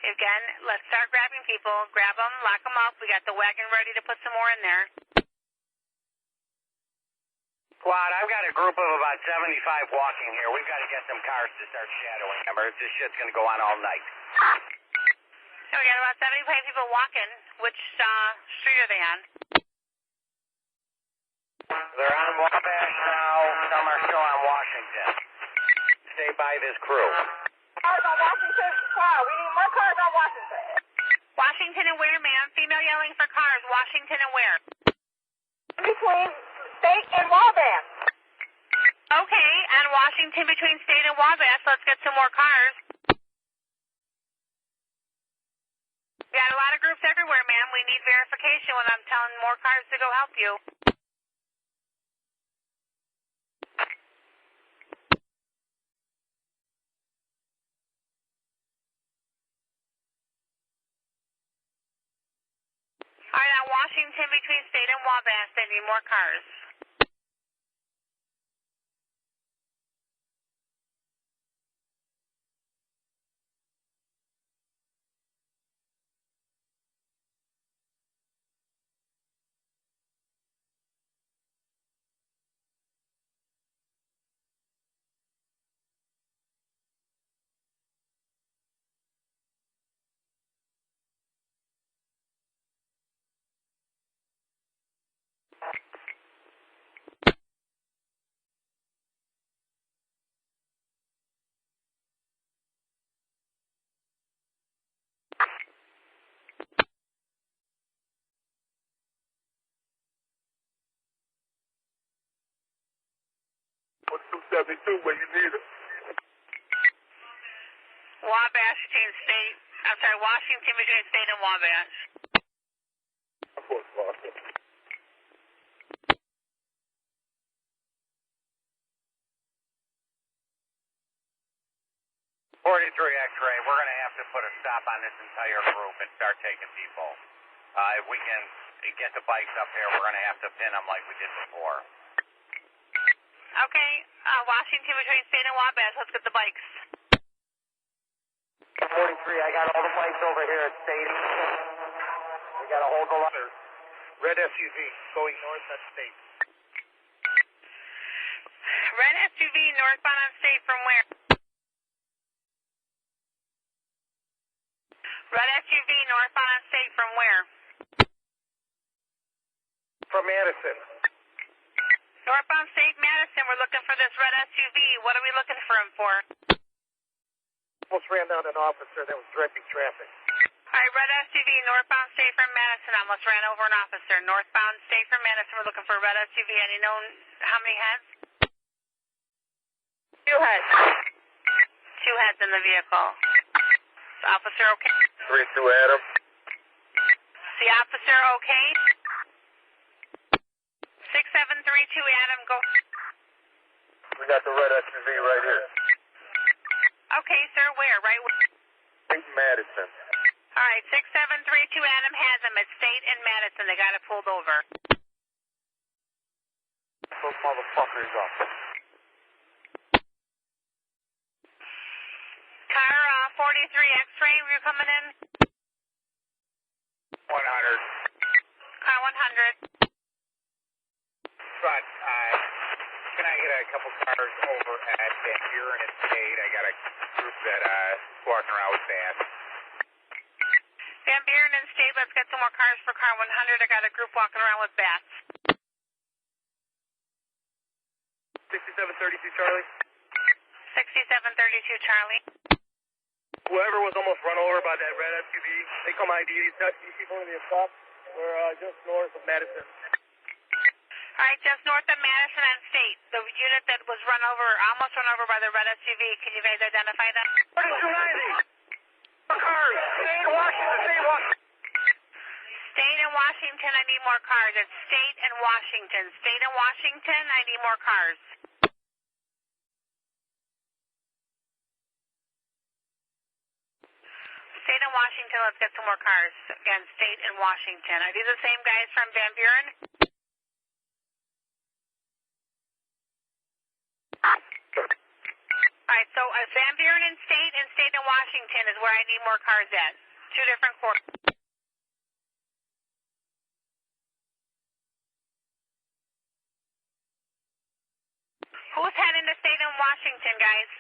Again, let's start grabbing people. Grab them, lock them up. We got the wagon ready to put some more in there. Squad, I've got a group of about 75 walking here. We've got to get some cars to start shadowing them, or this shit's going to go on all night. So we got about 75 people walking. Which street are they on? They're on Wabash now. Some are still on Washington. Stay by this crew. Cars on Washington. Car. We need more cars on Washington. Washington and where, ma'am? Female yelling for cars. Washington and where? Between State and Wabash. Okay, and Washington between State and Wabash. Let's get some more cars. We got a lot of groups everywhere, ma'am. We need verification when I'm telling more cars to go help you. All right, on Washington between State and Wabash, they need more cars. What's 272 where you need it? Wabash between State, I'm sorry, Washington between State and Wabash. Of course, Boston. 43 X-ray, we're going to have to put a stop on this entire group and start taking people. If we can get the bikes up here, we're going to have to pin them like we did before. Okay, Washington between State and Wabash, let's get the bikes. 43, I got all the bikes over here at State. We got a whole lot of red SUV going north at State. Red SUV northbound on State from where? Red SUV northbound on State from where? From Madison. Northbound State Madison, we're looking for this red SUV. What are we looking for him for? Almost ran down an officer that was directing traffic. All right, red SUV northbound State from Madison. Almost ran over an officer. Northbound State from Madison, we're looking for a red SUV. Any known how many heads? 2 heads. 2 heads in the vehicle. Is the officer okay? 32 Adam. Is the officer okay? 6732 Adam, go. We got the red SUV right here. Okay, sir, where? Right where? Think Madison. All right, 6732 Adam has him at State and Madison. They got it pulled over. Those motherfuckers up. X-ray, were you coming in? 100. Car 100. But, can I get a couple cars over at Van Buren and State? I got a group that, walking around with bats. Van Buren and State, let's get some more cars for car 100. I got a group walking around with bats. 6732 Charlie. 6732 Charlie. Whoever was almost run over by that red SUV, they come ID these people in the top. We're just north of Madison. All right, just north of Madison and State. The unit that was almost run over by the red SUV, can you guys identify them? 3290. Cars. State Washington. State and Washington, I need more cars. It's State and Washington. State and Washington, I need more cars. State and Washington, let's get some more cars. Again, State and Washington. Are these the same guys from Van Buren? Alright, so Van Buren and State and Washington is where I need more cars at. Two different courts. Who's heading to State and Washington, guys?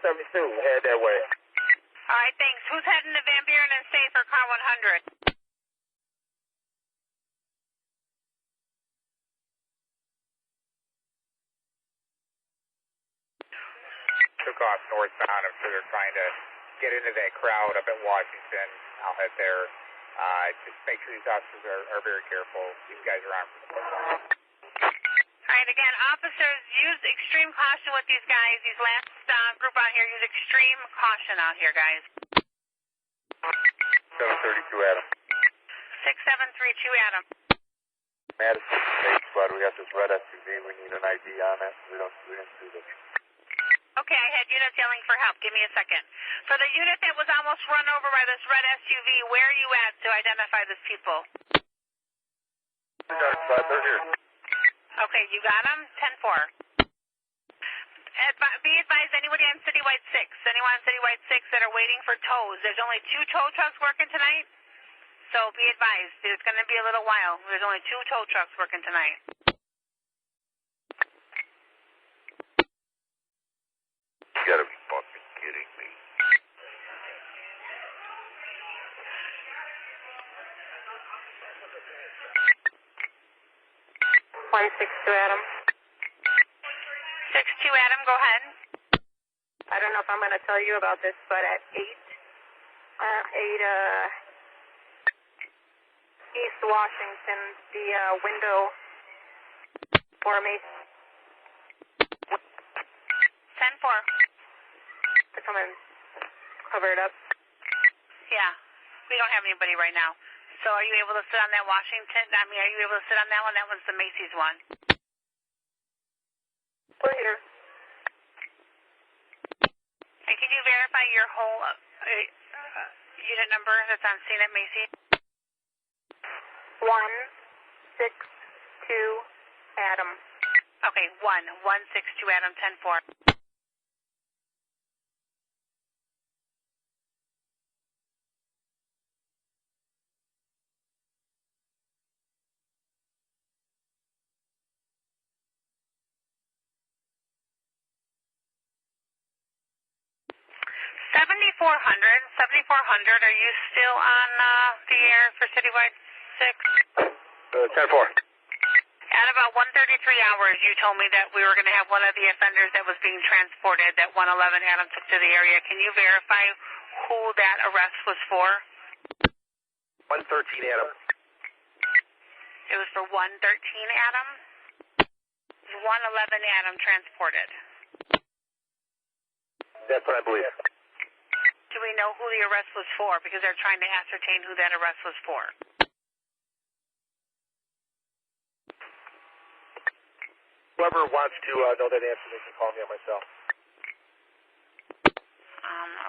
72, head that way. Alright, thanks. Who's heading to Van Buren and State for car 100? Took off northbound. I'm sure they're trying to get into that crowd up at Washington. I'll head there. Just make sure these officers are very careful. These guys are armed. Alright, again, officers, use extreme caution with these guys. These last group out here, use extreme caution out here, guys. 732 Adam. 6732 Adam. Madison State Squad, we got this red SUV. We need an ID on it. We didn't see this. Okay, I had units yelling for help. Give me a second. For the unit that was almost run over by this red SUV, where are you at to identify these people? They're here. Okay, you got them? 10-4. Be advised, anybody on Citywide 6, anyone on Citywide 6 that are waiting for tows, there's only 2 tow trucks working tonight, so be advised, it's going to be a little while. There's only 2 tow trucks working tonight. You gotta be fucking kidding me. One 62 Adam. 62 Adam, go ahead. I don't know if I'm going to tell you about this, but at 8 East Washington, the window for me. 10-4. To come and cover it up. Yeah, we don't have anybody right now. So are you able to sit on that Washington? Are you able to sit on that one? That one's the Macy's one. We're here. And can you verify your whole unit number that's on scene at Macy's? 162 Adam. Okay, 162 Adam, 10-4. Are you still on the air for Citywide 6? 10-4. At about 1:33 hours, you told me that we were going to have one of the offenders that was being transported, that 111 Adam took to the area. Can you verify who that arrest was for? 113 Adam. It was for 113 Adam? 111 Adam transported. That's what I believe. Do we know who the arrest was for? Because they're trying to ascertain who that arrest was for. Whoever wants to know that answer, they can call me on my cell.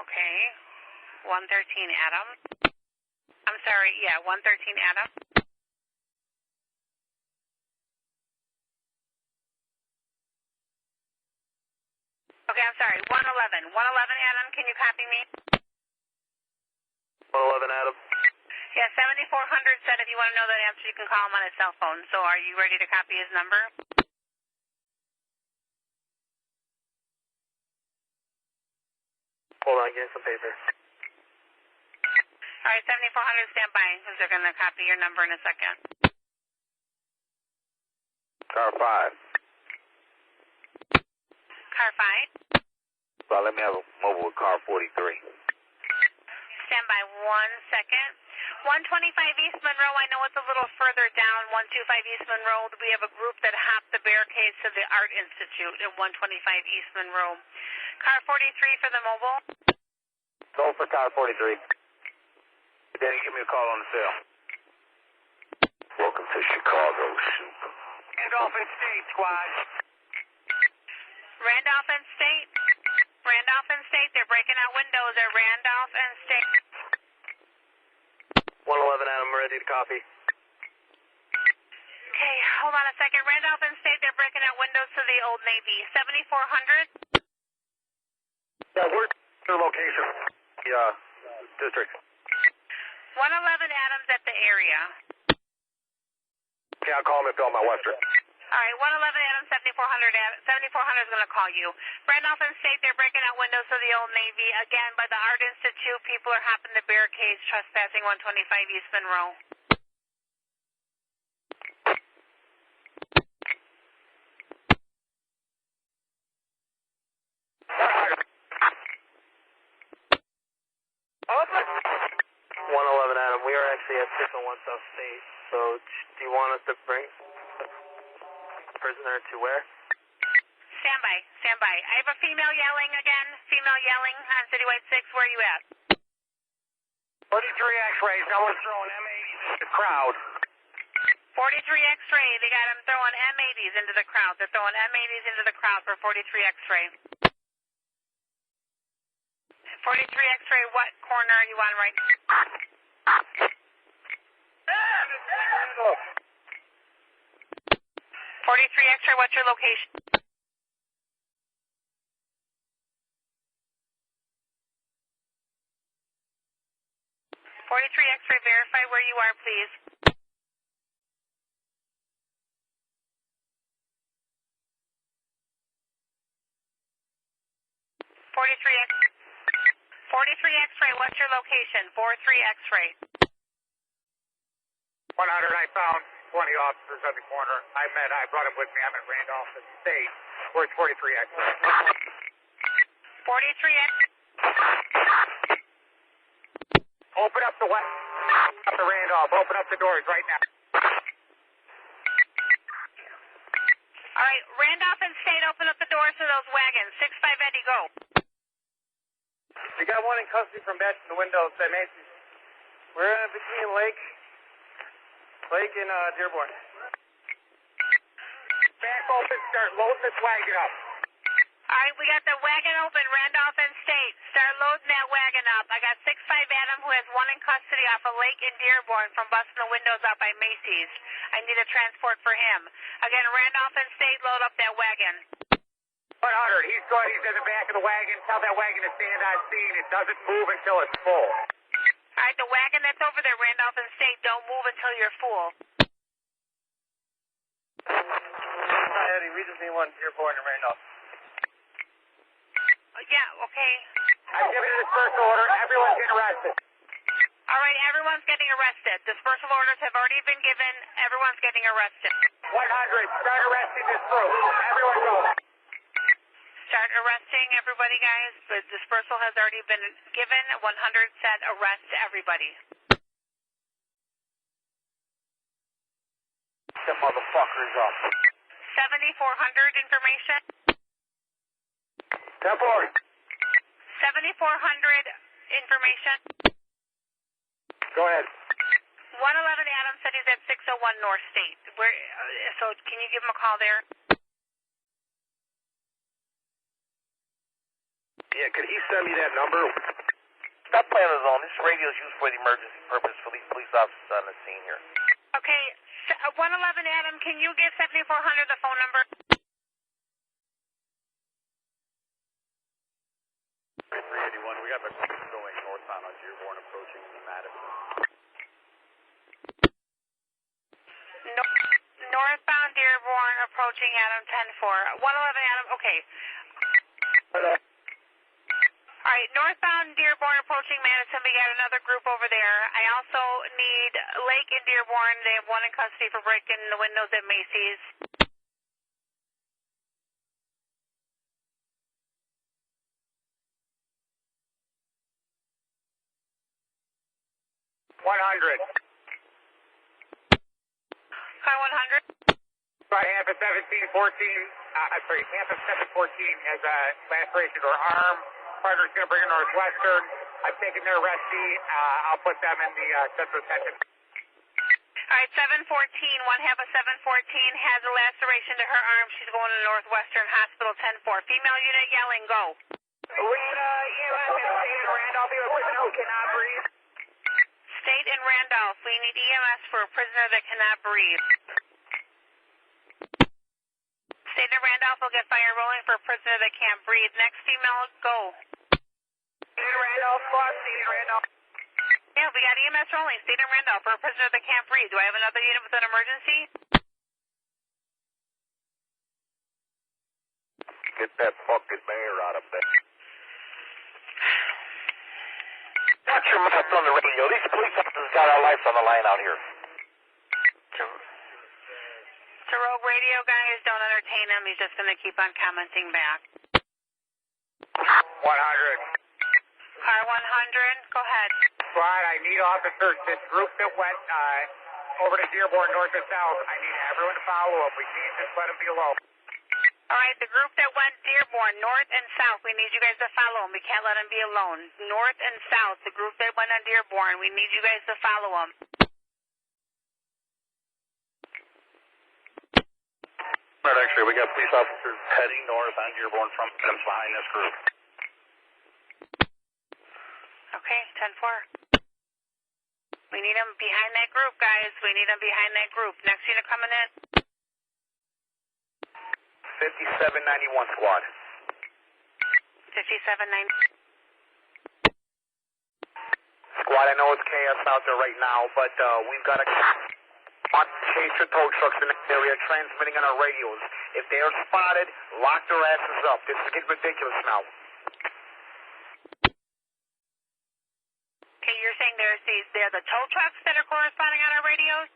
Okay. 113 Adam. I'm sorry, yeah, 113 Adam. Okay, I'm sorry. 111. 111, Adam, can you copy me? 111, Adam. Yeah, 7400 said if you want to know that answer, you can call him on his cell phone. So are you ready to copy his number? Hold on, getting some paper. All right, 7400, stand by, because they're going to copy your number in a second. Car 5. Car 5? Well, let me have a mobile with car 43. Stand by 1 second. 125 East Monroe, I know it's a little further down. 125 East Monroe, we have a group that hopped the barricades to the Art Institute at 125 East Monroe. Car 43 for the mobile? Go for car 43. Danny, give me a call on the cell. Welcome to Chicago, Super. Randolph and State, squad. Randolph and State? Randolph and State, they're breaking out windows at Randolph and State. 111, Adam, ready to copy. Okay, hold on a second. Randolph and State, they're breaking out windows to the Old Navy. 7400? Yeah, where's the location? Yeah, district. 111 Adams at the area. Okay, I'll call him if they're on my western. All right, 111 Adams, 7400 is going to call you. Randolph and State, they're breaking out windows to the Old Navy. Again, by the Art Institute, people are hopping the barricades, trespassing 125 East Monroe. Adam, we are actually at 601 South State, so do you want us to bring the prisoner to where? Stand by, stand by. I have a female yelling again. Female yelling on Citywide 6. Where are you at? 43 X-rays. I was throwing M80s into the crowd. 43 X-ray. They got them throwing M80s into the crowd. They're throwing M80s into the crowd for 43 X-ray. 43 X-ray, what corner are you on right now? 43 X-ray, what's your location? 43 X-ray, verify where you are, please. 43 X-ray, what's your location? 43 X-ray. 100, I found 20 officers on the corner. I brought them with me. I'm at Randolph and State. Where's 43 X-ray? 43 X-ray. Open up the Randolph. Open up the doors right now. All right, Randolph and State, open up the doors to those wagons. 6-5 Eddie, go. We got one in custody from bashing the windows at Macy's. We're in between Lake and Dearborn. Back open, start loading this wagon up. All right, we got the wagon open, Randolph and State. Start loading that wagon up. I got 6-5 Adam, who has one in custody off of Lake in Dearborn from busting the windows out by Macy's. I need a transport for him. Again, Randolph and State, load up that wagon. 100, he's good. He's in the back of the wagon. Tell that wagon to stand on scene. It doesn't move until it's full. All right, the wagon that's over there, Randolph and State, don't move until you're full. Hi, Eddie. We just need one Dearborn and Randolph. Yeah, okay. I'm giving a dispersal order. Everyone's getting arrested. All right, everyone's getting arrested. Dispersal orders have already been given. Everyone's getting arrested. 100, start arresting this group. Everyone go. Start arresting everybody, guys. The dispersal has already been given. 100 said arrest everybody. Them motherfuckers up. 7400 information. 10-4. 7400 information. Go ahead. 111 Adams said he's at 601 North State. So can you give him a call there? Yeah, could he send me that number? Stop playing on his own. This radio is used for the emergency purpose for these police officers on the scene here. Okay, 111 Adam, can you give 7400 the phone number? 381, we got the going northbound on Dearborn approaching Madison. Northbound Dearborn approaching Adam 10-4. 111 Adam, okay. Alright, northbound Dearborn approaching Madison, we got another group over there. I also need Lake and Dearborn, they have one in custody for breaking the windows at Macy's. Car 100. Right, half of 1714, half of 714 has a laceration to her arm. Partner's going to bring her Northwestern. I've taken their rescue. I'll put them in the central detention. All right, 714, one half of 714 has a laceration to her arm. She's going to Northwestern Hospital 10-4. Female unit yelling, go. We had EMS at State and Randolph. He was a prisoner who cannot breathe. State and Randolph, we need EMS for a prisoner that cannot breathe. State and Randolph will get fire rolling for a prisoner that can't breathe. Next female, go. State and Randolph, squad, State and Randolph. Yeah, we got EMS rolling. State and Randolph for a prisoner that can't breathe. Do I have another unit with an emergency? Get that fucking mayor out of bed. Watch your mouth on the radio. These police officers got our lives on the line out here. To rogue radio guys, don't entertain him. He's just going to keep on commenting back. 100. Car 100, go ahead. Squad, I need officers. This group that went over to Dearborn, north and south, I need everyone to follow them. We can't just let them be alone. All right, the group that went Dearborn, north and south, we need you guys to follow them. We can't let them be alone. North and south, the group that went on Dearborn, we need you guys to follow them. Actually, we got police officers heading north on Dearborn from them behind this group. Okay, 10-4. We need them behind that group, guys. We need them behind that group. Next unit coming in. 5791 squad. 5790. Squad, I know it's chaos out there right now, but we've got a chaser tow trucks in the area transmitting on our radios. If they are spotted, lock their asses up. This is getting ridiculous now. Okay, you're saying they're the tow trucks that are corresponding on our radios?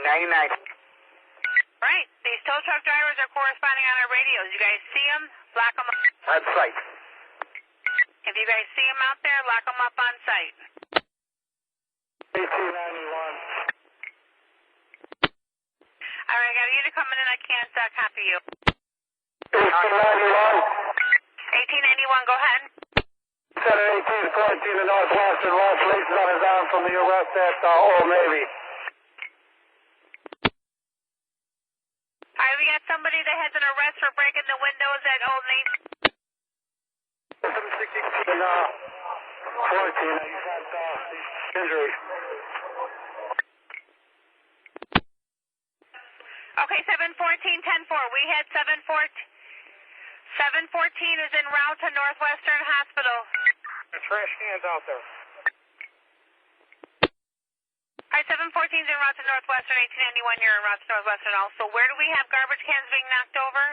99. Right. These tow truck drivers are corresponding on our radios. You guys see them? Lock them up. That's right. If you guys see them out there, lock them up on site. 1891. All right, I got a unit coming in. I can't copy you. 1891. 1891, go ahead. 1814 to Northwestern. Lost leases on his arm from the arrest at Old Navy. All right, we got somebody that has an arrest for breaking the windows at Old Navy. 716 and 14. He's had injury. Okay, 714, 10-4. We had 714. 714 is en route to Northwestern Hospital. The trash cans out there. All right, 714 is en route to Northwestern. 1891, you're en route to Northwestern also. Where do we have garbage cans being knocked over?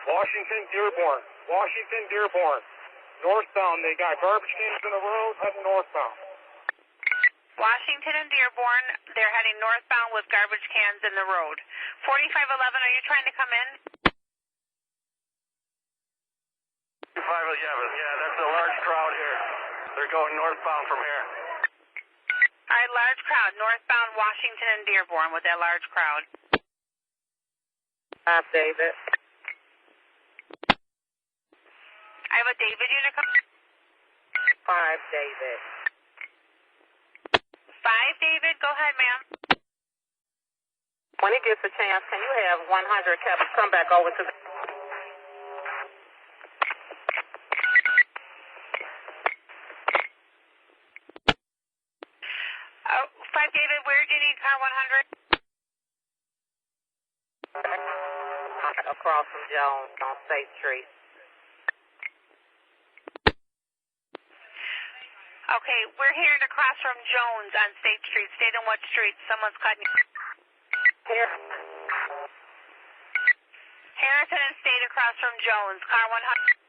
Washington, Dearborn. Washington, Dearborn. Northbound, they got garbage cans in the road heading northbound. Washington and Dearborn, they're heading northbound with garbage cans in the road. 4511, are you trying to come in? 511, yeah, that's a large crowd here. They're going northbound from here. All right, large crowd, northbound Washington and Dearborn with that large crowd. David. I have a David unit coming. 5, David. 5, David, go ahead, ma'am. When he gets a chance, can you have 100 come back over to the... Oh, 5, David, where do you need car 100? Across across from Jones on State Street. Okay, we're hearing across from Jones on State Street. State on what street? Someone's cutting you. Here. Harrison and State across from Jones. Car 100.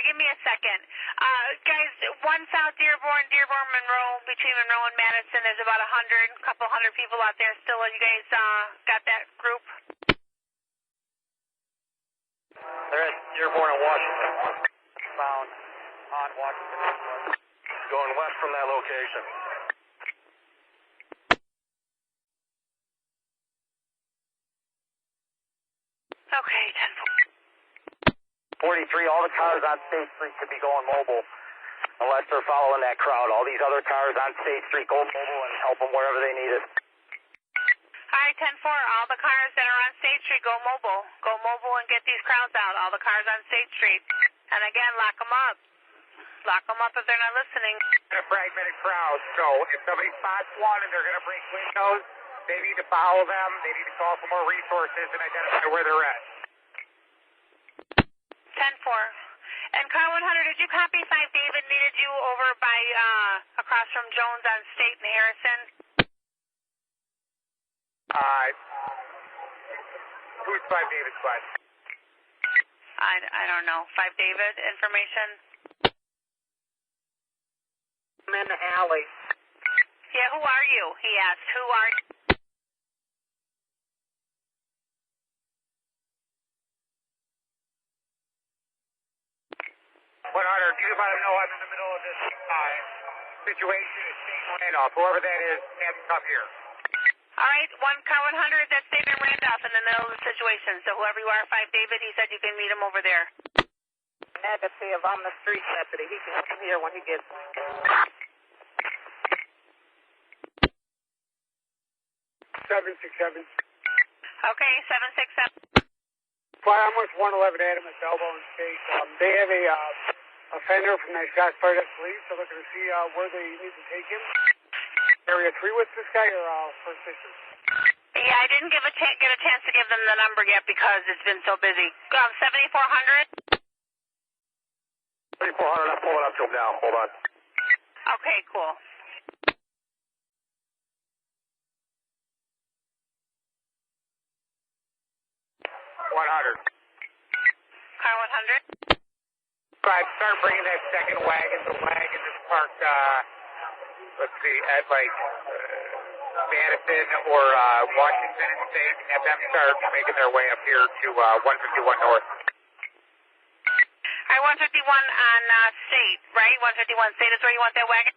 Give me a second. Guys, 1 South Dearborn, Monroe, between Monroe and Madison, there's about 100, couple hundred people out there still. You guys got that group? They're at Dearborn and Washington. Found on Washington. Going west from that location. Okay, 43, all the cars on State Street could be going mobile unless they're following that crowd. All these other cars on State Street go mobile and help them wherever they need it. All right, 10-4, all the cars that are on State Street go mobile. Go mobile and get these crowds out, all the cars on State Street. And again, lock them up. Lock them up if they're not listening. A fragmented crowd, so if somebody spots one and they're going to break windows, they need to follow them, they need to call for more resources and identify where they're at. 10-4. And car 100, did you copy 5 David needed you over by, across from Jones on State and Harrison? Who's 5 David's squad? I don't know. 5 David information? I'm in the alley. Yeah, who are you? He asked. Who are you? 100, you let them know I'm in the middle of this situation. It's State Randolph. Whoever that is, have them come here. All right, car 100, that's David Randolph in the middle of the situation. So whoever you are, 5 David, he said you can meet him over there. I had to see if I'm the street deputy. He can come here when he gets... 767. Okay, 767. Well, I'm with 111 Adam at Elbow and State. They have a offender from the shots fired at police. They're looking to see where they need to take him. Area 3 with this guy or First District? Yeah, I didn't get a chance to give them the number yet because it's been so busy. 7400? 3400, I'm pulling up to him now. Hold on. Okay, cool. 100. Car 100? Right, start bringing that second wagon. The wagon is parked, let's see, at like Madison or Washington and State. Have them start making their way up here to 151 North. All right, 151 on State, right? 151 State is where you want that wagon?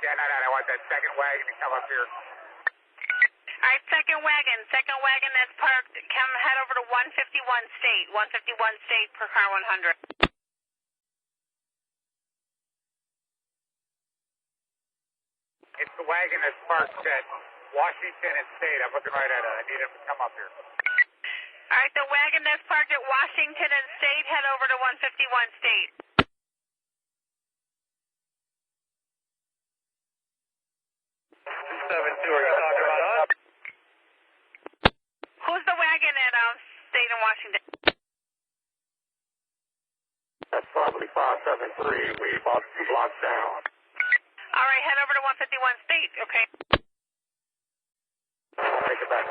Yeah, no, I want that second wagon to come up here. All right, second wagon that's parked, come head over to 151 State, 151 State per car 100. It's the wagon that's parked at Washington and State. I'm looking right at it. I need him to come up here. All right, the wagon that's parked at Washington and State, head over to 151 State. 272, are you talking about us? Who's the wagon at State and Washington? That's probably 573. We about 2 blocks down. All right, head over to 151 State, okay? Take it back.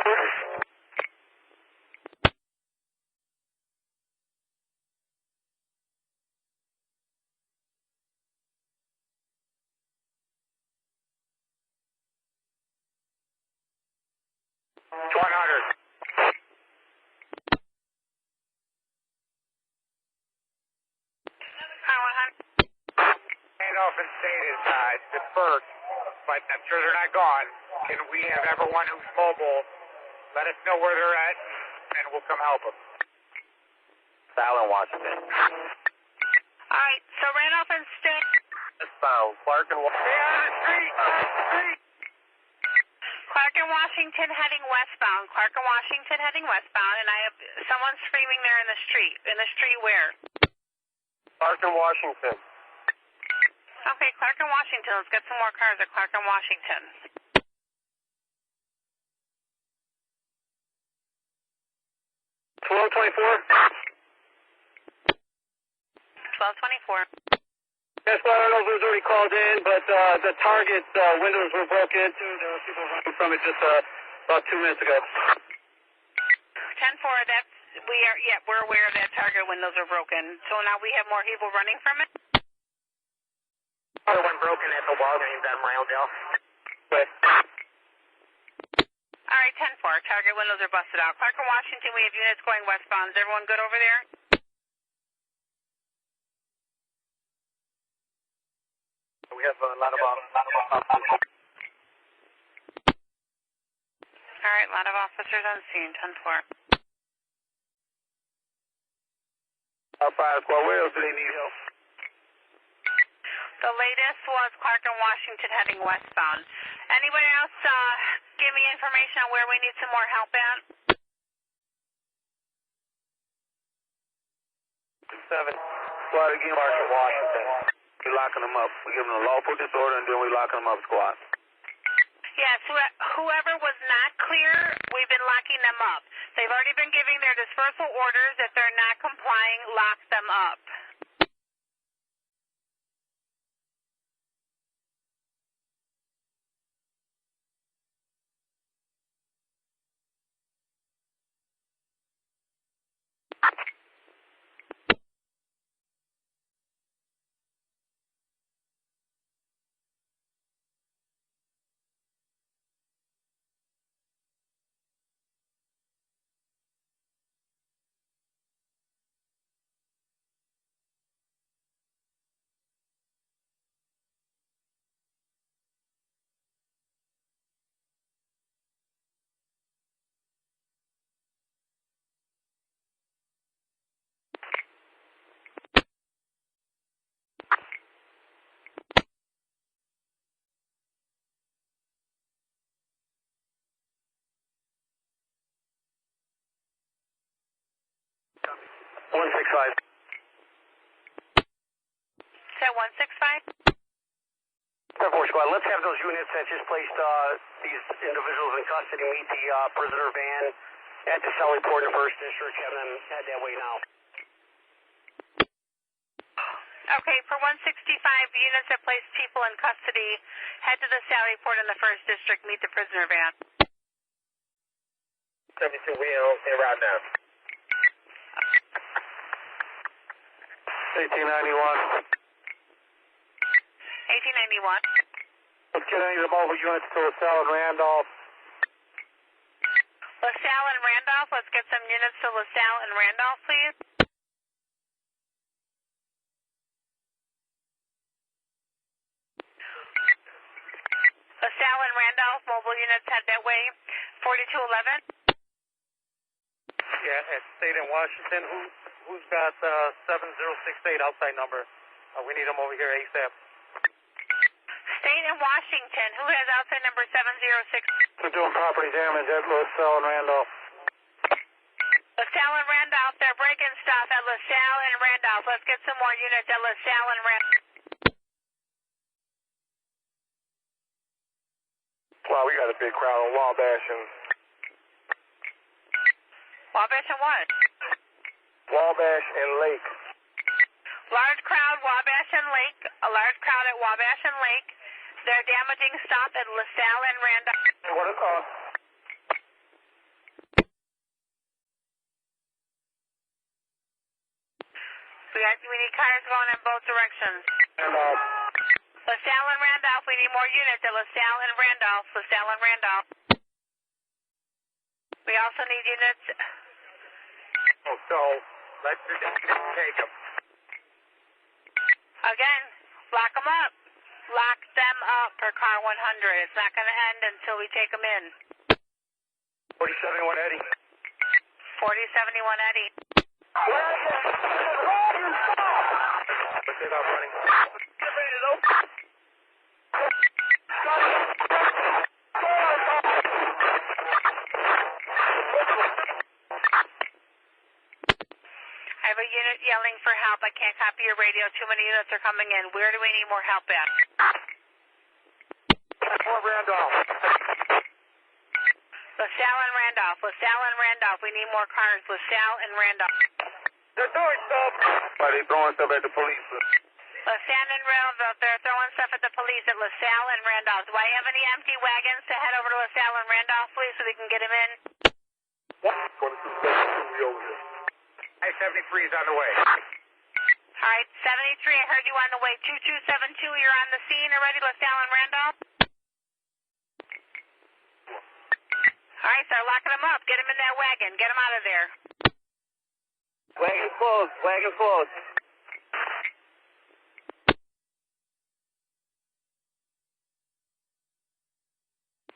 Open State is dispersed, but I'm sure they're not gone. Can we have everyone who's mobile let us know where they're at, and we'll come help them. Sal in Washington. All right, so Randolph and State. Westbound, Clark and Washington. Clark and Washington heading westbound. Clark and Washington heading westbound, and I have someone screaming there in the street. In the street where? Clark and Washington. Okay, Clark and Washington. Let's get some more cars at Clark and Washington. 1224? 1224. Yes, well, I don't know if it was already called in, but the target windows were broken into. There were people running from it just about 2 minutes ago. 10-4, we're aware that target windows are broken. So now we have more people running from it? Other one broken at the Walgreens on Myledale. Right. All right, 10-4, target windows are busted out. Clark and Washington, we have units going westbound. Is everyone good over there? We have a lot of All right, a lot of officers on scene, 10-4. Fire squad, where else do they need help? The latest was Clark and Washington heading westbound. Anybody else give me information on where we need some more help at? 7. Squad again, Clark and Washington. We locking them up. We give them a lawful disorder and then we locking them up, squad. Yes, whoever was not clear, we've been locking them up. They've already been giving their dispersal orders. If they're not complying, lock them up. Is that 165? 10-4 squad, let's have those units that just placed these individuals in custody meet the prisoner van at the Sally Port in the 1st District. Have them head that way now. Okay, for 165, units that place people in custody, head to the Sally Port in the 1st District, meet the prisoner van. 72, we in route now. 1891. 1891. Let's get any of the mobile units to LaSalle and Randolph. LaSalle and Randolph, let's get some units to LaSalle and Randolph, please. LaSalle and Randolph, mobile units head that way. 4211. Yeah, at State and Washington, who's got 7068 outside number? We need them over here ASAP. State and Washington, who has outside number 706? We're doing property damage at LaSalle and Randolph. LaSalle and Randolph, they're breaking stuff at LaSalle and Randolph. Let's get some more units at LaSalle and Randolph. Wow, we got a big crowd on Wabash and... Wabash and what? Wabash and Lake. Large crowd, Wabash and Lake. A large crowd at Wabash and Lake. They're damaging stuff at LaSalle and Randolph. What is We need cars going in both directions. LaSalle and Randolph, we need more units at LaSalle and Randolph. LaSalle and Randolph. We also need units. Oh, so let's take them. Again, lock them up. Lock them up for car 100. It's not going to end until we take them in. 4071 Eddie. 4071 Eddie. Let's take off running. Get ready to open. I have a unit yelling for help. I can't copy your radio. Too many units are coming in. Where do we need more help at? Fort Randolph. LaSalle and Randolph. Randolph. LaSalle and Randolph. We need more cars. LaSalle and Randolph. They're throwing stuff. Why they throwing stuff at the police? LaSalle and Randolph. They're throwing stuff at the police at LaSalle and Randolph. Do I have any empty wagons to head over to LaSalle and Randolph, please, so we can get them in? What? 2272 over here. I-73 is on the way. All right, 73, I heard you on the way. 2272, you're on the scene already, LaSalle and Randolph? All right, start locking them up. Get them in that wagon. Get them out of there. Wagon's closed. Wagon's closed.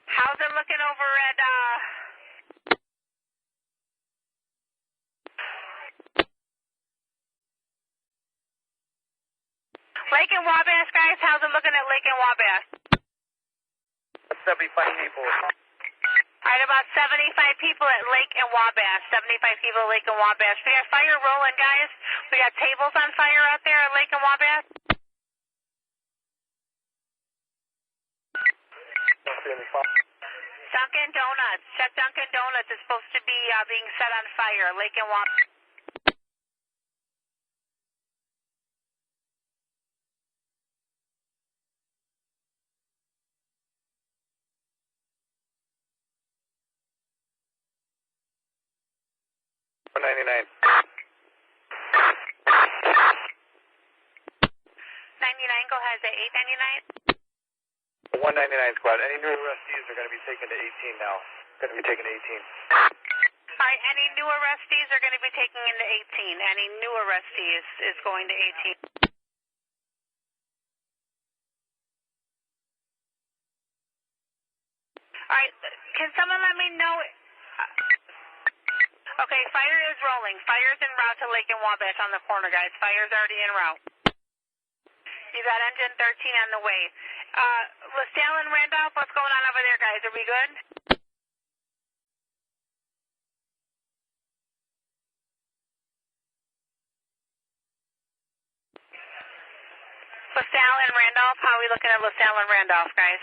How's it looking over at, Lake and Wabash, guys? How's it looking at Lake and Wabash? 75 people. All right, about 75 people at Lake and Wabash. 75 people at Lake and Wabash. We got fire rolling, guys. We got tables on fire out there at Lake and Wabash. Dunkin' Donuts. Check Dunkin' Donuts. It's supposed to be being set on fire. Lake and Wabash. Go ahead. Is it 899? 199 squad. Any new arrestees are going to be taken to 18 now. Going to be taken to 18. All right, any new arrestees are going to be taken into 18. Any new arrestees is going to 18. All right, can someone let me know? Okay, fire is rolling. Fire's en route to Lake and Wabash on the corner, guys. Fire's already en route. You got engine 13 on the way. LaSalle and Randolph, what's going on over there, guys? Are we good? LaSalle and Randolph, how are we looking at LaSalle and Randolph, guys?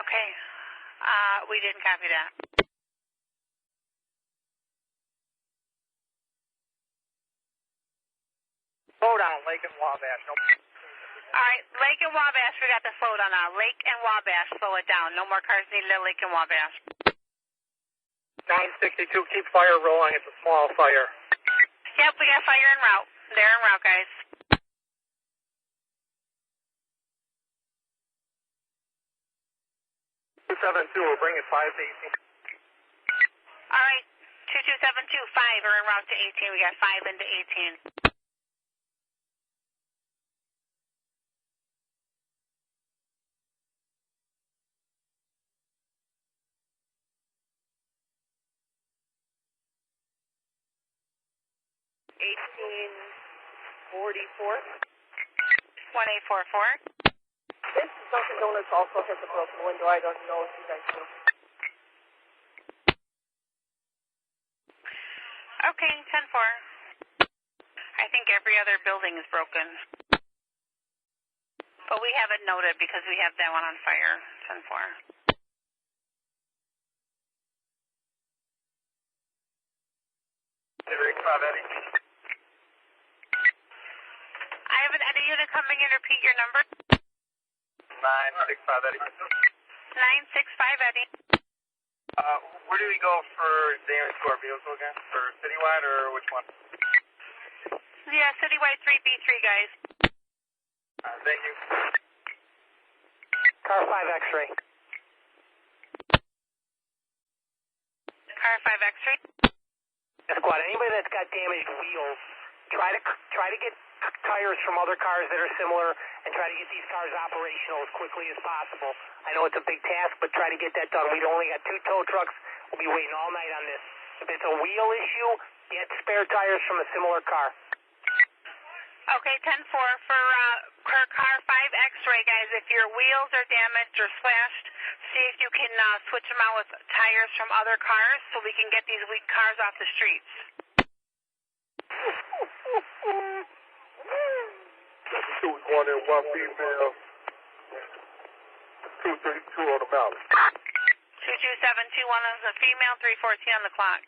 Okay. We didn't copy that. Slow down, Lake and Wabash. No. All right, Lake and Wabash, we got the flow down now. Lake and Wabash, slow it down. No more cars needed at Lake and Wabash. 962, keep fire rolling. It's a small fire. Yep, we got fire en route. They're en route, guys. 272, we'll bring it 5 to 18. All right, 2272, 5 are en route to 18. We got 5 into 18. $18.44. 1844. This Dunkin' Donuts also has a broken window. I don't know if you guys know. Okay, 10-4. I think every other building is broken. But we have it noted because we have that one on fire. 10-4. I have an Eddie unit coming in. Repeat your number. 965 Eddie. 965 Eddie. Where do we go for damage to our vehicle again? For citywide or which one? Yeah, citywide 3B3, guys. Thank you. Car 5 X-ray. Car 5 X-ray. Squad, anybody that's got damaged wheels, try to get tires from other cars that are similar and try to get these cars operational as quickly as possible. I know it's a big task, but try to get that done. We've only got 2 tow trucks. We'll be waiting all night on this. If it's a wheel issue, get spare tires from a similar car. Okay, 10-4 for car 5 X-ray, guys. If your wheels are damaged or slashed, see if you can switch them out with tires from other cars so we can get these weak cars off the streets. 2 1 and 1 female. 232 on the mountain. 22721 is a female, 314 on the clock.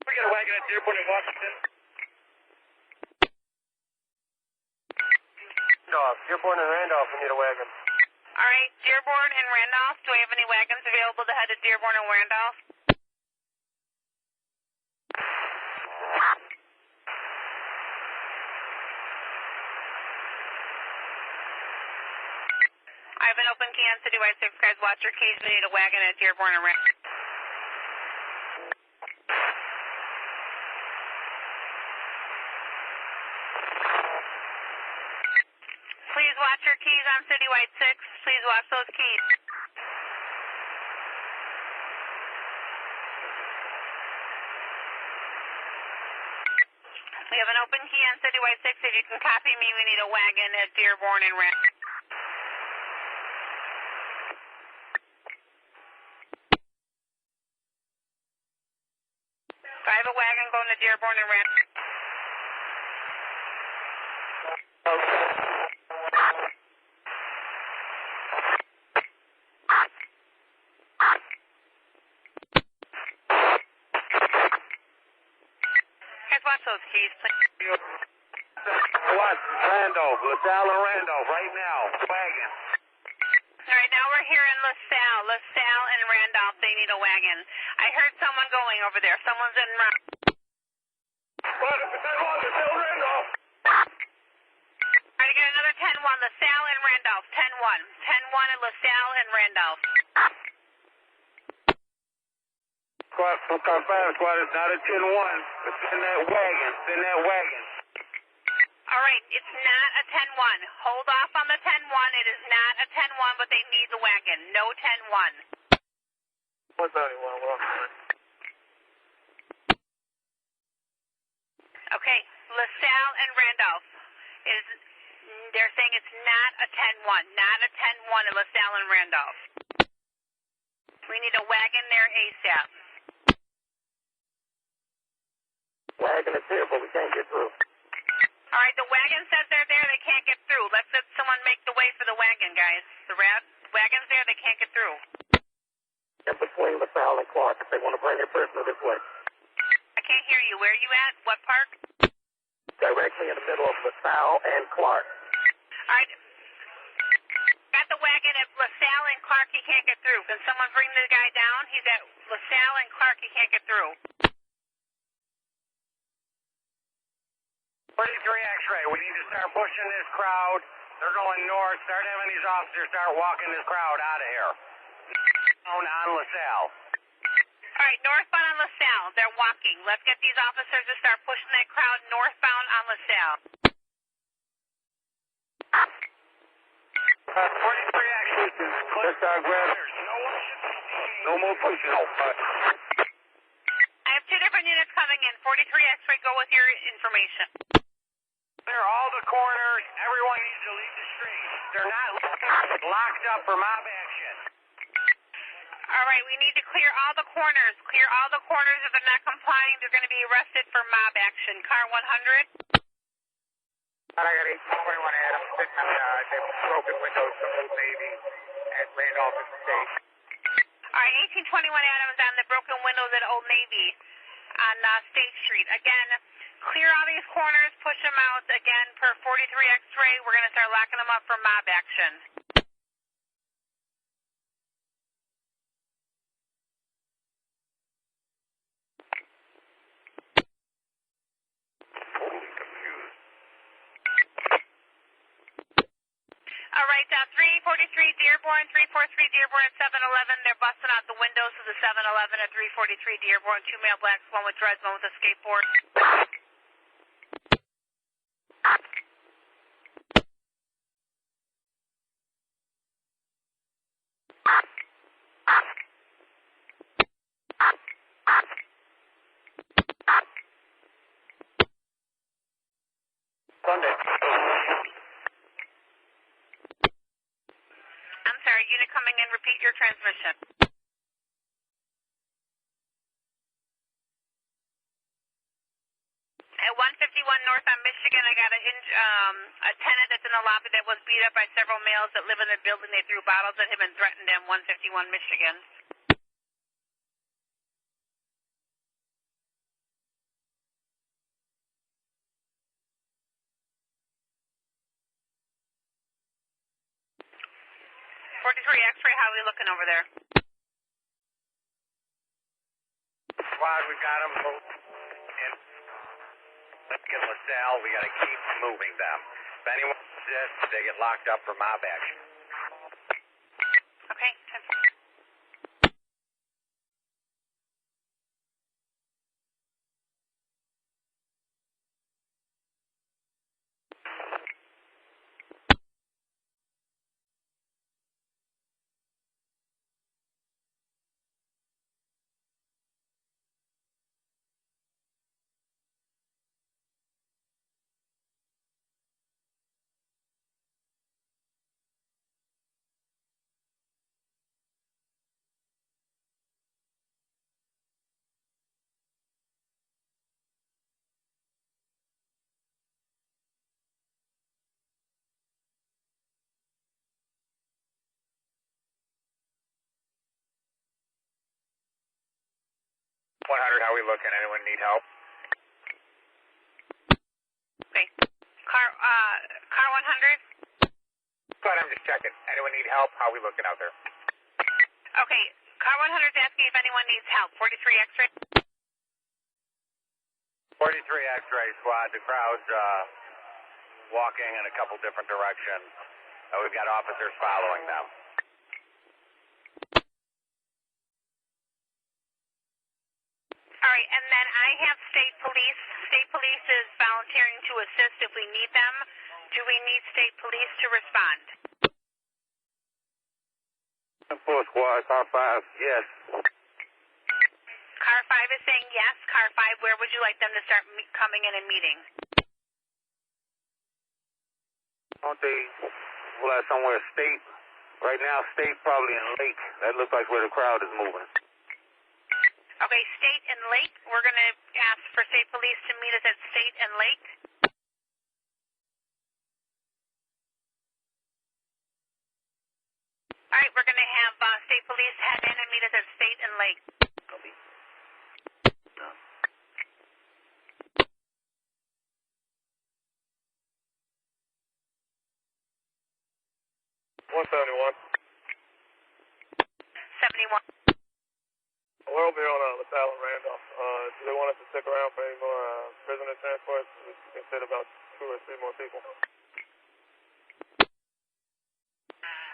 We got a wagon at Dearborn in Washington. Dearborn and Randolph, we need a wagon. All right, Dearborn and Randolph, do we have any wagons available to head to Dearborn and Randolph? I have an open key on Citywide 6, guys. Watch your keys. We need a wagon at Dearborn and Randolph. Please watch your keys on Citywide 6. Please watch those keys. We have an open key on Citywide 6. If you can copy me, we need a wagon at Dearborn and Randolph. I have a wagon going to Dearborn and Randolph. Guys, watch those keys, please. What? Randolph, LaSalle and Randolph, right now. Wagon. All right, now we're here in LaSalle. LaSalle and Randolph, they need a wagon. I heard someone going over there. Someone's in What? LaSalle, Randolph. All right, I got another 10-1, LaSalle and Randolph. 10-1. 10-1 at LaSalle and Randolph. Squad, squad, it's not a 10-1. It's in that wagon. It's in that wagon. All right, it's not a 10-1. Hold off on the 10-1. It is not a 10-1, but they need the wagon. No 10-1. What's that? Well, okay, LaSalle and Randolph. They're saying it's not a 10-1. Not a 10-1 at LaSalle and Randolph. We need a wagon there ASAP. Wagon is here, but we can't get through. All right, the wagon says they're there. They can't get through. Let's let someone make the way for the wagon, guys. The wagon's there. They can't get through. In between LaSalle and Clark, if they want to bring their prisoner this way. I can't hear you. Where are you at? What park? Directly in the middle of LaSalle and Clark. All right. Got the wagon at LaSalle and Clark. He can't get through. Can someone bring the guy down? He's at LaSalle and Clark. He can't get through. 43 X-ray, we need to start pushing this crowd. They're going north. Start having these officers start walking this crowd out of here. On LaSalle. All right, northbound on LaSalle. They're walking. Let's get these officers to start pushing that crowd northbound on LaSalle. 43 X-ray. let's start grabbing. No more pushing. I have two different units coming in. 43 X-ray, go with your information. Clear all the corners. Everyone needs to leave the street. They're not locked up for mob action. All right, we need to clear all the corners. Clear all the corners. If they're not complying, they're going to be arrested for mob action. Car 100. I got 821 Adams sitting on the broken windows of Old Navy at Randolph and State. All right, 1821 Adams on the broken windows at Old Navy on State Street. Again, clear all these corners, push them out. Again, per 43 X-ray, we're going to start locking them up for mob action. right, 343 Dearborn, 343 Dearborn at 7-Eleven. They're busting out the windows of the 7-Eleven at 343 Dearborn. 2 male blacks, one with dreads, one with a skateboard. Sunday. I'm sorry, unit coming in, repeat your transmission. At 151 North on Michigan, I got a tenant that's in the lobby that was beat up by several males that live in the building. They threw bottles at him and threatened him. 151 Michigan. X-ray, how are we looking over there? Squad, we've got them in Lincoln, LaSalle. We got to keep moving them. If anyone resists, they get locked up for mob action. Okay. How are we looking? Anyone need help? Okay. Car 100? Go ahead, I'm just checking. Anyone need help? How are we looking out there? Okay. Car 100 is asking if anyone needs help. 43 X-ray? 43 X-ray squad. The crowd's walking in a couple different directions. We've got officers following them. All right, and then I have state police. State police is volunteering to assist if we need them. Do we need state police to respond? 4 squad, car 5, yes. Car 5 is saying yes. Car 5, where would you like them to start coming in and meeting? Don't they, somewhere state? Right now, state probably in Lake. That looks like where the crowd is moving. Okay, State and Lake. We're going to ask for state police to meet us at State and Lake. All right, we're going to have state police head in and meet us at State and Lake. Copy. No. 171. 71. We're over here on LaSalle and Randolph. Do they want us to stick around for any more prisoner transports? We can fit about 2 or 3 more people.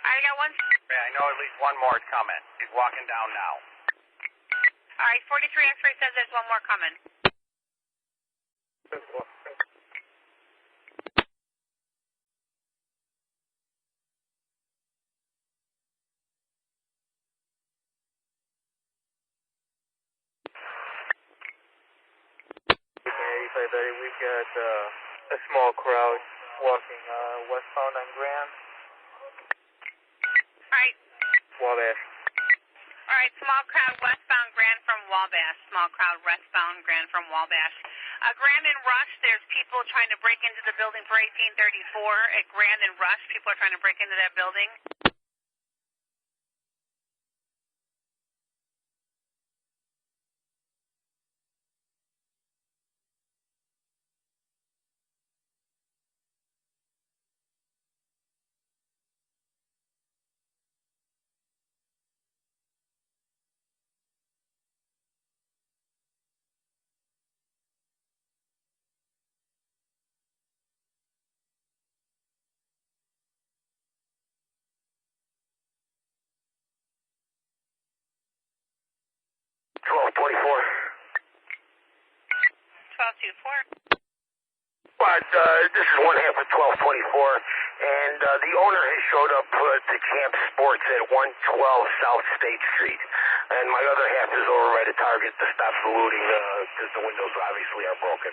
I got one. Yeah, I know at least one more is coming. He's walking down now. All right, 43 X-ray says there's one more coming. Principal. 8530, we've got a small crowd walking westbound on Grand. Alright. Wabash. Alright, small crowd westbound Grand from Wabash. Small crowd westbound Grand from Wabash. Grand and Rush, there's people trying to break into the building for 1834. At Grand and Rush, people are trying to break into that building. 1224. But this is one half of 1224, and the owner has showed up to Camp Sports at 112 South State Street, and my other half is over by the Target to stop the looting because the windows obviously are broken.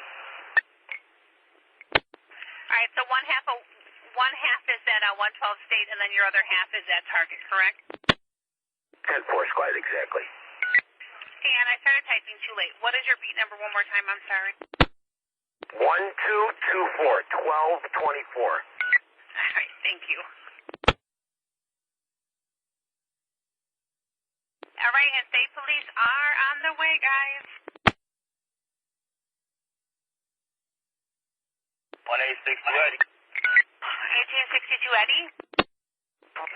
All right, so one half is at 112 State, and then your other half is at Target, correct? 10-4 squad, exactly. And I started typing too late. What is your beat number one more time? I'm sorry. 1224, 1224. All right, thank you. All right, and state police are on the way, guys. 1862 Eddie. 1862 Eddie.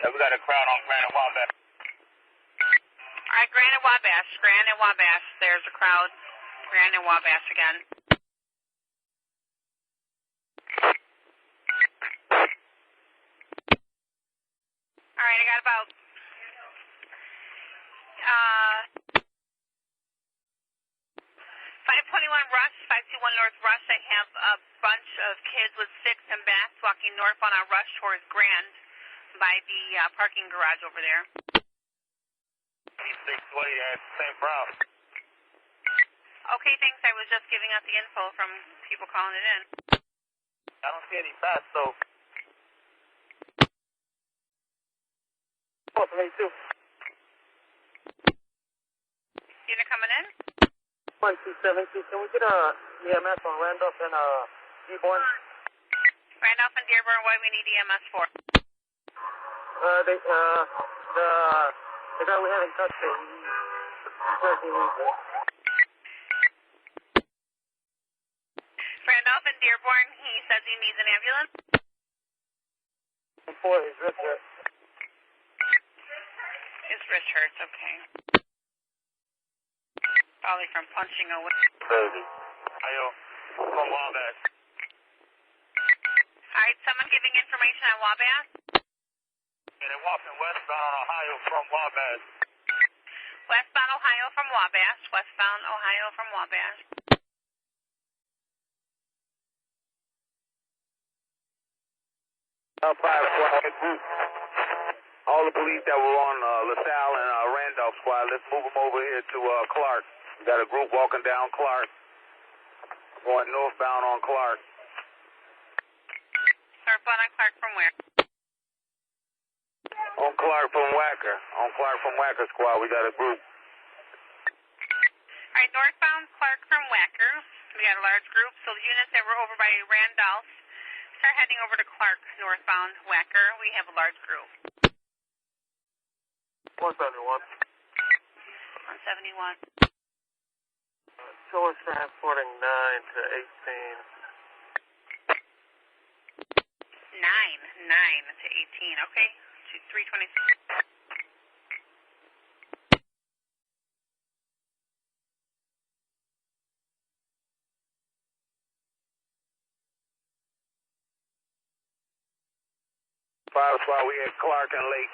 Yeah, we got a crowd on Granite Wabash. All right, Granite Wabash. There's a crowd. Granite Wabash again. All right, I got about 521 Rush, 521 North Rush. I have a bunch of kids with sticks and bats walking north on a rush towards Grand by the parking garage over there. 620 at St. Brown. Okay, thanks. I was just giving out the info from people calling it in. I don't see any bats, though. 422. Unit coming in? 1272. Can we get a EMS on Randolph and Dearborn? Randolph and Dearborn, what do we need EMS for? The guy we haven't touched it. He says he needs it. Randolph and Dearborn, he says he needs an ambulance. For his wrist hurt. His wrist hurts, okay. Probably from punching away. Ayo, from Wabash. Alright, someone giving information on Wabash? Yeah, they're walking westbound Ohio from Wabash. Westbound Ohio from Wabash. Westbound Ohio from Wabash. Up 512 group. All the police that were on LaSalle and Randolph squad, let's move them over here to Clark. We got a group walking down Clark, going northbound on Clark. Northbound on Clark from where? On Clark from Wacker. On Clark from Wacker squad, we got a group. Alright, northbound Clark from Wacker. We got a large group. So the units that were over by Randolph start heading over to Clark, northbound Wacker. We have a large group. 171. 171. So it's transporting 9 to 18. 9 to 18, okay. 326. We had Clark and Lake.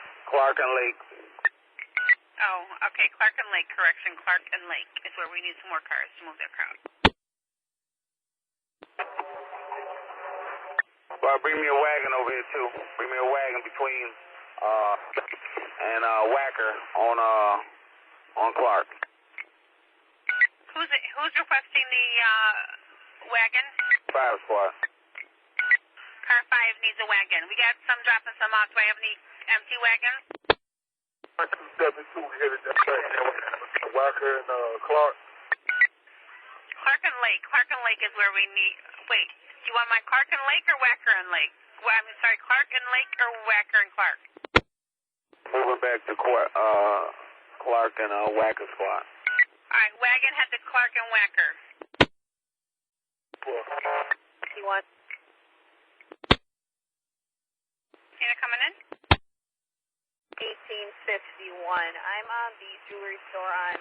Oh, okay. Clark and Lake, correction. Clark and Lake is where we need some more cars to move that crowd. Well, bring me a wagon over here too. Bring me a wagon between and Wacker on Clark. Who's requesting the wagon? 5 squad. Car 5 needs a wagon. We got some dropping some off. Do I have any empty wagons? 172 headed that way. Wacker and Clark. Clark and Lake. Clark and Lake is where we need. Wait, do you want my Clark and Lake or Wacker and Lake? Well, I'm sorry, Clark and Lake or Wacker and Clark? Moving back to Clark and Wacker squad. All right, wagon head to Clark and Wacker. You want? Unit coming in? 1851. I'm on the jewelry store on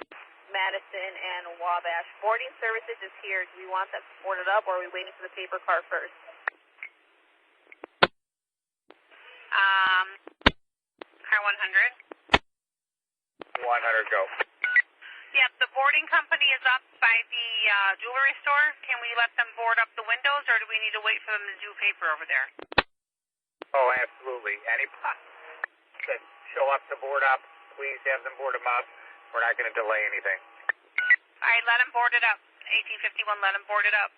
Madison and Wabash. Boarding services is here. Do we want that boarded up, or are we waiting for the paper car first? Car 100. 100 go. Yeah, Yep, the boarding company is up by the jewelry store. Can we let them board up the windows, or do we need to wait for them to do paper over there? Oh, absolutely. Any that show up to board up, please have them board them up. We're not going to delay anything. All right, let them board it up. 1851, let them board it up.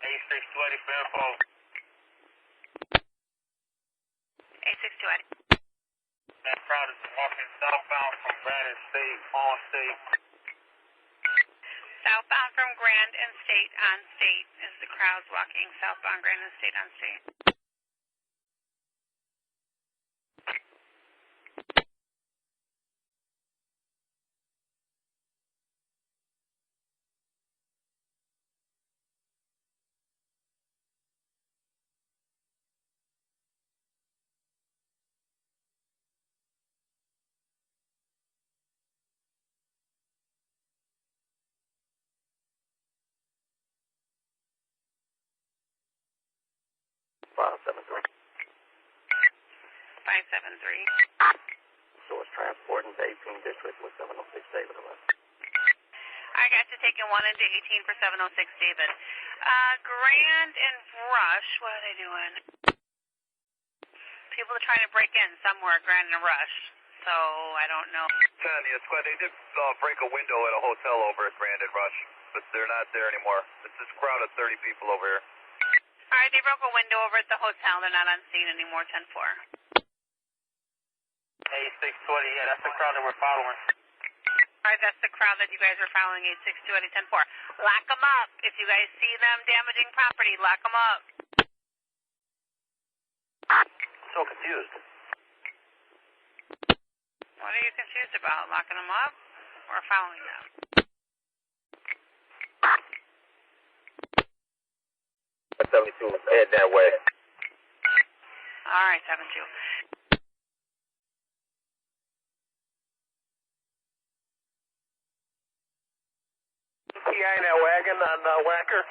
A620, Fairphone. A620. That crowd is walking southbound from Grand and State, on State. Southbound from Grand and State on State is the crowds walking southbound Grand and State on State. Five seven three. Source transport into 18 district with 706 David arrest. I got you taking 1 into 18 for 706 David. Grand and Rush, what are they doing? People are trying to break in somewhere, Grand and Rush. So, I don't know. 10, yes, they did break a window at a hotel over at Grand and Rush, but they're not there anymore. It's this crowd of 30 people over here. All right, they broke a window over at the hotel. They're not on scene anymore, 10-4. A620, yeah, that's the crowd that we're following. All right, that's the crowd that you guys are following, 862 at 10-4. Lock them up. If you guys see them damaging property, lock them up. So confused. What are you confused about? Locking them up or following them? 72, head that way. All right, 7-2. PI in that wagon on Wacker.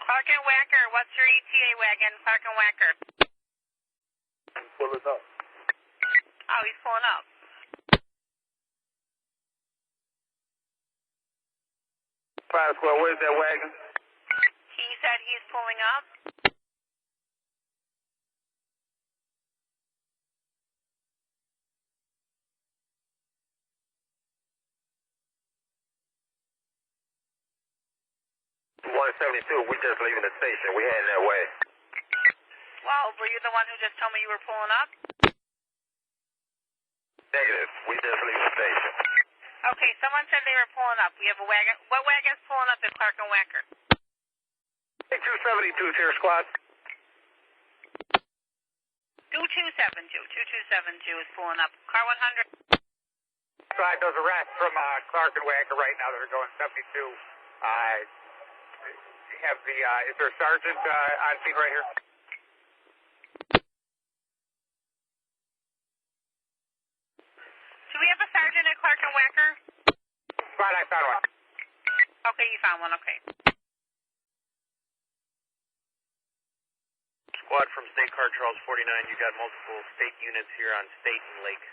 Clark and Wacker, what's your ETA wagon? Clark and Wacker. Pull it up. Oh, he's pulling up. Fire Squad, where's that wagon? He said he's pulling up. We just leaving the station. We heading that way. Well, were you the one who just told me you were pulling up? Negative. We just leaving the station. Okay, someone said they were pulling up. We have a wagon. What wagon's pulling up at Clark and Wacker? 272's here, squad. 2272 is pulling up. Car 100. Squad, those arrests from Clark and Wacker right now that are going 72. Have the is there a sergeant on scene right here? Do we have a sergeant at Clark and Wacker? Squad, I found one. Okay, you found one, okay. Squad from State Car Charles 49, you got multiple state units here on State and Lake.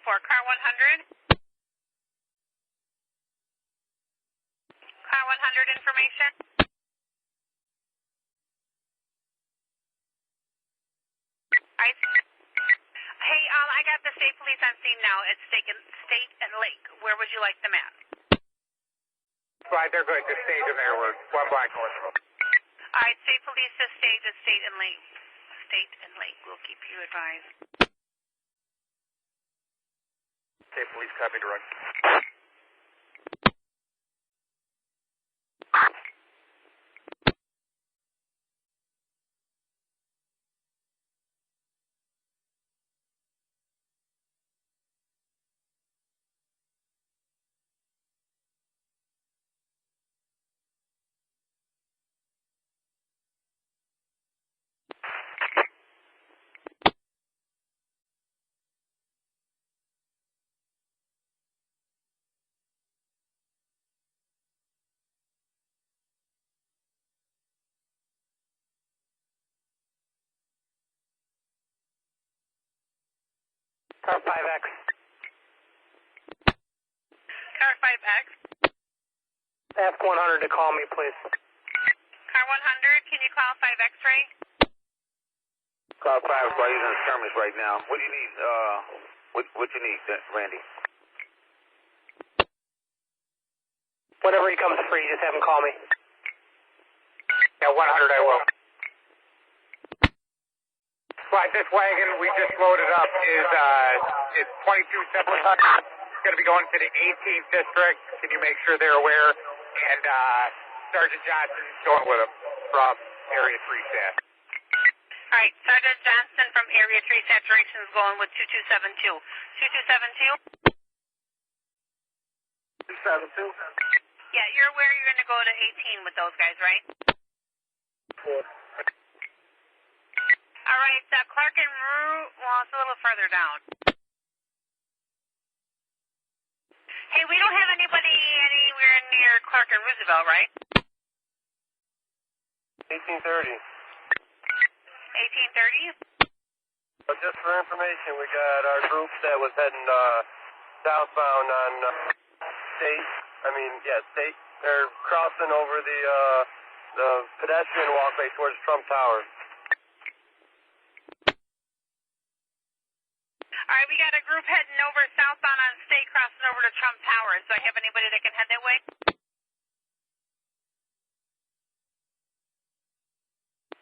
10-4, car 100. Car 100 information. Hey, I got the state police on scene now. It's State and Lake. Where would you like them at? Right, they're going to stage in there. We're one block north of them. All right, state police to stage at State and Lake. State and Lake. We'll keep you advised. State police, copy direct. Car 5X. Car 5X. Ask 100 to call me, please. Car 100, can you call 5X Ray? Car 5 is right in skirmish right now. What do you need? What you need, Randy? Whenever he comes free, just have him call me. Yeah, 100 I will. Right, this wagon we just loaded up is 22 separate tons. It's going to be going to the 18th district. Can you make sure they're aware? And Sergeant Johnson's going with him from Area 3 staff. All right, Sergeant Johnson from Area 3 Saturation is going with 2272. 2272? 272? Yeah, you're aware you're going to go to 18 with those guys, right? All right, Clark and Rue, well, it's a little further down. Hey, we don't have anybody anywhere near Clark and Roosevelt, right? 1830. 1830? But just for information, we got our group that was heading southbound on State. State. They're crossing over the pedestrian walkway towards Trump Tower. All right, we got a group heading over southbound on State, crossing over to Trump Tower. Do I have anybody that can head that way?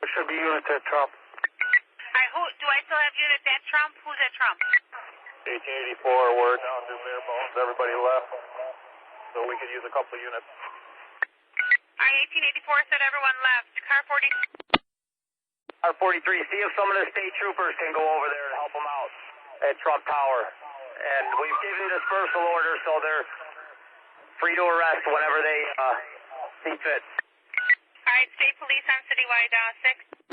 There should be units at Trump. Do I still have units at Trump? Who's at Trump? 1884, we're down to bare bones. Everybody left, so we could use a couple of units. All right, 1884 said everyone left. Car 40. Car 43, see if some of the state troopers can go over there and help them out at Trump Tower. And we've given dispersal orders, so they're free to arrest whenever they see fit. All right, State Police on Citywide 6.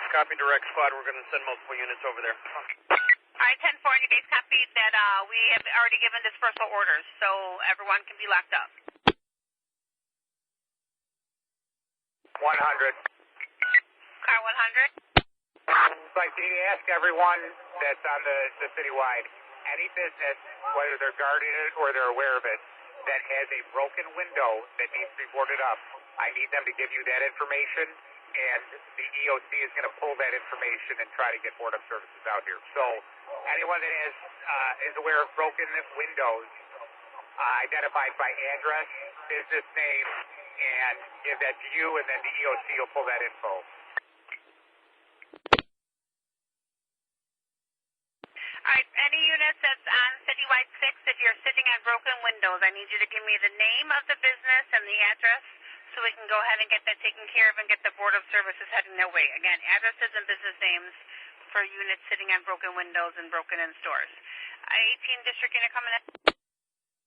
Copy direct squad. We're going to send multiple units over there. All right, 10-4, you guys copied that we have already given dispersal orders, so everyone can be locked up. 100. Car 100. So I need to ask everyone that's on the citywide, any business, whether they're guarding it or they're aware of it, that has a broken window that needs to be boarded up, I need them to give you that information, and the EOC is going to pull that information and try to get board-up services out here. So anyone that is aware of broken windows, identified by address, business name, and give that to you, and then the EOC will pull that info. All right, any units that's on Citywide 6, if you're sitting on broken windows, I need you to give me the name of the business and the address so we can go ahead and get that taken care of and get the Board of Services heading their way. Again, addresses and business names for units sitting on broken windows and broken-in stores. 18 District Unit coming in.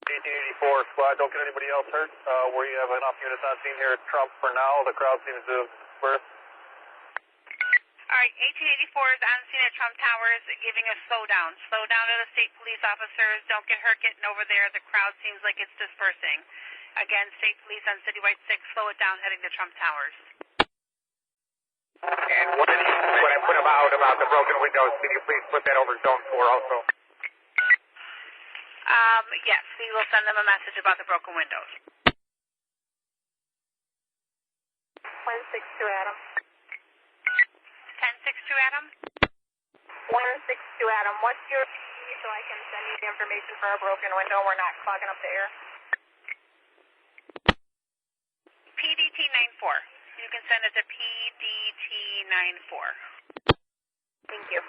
1884 squad, don't get anybody else hurt. We have enough units on scene here at Trump for now. The crowd seems to disperse. All right, 1884 is on scene at Trump Towers, giving a slowdown. Slow down to the state police officers. Don't get hurt getting over there. The crowd seems like it's dispersing. Again, state police on Citywide 6, slow it down, heading to Trump Towers. And when I put about the broken windows, can you please put that over Zone 4 also? Yes, we will send them a message about the broken windows. 162 Adam. 1062 Adam? 162 Adam. What's your so I can send you the information for our broken window? We're not clogging up the air. PDT 94. You can send it to PDT 94. Thank you.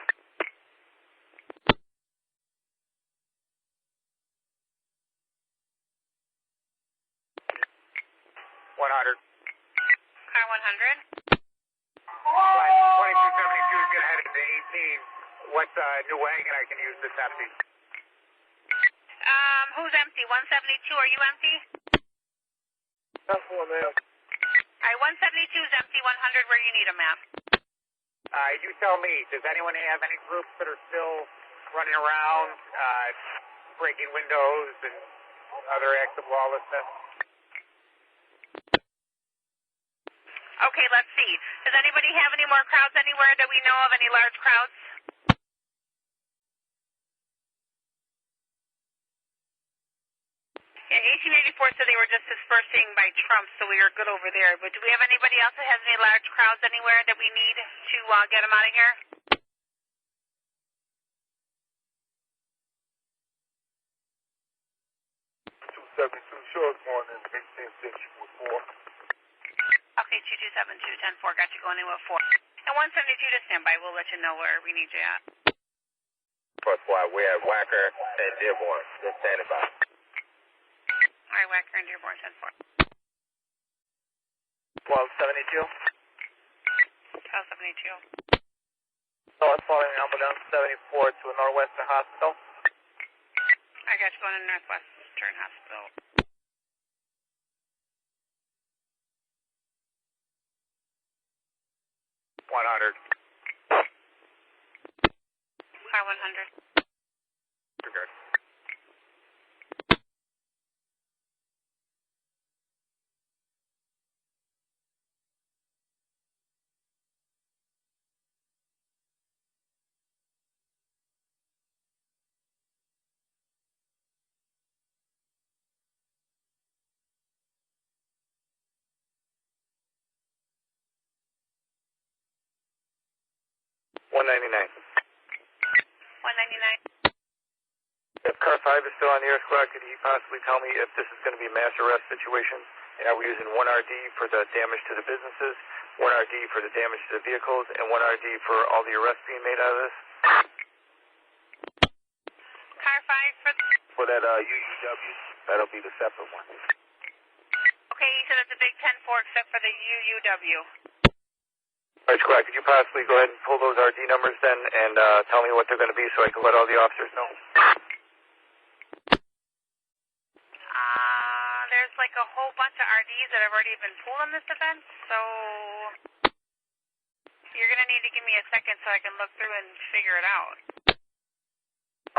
100. Car 100. 2272 is going to head into 18. What's a new wagon I can use this empty? Who's empty? 172, are you empty? That's one, ma'am. Alright, 172 is empty, 100 where you need them, ma'am. You tell me, does anyone have any groups that are still running around, breaking windows and other acts of lawlessness? Okay, let's see. Does anybody have any more crowds anywhere that we know of, any large crowds? Yeah, 1884 said they were just dispersing by Trump, so we are good over there. But do we have anybody else that has any large crowds anywhere that we need to get them out of here? 272 short going in 1864. Okay, 2272-10-4, got you going in with 4. And 172 to standby, we'll let you know where we need you at. First why we're at Wacker and Dearborn. Just standing by. All right, Wacker and Dearborn, 10-4. 1272. 1272. North following ambulance 74 to Northwestern Hospital. I got you going to Northwestern Hospital. 100. Car 100. You're good. If car 5 is still on the air squad, could you possibly tell me if this is going to be a mass arrest situation? And are we using 1 RD for the damage to the businesses, 1 RD for the damage to the vehicles, and 1 RD for all the arrests being made out of this? Car 5 For that UUW, that'll be the separate one. Okay, you said it's a big 10-4 except for the UUW. All right, squad, could you possibly go ahead and pull those RD numbers then and tell me what they're going to be so I can let all the officers know? There's like a whole bunch of RDs that have already been pulled on this event, so you're going to need to give me a second so I can look through and figure it out.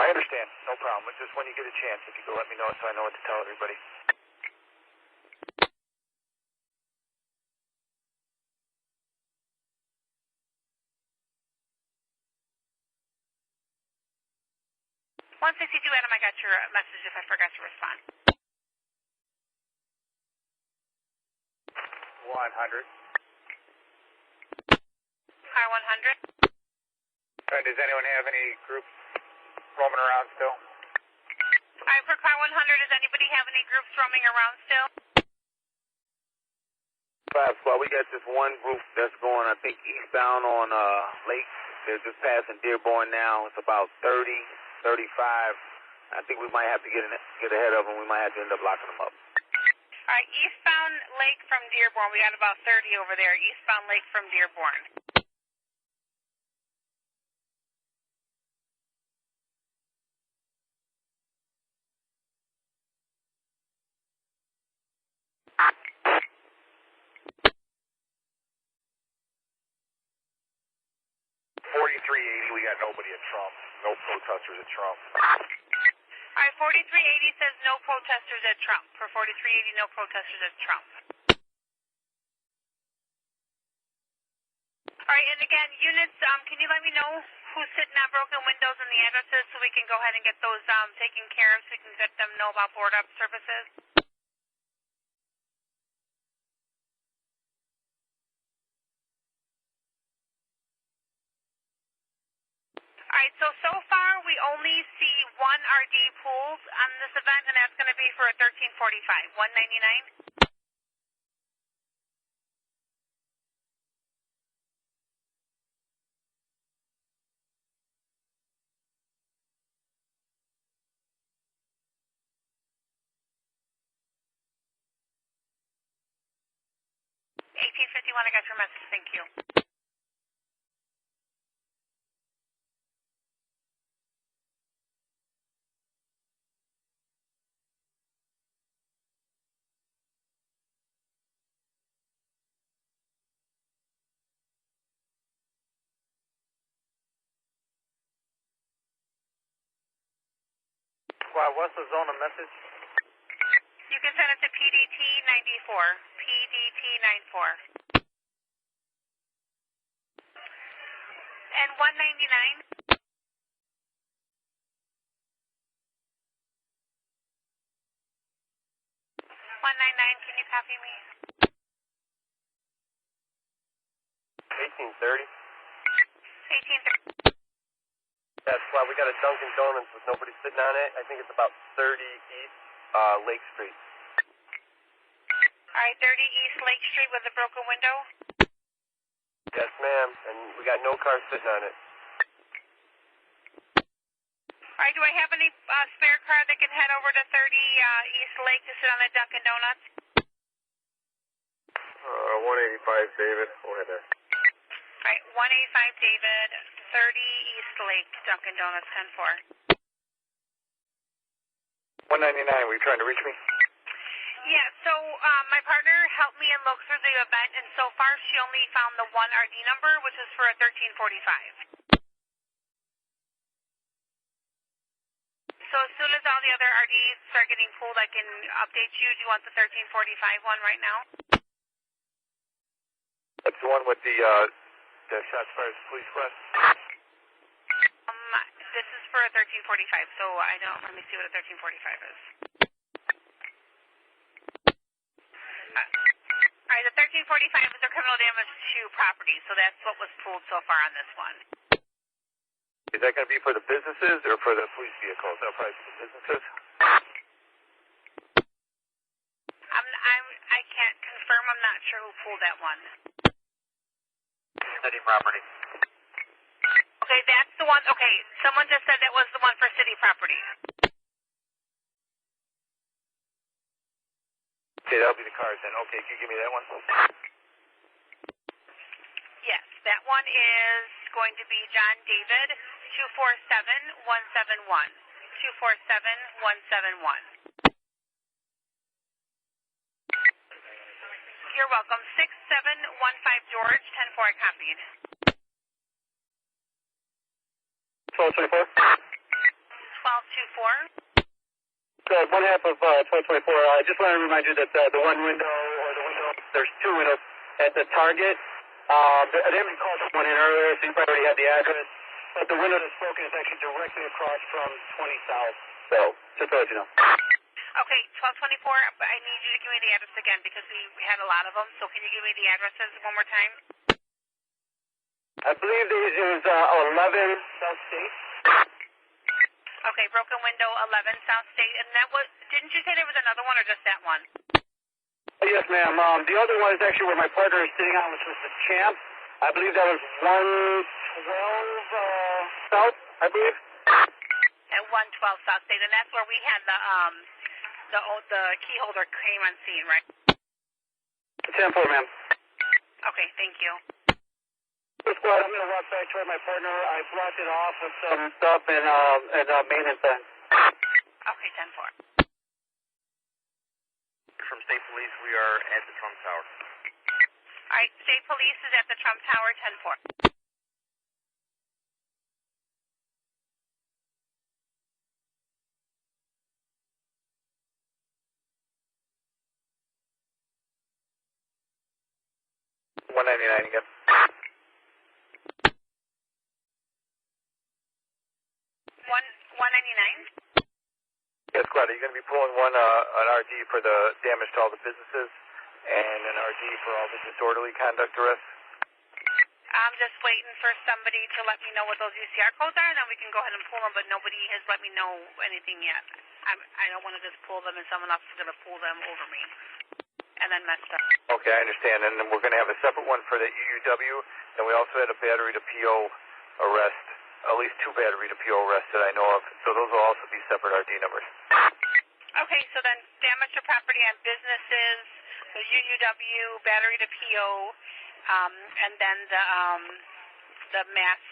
I understand. No problem. It's just when you get a chance, if you could let me know so I know what to tell everybody. Adam, I got your message if I forgot to respond. 100. Car 100. Does anyone have any groups roaming around still? All right, for car 100, does anybody have any groups roaming around still? 5 squad, we got this one group that's going, I think, eastbound on Lake. They're just passing Dearborn now. It's about 30, 35. I think we might have to get ahead of them. We might have to end up locking them up. All right, eastbound Lake from Dearborn. We got about 30 over there. Eastbound Lake from Dearborn. We got nobody at Trump. No protesters at Trump. All right, 4380 says no protesters at Trump. For 4380, no protesters at Trump. All right, and again, units, can you let me know who's sitting at broken windows and the addresses so we can go ahead and get those taken care of so we can let them know about board up services? All right, so far we only see one RD pulled on this event, and that's going to be for a 1345, 199. I got your message. Thank you. What's the zone of message? You can send it to PDT 94. PDT 94. And 199. 199, can you copy me? 1830. 1830. That's why we got a Dunkin' Donuts with nobody sitting on it. I think it's about 30 East Lake Street. All right, 30 East Lake Street with a broken window? Yes, ma'am. And we got no car sitting on it. All right, do I have any spare car that can head over to 30 East Lake to sit on the Dunkin' Donuts? 185 David. Go ahead there. All right, 185 David, 30 East Lake, Dunkin' Donuts, 10-4. 199, were you trying to reach me? Yeah, so my partner helped me and look through the event, and so far she only found the one RD number, which is for a 1345. So as soon as all the other RDs start getting pulled, I can update you. Do you want the 1345 one right now? That's the one with the shots fired at police west? This is for a 1345, so I don't, let me see what a 1345 is. All right, the 1345 is a criminal damage to property, so that's what was pulled so far on this one. Is that going to be for the businesses or for the police vehicles? That'll probably be the businesses. I can't confirm. I'm not sure who pulled that one. City property. Okay, that's the one. Okay, someone just said that was the one for city property. Okay, that'll be the cars then. Okay, can you give me that one? Yes, that one is going to be John David, 247171. 247171. You're welcome. 6715 George, 10-4, I copied. 1224. 1224. So 1/2 of 1224. I just want to remind you that the one window, or the window, there's two windows at the Target. They haven't called someone in earlier, so you probably already have the address. But the window that's broken is actually directly across from 20 South. So just to let you know. Okay, 1224, I need you to give me the address again because we had a lot of them. So can you give me the addresses one more time? I believe it was 11 South State. Okay, broken window, 11 South State. And that was, didn't you say there was another one or just that one? Yes, ma'am. The other one is actually where my partner is sitting on, which was the Champ. I believe that was 112 South, I believe. At 112 South State, and that's where we had the key holder came on scene, right? 10-4, ma'am. Okay, thank you. Squad, I'm going to walk back toward my partner. I blocked it off with some stuff and maintenance then. Okay, 10-4. From State Police, we are at the Trump Tower. All right, State Police is at the Trump Tower, 10-4. $199 again. 199? Yes, Squad, are you going to be pulling an RD for the damage to all the businesses and an RD for all the disorderly conduct arrests? I'm just waiting for somebody to let me know what those UCR codes are, and then we can go ahead and pull them, but nobody has let me know anything yet. I don't want to just pull them and someone else is going to pull them over me and then mess up. Okay, I understand. And then we're going to have a separate one for the UUW, and we also had a battery to PO arrest, at least 2 battery to PO arrests that I know of. So those will also be separate RD numbers. Okay, so then damage to property on businesses, the UUW, battery to PO, and then the mass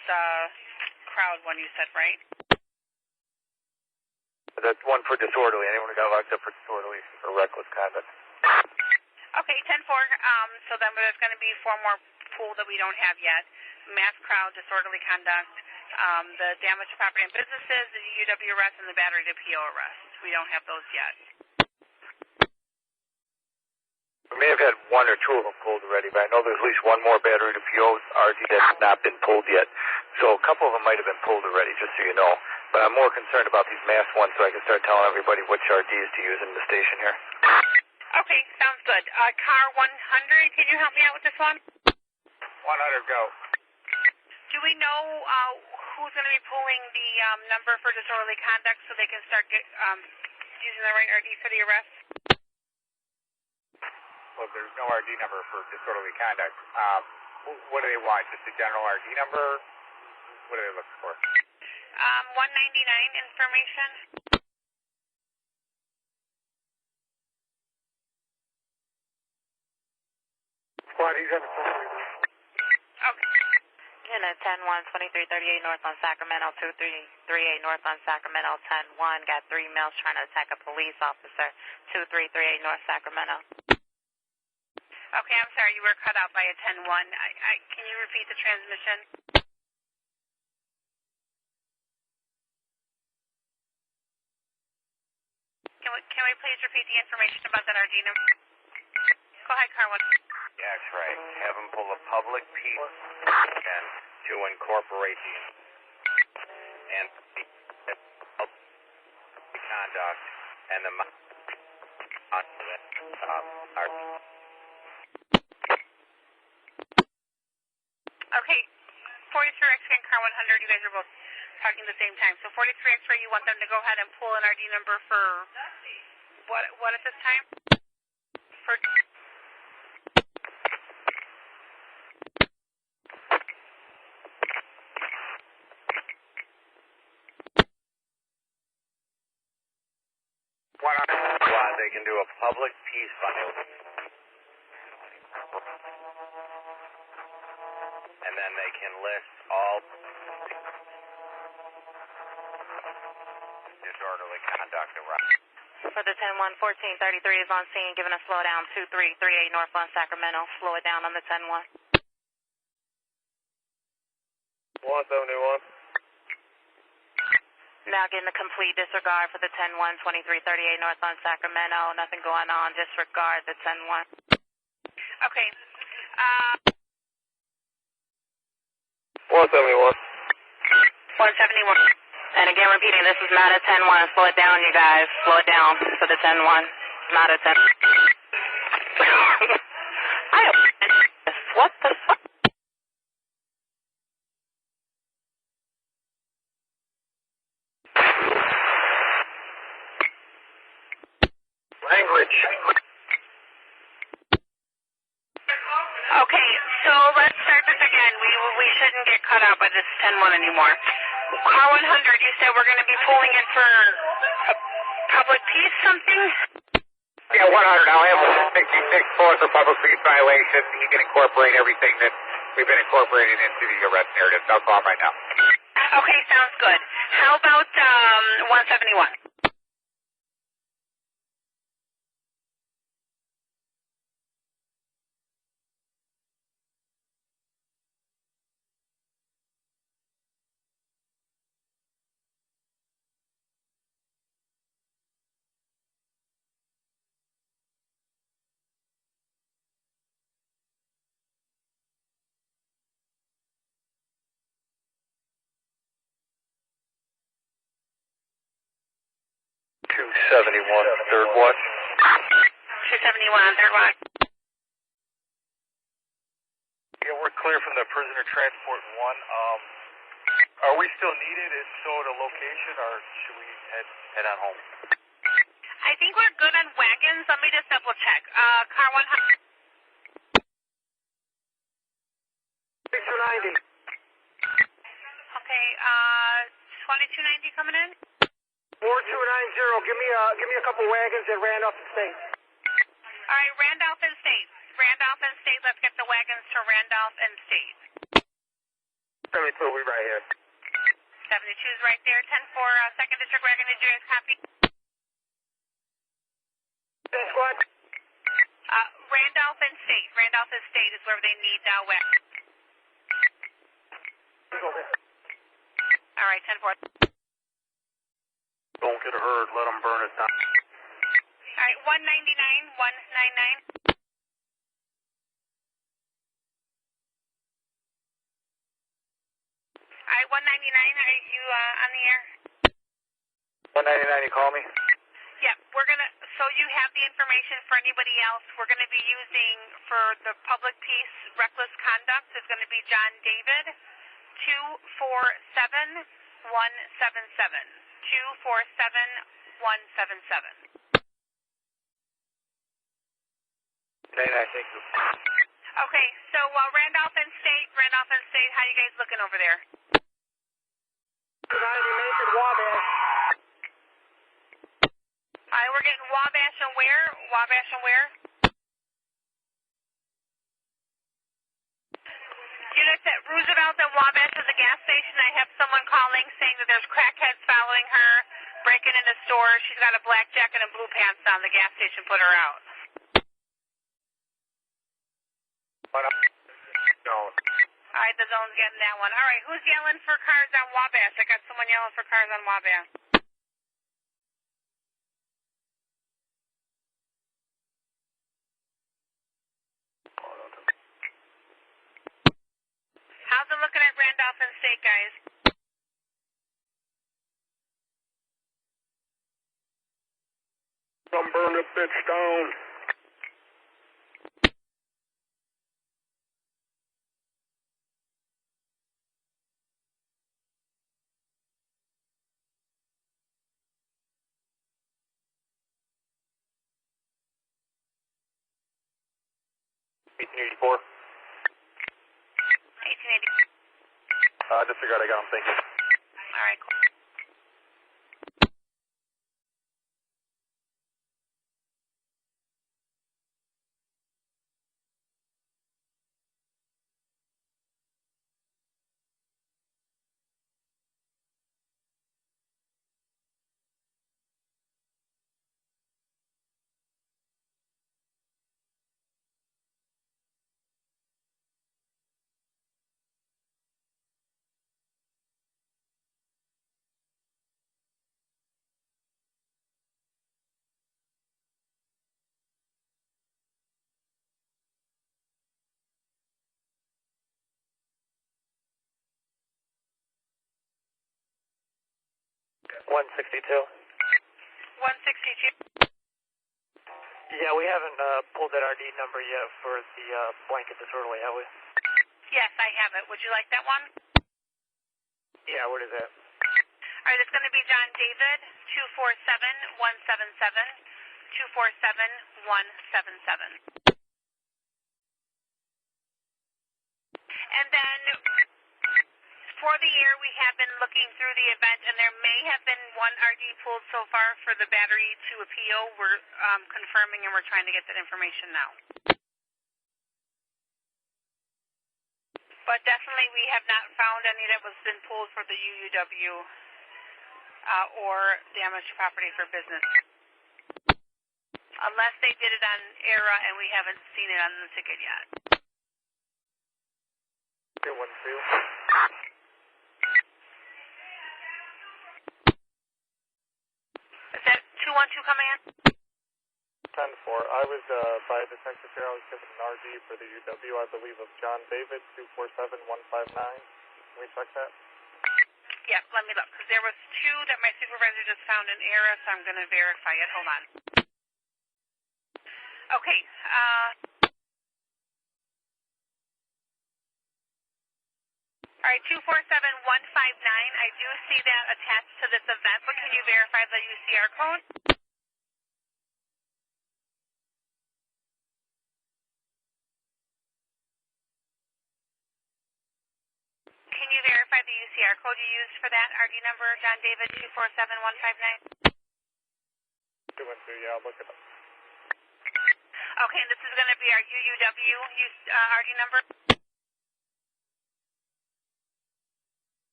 crowd one you said, right? That's one for disorderly. Anyone who got locked up for disorderly or reckless conduct. Okay, 10-4. So then there's going to be 4 more pool that we don't have yet. Mass crowd, disorderly conduct, the damage to property and businesses, the UUW arrest, and the battery to PO arrest. We don't have those yet. We may have had 1 or 2 of them pulled already, but I know there's at least 1 more battery to PO RD that's not been pulled yet. So a couple of them might have been pulled already, just so you know. But I'm more concerned about these mass ones so I can start telling everybody which RDs to use in the station here. Okay, sounds good. Car 100, can you help me out with this one? 100, go. Do we know who's going to be pulling the number for disorderly conduct so they can start using the right RD for the arrest? Well, there's no RD number for disorderly conduct. What do they want? Just a general RD number? What are they looking for? 199 information. Squad, he's on the phone. Okay. Unit 10-1, 2338 north on Sacramento, 2338 north on Sacramento, 10-1. Got 3 males trying to attack a police officer, 2338 north Sacramento. Okay, I'm sorry, you were cut out by a 10-1. Can you repeat the transmission? Can we please repeat the information about that RD number? Go ahead, Car 1. Yeah, that's right. Have them pull a public peace and to incorporate the conduct and the Okay, 43 X-ray and Car 100, you guys are both talking at the same time. So 43 X-ray, you want them to go ahead and pull an RD number for what at this time? For squad, they can do a public peace violation. And then they can list all disorderly conduct around. For the 10-1, 1433 is on scene, giving a slowdown, 2338 north on Sacramento. Slow it down on the 10-1. 171. Now getting a complete disregard for the 10-1, 2338 north on Sacramento. Nothing going on, disregard the 10-1. okay. 171. 171. And again, repeating, this is not a 10-1. Slow it down, you guys. Slow it down for the 10-1. Not a 10. What the fuck? Language. Okay, so let's start this again. We shouldn't get cut out by this 10-1 anymore. Car 100, you said we're going to be pulling in for a public peace something? Yeah, 100. I'll have a 66 for public peace violation. You can incorporate everything that we've been incorporating into the arrest narrative. I'll call right now. Okay, sounds good. How about 171? Third watch. 271 on third watch. Yeah, we're clear from the prisoner transport 1. Are we still needed? If so, the location, or should we head on home? I think we're good on wagons. Let me just double check. Car 100. 2290. Okay, 2290 coming in? 4290. Give me a couple wagons at Randolph and State. All right, Randolph and State. Randolph and State. Let's get the wagons to Randolph and State. 72, we right here. 72 is right there. 10-4, second district wagon. Did you guys copy? Squad. Randolph and State. Randolph and State is where they need wagons. All right, 10-4. Don't get hurt. Let them burn it down. All right, 199, 199. All right, 199, are you on the air? 199, you call me? Yeah, we're going to, so you have the information for anybody else. We're going to be using, for the public peace, reckless conduct, is going to be John David, 247177. 247177. Thank you. Okay, so Randolph and State, how you guys looking over there? 90 Mason Wabash. All right, we're getting Wabash and where? Wabash and where? Units at Roosevelt and Wabash at the gas station. I have someone calling saying that there's crackheads following her, breaking into stores. She's got a black jacket and blue pants on. The gas station put her out. No. All right, the zone's getting that one. All right, who's yelling for cars on Wabash? I got someone yelling for cars on Wabash. How's it looking at Randolph and State, guys? Some burned a bitch down. $18.84. 1880. Disregard, I got him, thank you. All right, cool. $162. 162. Yeah, we haven't pulled that RD number yet for the blanket disorderly, have we? Yes, I have it. Would you like that one? Yeah, what is that? All right, it's going to be John David, 247177. 247177. And then for the air, we have been looking through the event, and there may have been one RD pulled so far for the battery to appeal. We're confirming, and we're trying to get that information now. But definitely we have not found any that was been pulled for the UUW or damaged property for business. Unless they did it on ERA and we haven't seen it on the ticket yet. 212. Is that 212 coming in? 10-4. I was by the secretary. I was given an RD for the UW, I believe, of John David, 247159. Can we check that? Yeah, let me look, because there was two that my supervisor just found in ERA, so I'm going to verify it. Hold on. Okay. All right, 247159. I do see that attached to this event, but can you verify the UCR code? Can you verify the UCR code you used for that RD number, John David, 247159? 212, yeah, I'll look it up. Okay, and this is going to be our UUW RD number?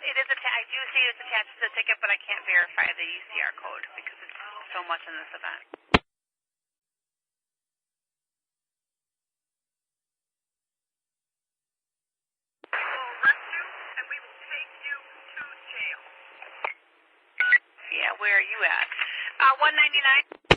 It is I do see it's attached to the ticket, but I can't verify the UCR code because it's so much in this event. And we will take you to jail. Yeah, where are you at? 199.